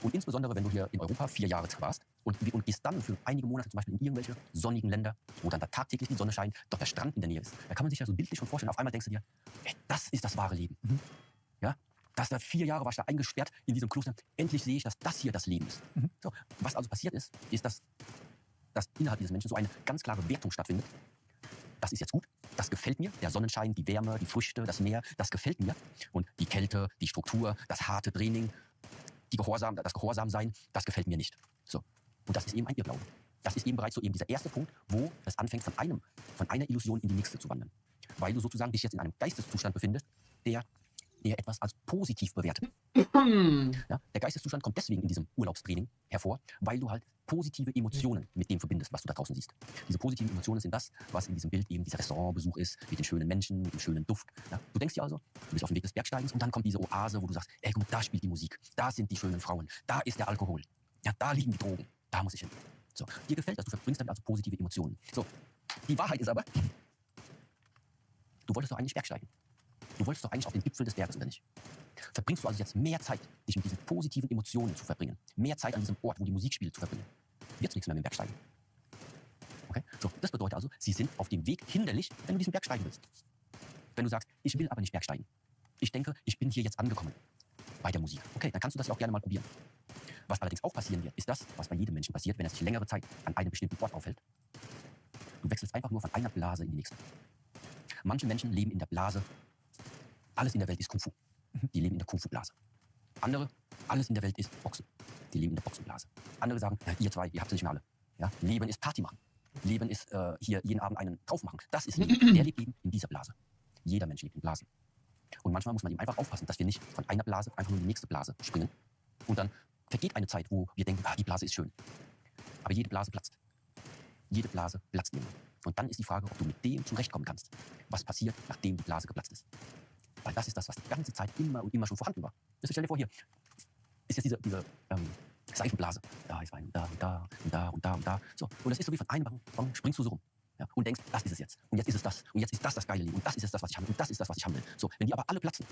Und insbesondere, wenn du hier in Europa 4 Jahre warst und gehst dann für einige Monate zum Beispiel in irgendwelche sonnigen Länder, wo dann da tagtäglich die Sonne scheint, doch der Strand in der Nähe ist. Da kann man sich ja so bildlich schon vorstellen. Auf einmal denkst du dir, ey, das ist das wahre Leben. Ja? Das da 4 Jahre war ich da eingesperrt in diesem Kloster. Endlich sehe ich, dass das hier das Leben ist. So, was also passiert ist, dass innerhalb dieses Menschen so eine ganz klare Wertung stattfindet. Das ist jetzt gut, das gefällt mir, der Sonnenschein, die Wärme, die Früchte, das Meer, das gefällt mir. Und die Kälte, die Struktur, das harte Training, das Gehorsamsein, das gefällt mir nicht. So. Und das ist eben ein Irrglaube. Das ist eben bereits so eben dieser erste Punkt, wo es anfängt, von einer Illusion in die nächste zu wandern. Weil du sozusagen dich jetzt in einem Geisteszustand befindest, der etwas als positiv bewertet. Ja, der Geisteszustand kommt deswegen in diesem Urlaubstraining hervor, weil du halt positive Emotionen mit dem verbindest, was du da draußen siehst. Diese positiven Emotionen sind das, was in diesem Bild eben dieser Restaurantbesuch ist, mit den schönen Menschen, mit dem schönen Duft. Ja, du denkst dir also, du bist auf dem Weg des Bergsteigens und dann kommt diese Oase, wo du sagst, ey gut, da spielt die Musik, da sind die schönen Frauen, da ist der Alkohol, ja, da liegen die Drogen, da muss ich hin. So, dir gefällt das, du verbringst damit also positive Emotionen. So, die Wahrheit ist aber, Du wolltest doch eigentlich Bergsteigen. Du wolltest doch eigentlich auf den Gipfel des Berges, oder nicht? Verbringst du also jetzt mehr Zeit, dich mit diesen positiven Emotionen zu verbringen, mehr Zeit an diesem Ort, wo die Musik spielt, zu verbringen, wird's nichts mehr mit dem Bergsteigen. Okay? So, das bedeutet also, sie sind auf dem Weg hinderlich, wenn du diesen Berg steigen willst. Wenn du sagst, ich will aber nicht Bergsteigen. Ich denke, ich bin hier jetzt angekommen bei der Musik. Okay, dann kannst du das ja auch gerne mal probieren. Was allerdings auch passieren wird, ist das, was bei jedem Menschen passiert, wenn er sich längere Zeit an einem bestimmten Ort aufhält. Du wechselst einfach nur von einer Blase in die nächste. Manche Menschen leben in der Blase, alles in der Welt ist Kung Fu. Die leben in der Kung Fu Blase. Andere, alles in der Welt ist Boxen. Die leben in der Boxenblase. Andere sagen, ja, ihr zwei, ihr habt es nicht mehr alle. Ja? Leben ist Party machen. Leben ist hier jeden Abend einen drauf machen. Das ist Leben. Der lebt eben in dieser Blase. Jeder Mensch lebt in Blasen. Und manchmal muss man eben einfach aufpassen, dass wir nicht von einer Blase einfach nur in die nächste Blase springen. Und dann vergeht eine Zeit, wo wir denken, die Blase ist schön. Aber jede Blase platzt. Jede Blase platzt immer. Und dann ist die Frage, ob du mit dem zurechtkommen kannst. Was passiert, nachdem die Blase geplatzt ist. Weil das ist das, was die ganze Zeit immer und immer schon vorhanden war. Stell dir vor, hier ist jetzt diese Seifenblase. Da ist ein, da und da und da und da und da. So. Und das ist so wie von einem Ballon springst du so rum. Ja, und denkst, das ist es jetzt. Und jetzt ist es das. Und jetzt ist das geile Leben. Und das ist es das, was ich haben will. Und das ist das, was ich haben will. So, wenn die aber alle platzen,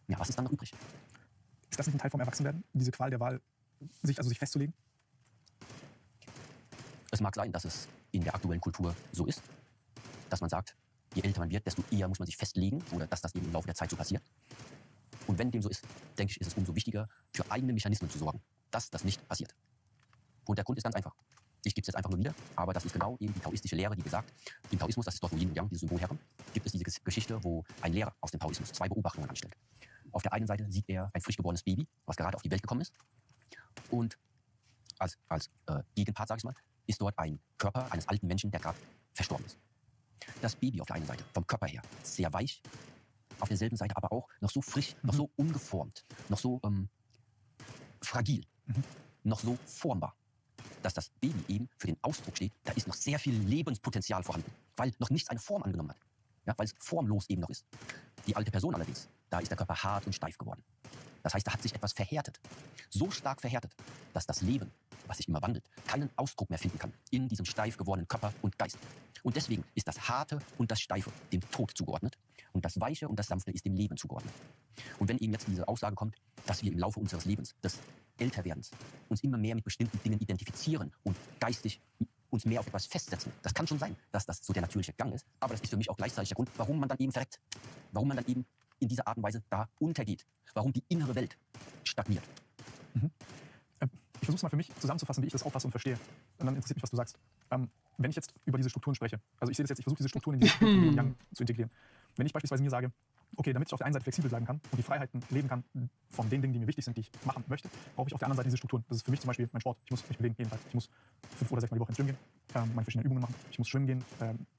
ja, was ist dann noch übrig? Ist das nicht ein Teil vom Erwachsenwerden? Diese Qual der Wahl, sich festzulegen? Es mag sein, dass es in der aktuellen Kultur so ist, dass man sagt, je älter man wird, desto eher muss man sich festlegen oder dass das eben im Laufe der Zeit so passiert. Und wenn dem so ist, denke ich, ist es umso wichtiger, für eigene Mechanismen zu sorgen, dass das nicht passiert. Und der Grund ist ganz einfach. Ich gebe es jetzt einfach nur wieder, aber das ist genau eben die taoistische Lehre, die besagt, im Taoismus, das ist dort, wo Yin und Yang, dieses Symbol herkommt, gibt es diese Geschichte, wo ein Lehrer aus dem Taoismus 2 Beobachtungen anstellt. Auf der einen Seite sieht er ein frisch geborenes Baby, was gerade auf die Welt gekommen ist. Und als Gegenpart, sage ich mal, ist dort ein Körper eines alten Menschen, der gerade verstorben ist. Das Baby auf der einen Seite, vom Körper her, sehr weich, auf derselben Seite aber auch noch so frisch, noch so ungeformt, noch so fragil, noch so formbar, dass das Baby eben für den Ausdruck steht, da ist noch sehr viel Lebenspotenzial vorhanden, weil noch nichts eine Form angenommen hat, ja, weil es formlos eben noch ist. Die alte Person allerdings, da ist der Körper hart und steif geworden. Das heißt, da hat sich etwas verhärtet, so stark verhärtet, dass das Leben, was sich immer wandelt, keinen Ausdruck mehr finden kann in diesem steif gewordenen Körper und Geist. Und deswegen ist das Harte und das Steife dem Tod zugeordnet und das Weiche und das Sanfte ist dem Leben zugeordnet. Und wenn eben jetzt diese Aussage kommt, dass wir im Laufe unseres Lebens, des Älterwerdens, uns immer mehr mit bestimmten Dingen identifizieren und geistig uns mehr auf etwas festsetzen, das kann schon sein, dass das so der natürliche Gang ist, aber das ist für mich auch gleichzeitig der Grund, warum man dann eben verreckt, warum man dann eben in dieser Art und Weise da untergeht, warum die innere Welt stagniert. Ich versuche es mal für mich zusammenzufassen, wie ich das auffasse und verstehe. Und dann interessiert mich, was du sagst. Wenn ich jetzt über diese Strukturen spreche, also ich sehe das jetzt, ich versuche diese Strukturen in dieses Yin und Yang zu integrieren. Wenn ich beispielsweise mir sage, okay, damit ich auf der einen Seite flexibel bleiben kann und die Freiheiten leben kann von den Dingen, die mir wichtig sind, die ich machen möchte, brauche ich auf der anderen Seite diese Strukturen. Das ist für mich zum Beispiel mein Sport. Ich muss mich bewegen jeden Tag. Ich muss 5 oder 6 Mal die Woche ins Gym gehen, meine verschiedenen Übungen machen. Ich muss schwimmen gehen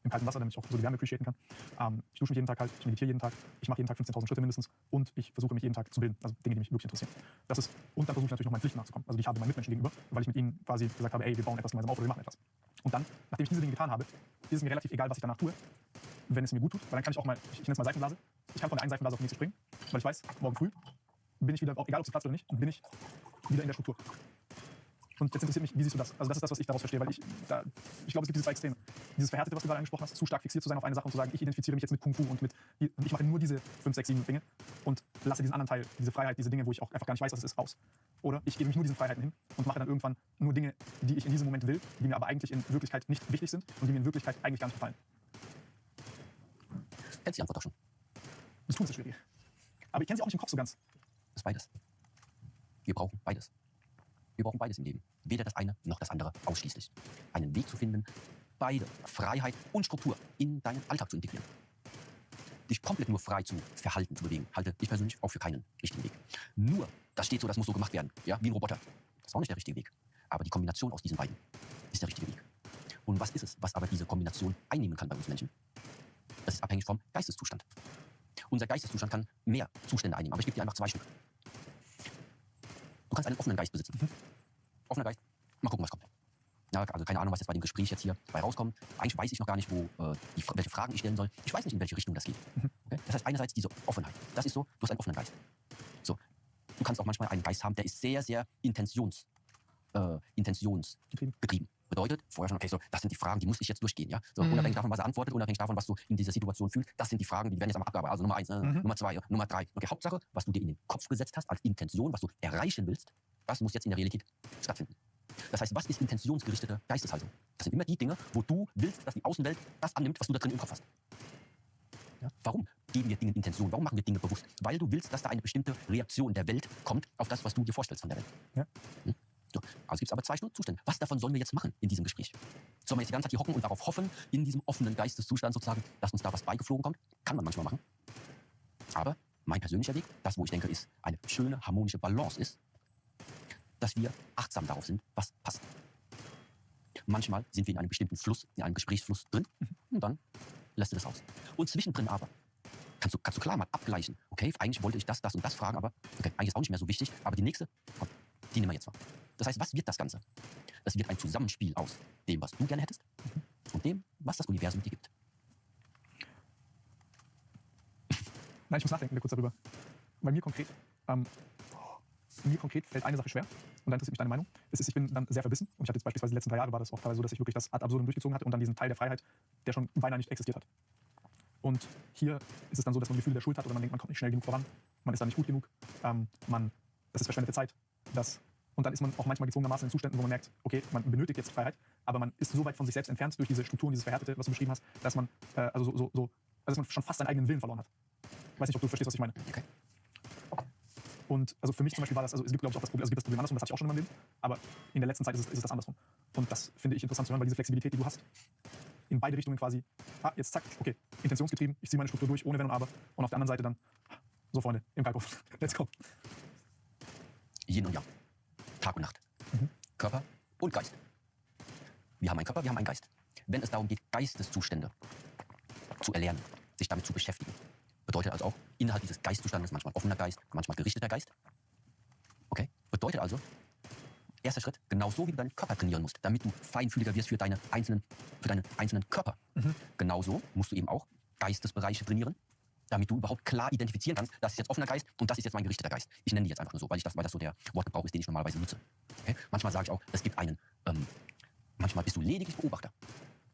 im kalten Wasser, damit ich auch so die Wärme appreciaten kann. Ich dusche mich jeden Tag kalt, ich meditiere jeden Tag, ich mache jeden Tag 15.000 Schritte mindestens und ich versuche mich jeden Tag zu bilden. Also Dinge, die mich wirklich interessieren. Und dann versuche ich natürlich noch meinen Pflichten nachzukommen. Also die ich habe meinen Mitmenschen gegenüber, weil ich mit ihnen quasi gesagt habe, ey, wir bauen etwas gemeinsam auf oder wir machen etwas. Und dann, nachdem ich diese Dinge getan habe, ist es mir relativ egal, was ich danach tue, wenn es mir gut tut, weil dann kann ich auch mal, ich nenne es mal Seifenblase, ich kann von der einen Seifenblase auf die nächste springen, weil ich weiß, morgen früh bin ich wieder, egal ob es platzt oder nicht, bin ich wieder in der Struktur. Und jetzt interessiert mich, wie siehst du das? Also das ist das, was ich daraus verstehe, weil ich glaube, es gibt diese 2 Extreme. Dieses Verhärtete, was du gerade angesprochen hast, zu stark fixiert zu sein auf eine Sache und zu sagen, ich identifiziere mich jetzt mit Kung Fu und ich mache nur diese 5, 6, 7 Dinge und lasse diesen anderen Teil, diese Freiheit, diese Dinge, wo ich auch einfach gar nicht weiß, was es ist, raus. Oder ich gebe mich nur diesen Freiheiten hin und mache dann irgendwann nur Dinge, die ich in diesem Moment will, die mir aber eigentlich in Wirklichkeit nicht wichtig sind und die mir in Wirklichkeit eigentlich gar nicht gefallen. Kennst die Antwort doch schon. Das tun ist schwierig. Aber ich kenne sie auch nicht im Kopf so ganz. Das ist beides. Wir brauchen beides. Wir brauchen beides im Leben. Weder das eine noch das andere ausschließlich. Einen Weg zu finden, beide, Freiheit und Struktur, in deinen Alltag zu integrieren. Dich komplett nur frei zu verhalten, zu bewegen, halte ich persönlich auch für keinen richtigen Weg. Nur, das steht so, das muss so gemacht werden, ja, wie ein Roboter. Das ist auch nicht der richtige Weg. Aber die Kombination aus diesen beiden ist der richtige Weg. Und was ist es, was aber diese Kombination einnehmen kann bei uns Menschen? Das ist abhängig vom Geisteszustand. Unser Geisteszustand kann mehr Zustände einnehmen, aber ich gebe dir einfach 2 Stück. Du kannst einen offenen Geist besitzen. Offener Geist, mal gucken, was kommt. Ja, also keine Ahnung, was jetzt bei dem Gespräch jetzt hier bei rauskommt. Eigentlich weiß ich noch gar nicht, welche Fragen ich stellen soll. Ich weiß nicht, in welche Richtung das geht. Okay? Das heißt, einerseits diese Offenheit. Das ist so, du hast einen offenen Geist. So. Du kannst auch manchmal einen Geist haben, der ist sehr, sehr intentionsgetrieben. Bedeutet, vorher schon, okay, so, das sind die Fragen, die muss ich jetzt durchgehen, ja? So, unabhängig davon, was er antwortet, unabhängig davon, was du in dieser Situation fühlst, das sind die Fragen, die werden jetzt einmal abgearbeitet. Also Nummer 1, Nummer 2, Nummer 3. Okay, Hauptsache, was du dir in den Kopf gesetzt hast als Intention, was du erreichen willst, das muss jetzt in der Realität stattfinden. Das heißt, was ist intentionsgerichtete Geisteshaltung? Das sind immer die Dinge, wo du willst, dass die Außenwelt das annimmt, was du da drin im Kopf hast. Ja? Warum geben wir Dingen Intention? Warum machen wir Dinge bewusst? Weil du willst, dass da eine bestimmte Reaktion der Welt kommt auf das, was du dir vorstellst von der Welt. Ja? So, also gibt es aber 2 Zustände. Was davon sollen wir jetzt machen in diesem Gespräch? Sollen wir jetzt die ganze Zeit hier hocken und darauf hoffen, in diesem offenen Geisteszustand sozusagen, dass uns da was beigeflogen kommt? Kann man manchmal machen. Aber mein persönlicher Weg, das, wo ich denke, ist eine schöne, harmonische Balance ist, dass wir achtsam darauf sind, was passt. Manchmal sind wir in einem bestimmten Fluss, in einem Gesprächsfluss drin und dann lässt du das aus. Und zwischendrin aber kannst du klar mal abgleichen. Okay, eigentlich wollte ich das und das fragen, aber okay, eigentlich ist auch nicht mehr so wichtig. Aber die nächste, komm, die nehmen wir jetzt mal. Das heißt, was wird das Ganze? Das wird ein Zusammenspiel aus dem, was du gerne hättest und dem, was das Universum dir gibt. Nein, ich muss nachdenken kurz darüber. Bei mir konkret fällt eine Sache schwer. Und da interessiert mich deine Meinung. Ich bin dann sehr verbissen. Und ich hatte jetzt beispielsweise die letzten 3 Jahre war das auch teilweise so, dass ich wirklich das ad absurdum durchgezogen hatte und dann diesen Teil der Freiheit, der schon beinahe nicht existiert hat. Und hier ist es dann so, dass man Gefühle der Schuld hat oder man denkt, man kommt nicht schnell genug voran, man ist da nicht gut genug, das ist verschwendete Zeit. Und dann ist man auch manchmal gezwungenermaßen in Zuständen, wo man merkt, okay, man benötigt jetzt Freiheit, aber man ist so weit von sich selbst entfernt durch diese Strukturen, dieses Verhärtete, was du beschrieben hast, dass man, dass man schon fast seinen eigenen Willen verloren hat. Ich weiß nicht, ob du verstehst, was ich meine. Okay. Und also für mich zum Beispiel war das, also es gibt glaube ich auch das Problem, andersrum, das hatte ich auch schon in meinem Leben, aber in der letzten Zeit ist es das andersrum. Und das finde ich interessant zu hören, weil diese Flexibilität, die du hast, in beide Richtungen quasi, jetzt zack, okay, intentionsgetrieben, ich ziehe meine Struktur durch, ohne Wenn und Aber, und auf der anderen Seite dann, so Freunde, im Kalkofen, let's go. Yin und Yang, Tag und Nacht, Körper und Geist. Wir haben einen Körper, wir haben einen Geist. Wenn es darum geht, Geisteszustände zu erlernen, sich damit zu beschäftigen, bedeutet also auch, innerhalb dieses Geistzustandes manchmal offener Geist, manchmal gerichteter Geist. Okay? Bedeutet also, erster Schritt, genauso wie du deinen Körper trainieren musst, damit du feinfühliger wirst für deinen einzelnen Körper. Genauso musst du eben auch Geistesbereiche trainieren, damit du überhaupt klar identifizieren kannst, das ist jetzt offener Geist und das ist jetzt mein gerichteter Geist. Ich nenne die jetzt einfach nur so, weil das so der Wortgebrauch ist, den ich normalerweise nutze. Okay? Manchmal sage ich auch, es gibt einen, manchmal bist du lediglich Beobachter.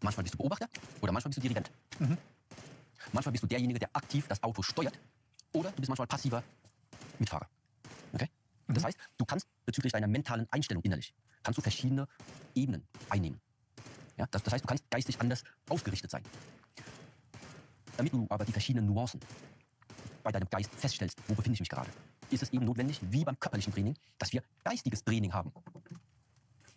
Manchmal bist du Beobachter oder manchmal bist du Dirigent. Manchmal bist du derjenige, der aktiv das Auto steuert oder du bist manchmal passiver Mitfahrer. Okay? Das heißt, du kannst bezüglich deiner mentalen Einstellung innerlich, kannst du verschiedene Ebenen einnehmen. Ja? Das heißt, du kannst geistig anders ausgerichtet sein. Damit du aber die verschiedenen Nuancen bei deinem Geist feststellst, wo befinde ich mich gerade, ist es eben notwendig, wie beim körperlichen Training, dass wir geistiges Training haben.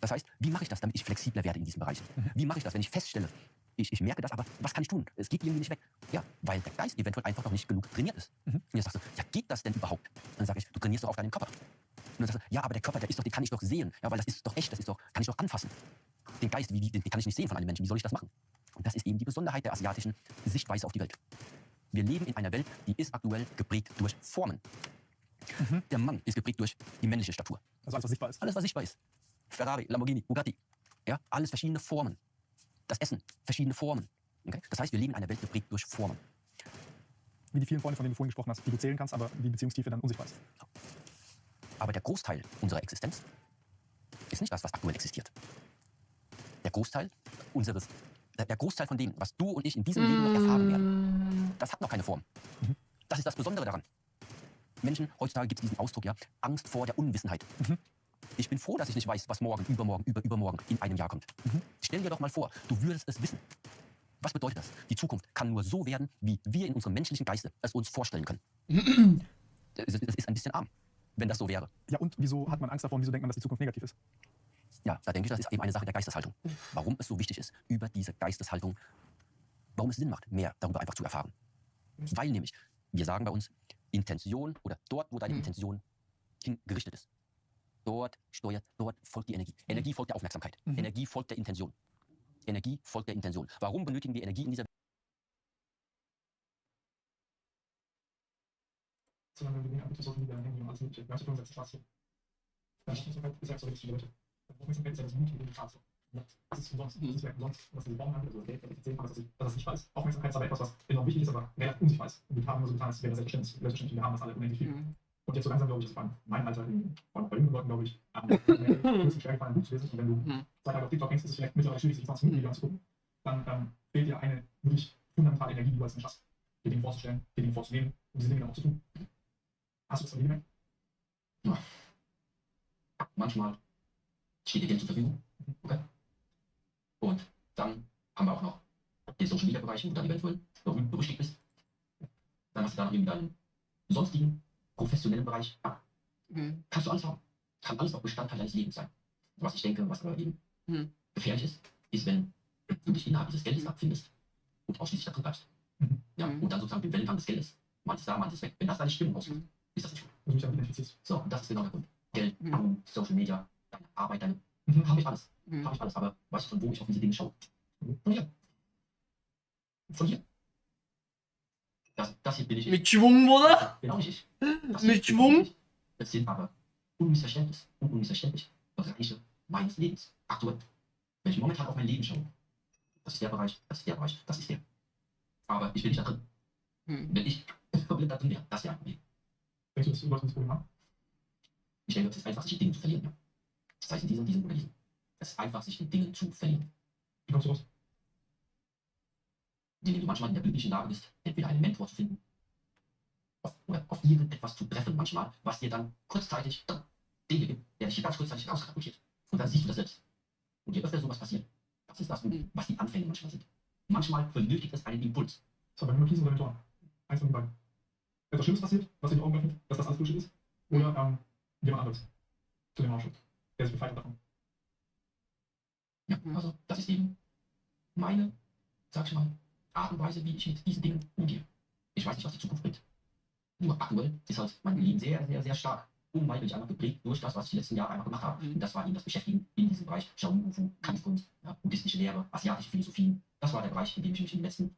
Das heißt, wie mache ich das, damit ich flexibler werde in diesen Bereichen? Wie mache ich das, wenn ich feststelle, ich merke das, aber was kann ich tun? Es geht irgendwie nicht weg. Ja, weil der Geist eventuell einfach noch nicht genug trainiert ist. Und jetzt sagst du, ja, geht das denn überhaupt? Dann sage ich, du trainierst doch auf deinen Körper. Und dann sagst du, ja, aber der Körper, den kann ich doch sehen. Ja, weil das ist doch echt, kann ich doch anfassen. Den Geist, den kann ich nicht sehen von einem Menschen. Wie soll ich das machen? Und das ist eben die Besonderheit der asiatischen Sichtweise auf die Welt. Wir leben in einer Welt, die ist aktuell geprägt durch Formen. Der Mann ist geprägt durch die männliche Statur. Also alles, was sichtbar ist. Alles, was sichtbar ist. Ferrari, Lamborghini, Bugatti. Ja, alles verschiedene Formen. Das Essen, verschiedene Formen. Okay? Das heißt, wir leben in einer Welt geprägt durch Formen. Wie die vielen Freunde, von denen du vorhin gesprochen hast, die du zählen kannst, aber die Beziehungstiefe dann unsichtbar ist. Aber der Großteil unserer Existenz ist nicht das, was aktuell existiert. Der Großteil von dem, was du und ich in diesem Leben noch erfahren werden, das hat noch keine Form. Das ist das Besondere daran. Menschen, heutzutage gibt es diesen Ausdruck, ja, Angst vor der Unwissenheit. Ich bin froh, dass ich nicht weiß, was morgen, übermorgen in einem Jahr kommt. Stell dir doch mal vor, du würdest es wissen. Was bedeutet das? Die Zukunft kann nur so werden, wie wir in unserem menschlichen Geiste es uns vorstellen können. Das ist ein bisschen arm, wenn das so wäre. Ja, und wieso hat man Angst davor und wieso denkt man, dass die Zukunft negativ ist? Ja, da denke ich, das ist eben eine Sache der Geisteshaltung. Warum es so wichtig ist, über diese Geisteshaltung, warum es Sinn macht, mehr darüber einfach zu erfahren. Weil nämlich, wir sagen bei uns, Intention oder dort, wo deine Intention hingerichtet ist. Dort folgt die Energie. Energie folgt der Aufmerksamkeit. Energie folgt der Intention. Energie folgt der Intention. Warum benötigen wir Energie in dieser Solange wir mit Social Media Handy und alles mögliche, wir haben 65 Spaß hier. Dann ist ja so richtig viele Leute. Aufmerksamkeit ist ja das mutige Demokratie. Das ist umsonst. Das ist ja umsonst, was diese Baum handelt. Also, okay, ich erzählen kann, dass das nicht weiß. Aufmerksamkeit ist aber etwas, was enorm wichtig ist, aber relativ unsichtbar ist. Und wir haben nur so getan, als wäre das selbstverständlich. Wir haben das alle unendlich viel. Und jetzt so langsam, glaube ich, das war in meinem Alter, vor allem bei jungen Leuten, glaube ich, mir ist es schwer gefallen, ein Buch zu lesen. Und wenn du 2 Tage auf TikTok hängst, ist es vielleicht mittlerweile schwierig, sich 20 Minuten Video anzugucken. Dann fehlt dir eine wirklich fundamentale Energie, die du als Mensch hast, dir Dinge vorzustellen, dir Dinge vorzunehmen und diese Dinge dann auch zu tun. Hast du das bei dir gemerkt? Ja. Manchmal steht dir Geld zur Verfügung. Okay. Und dann haben wir auch noch den Social Media Bereich, wo du dann eventuell berüchtigt bist. Dann hast du da noch irgendwie deinen sonstigen professionellen Bereich. Kannst du alles haben. Kann alles auch Bestandteil deines Lebens sein. Was ich denke, was aber eben gefährlich ist, wenn du dich innerhalb dieses Geldes abfindest und ausschließlich da drin bleibst. Ja, und dann sozusagen den Wellengang des Geldes. Manches da, manches weg. Wenn das deine Stimmung ausmacht, ist das nicht gut. Also mich damit identifizierst. So, und das ist genau der Grund. Geld, Ruhm, Social Media, deine Arbeit, deine. Habe ich alles. Habe ich alles. Aber weißt du, von wo ich auf diese Dinge schaue? Von hier. Von hier. Das hier bin ich. Mit Schwung, Bruder? Genau nicht ich. Mit Schwung? Das sind aber unmissverständlich Bereiche meines Lebens. Aktuell. Wenn ich momentan auf mein Leben schaue, das ist der Bereich, das ist der Bereich, das ist der. Aber ich bin nicht da drin. Wenn ich komplett da drin wäre, das wäre ein Problem. Denkst du, dass Leute das Problem haben? Ich denke, es ist einfach, sich in Dingen zu verlieren. Ja. Das heißt, in diesem oder diesem. Es ist einfach, sich in Dingen zu verlieren. Wie kommst du raus? Indem du manchmal in der glücklichen Lage bist, entweder einen Mentor zu finden, oder auf irgendetwas zu treffen, manchmal, was dir dann kurzzeitig den gibt, der dich hier ganz kurzzeitig rauskatapultiert. Und dann siehst du das selbst. Und je öfter sowas passiert, das ist das, was die Anfänge manchmal sind. Manchmal benötigt es einen Impuls. Das war bei mir Kies oder Mentoren. Eins von den beiden. Etwas Schlimmes passiert, was dir die Augen öffnet, dass das alles Bullshit ist. Oder jemand anderes. Zu dem Ausschuss. Der sich befreit hat davon. Ja, also das ist eben meine, sag ich mal, Art und Weise, wie ich mit diesen Dingen umgehe. Ich weiß nicht, was die Zukunft bringt. Nur aktuell ist halt mein Leben sehr, sehr, sehr stark unweigerlich einfach geprägt durch das, was ich die letzten Jahre einfach gemacht habe. Und das war eben das Beschäftigen in diesem Bereich Shaolin Kung Fu, Kampfkunst, ja, buddhistische Lehre, asiatische Philosophien. Das war der Bereich, in dem ich mich in den letzten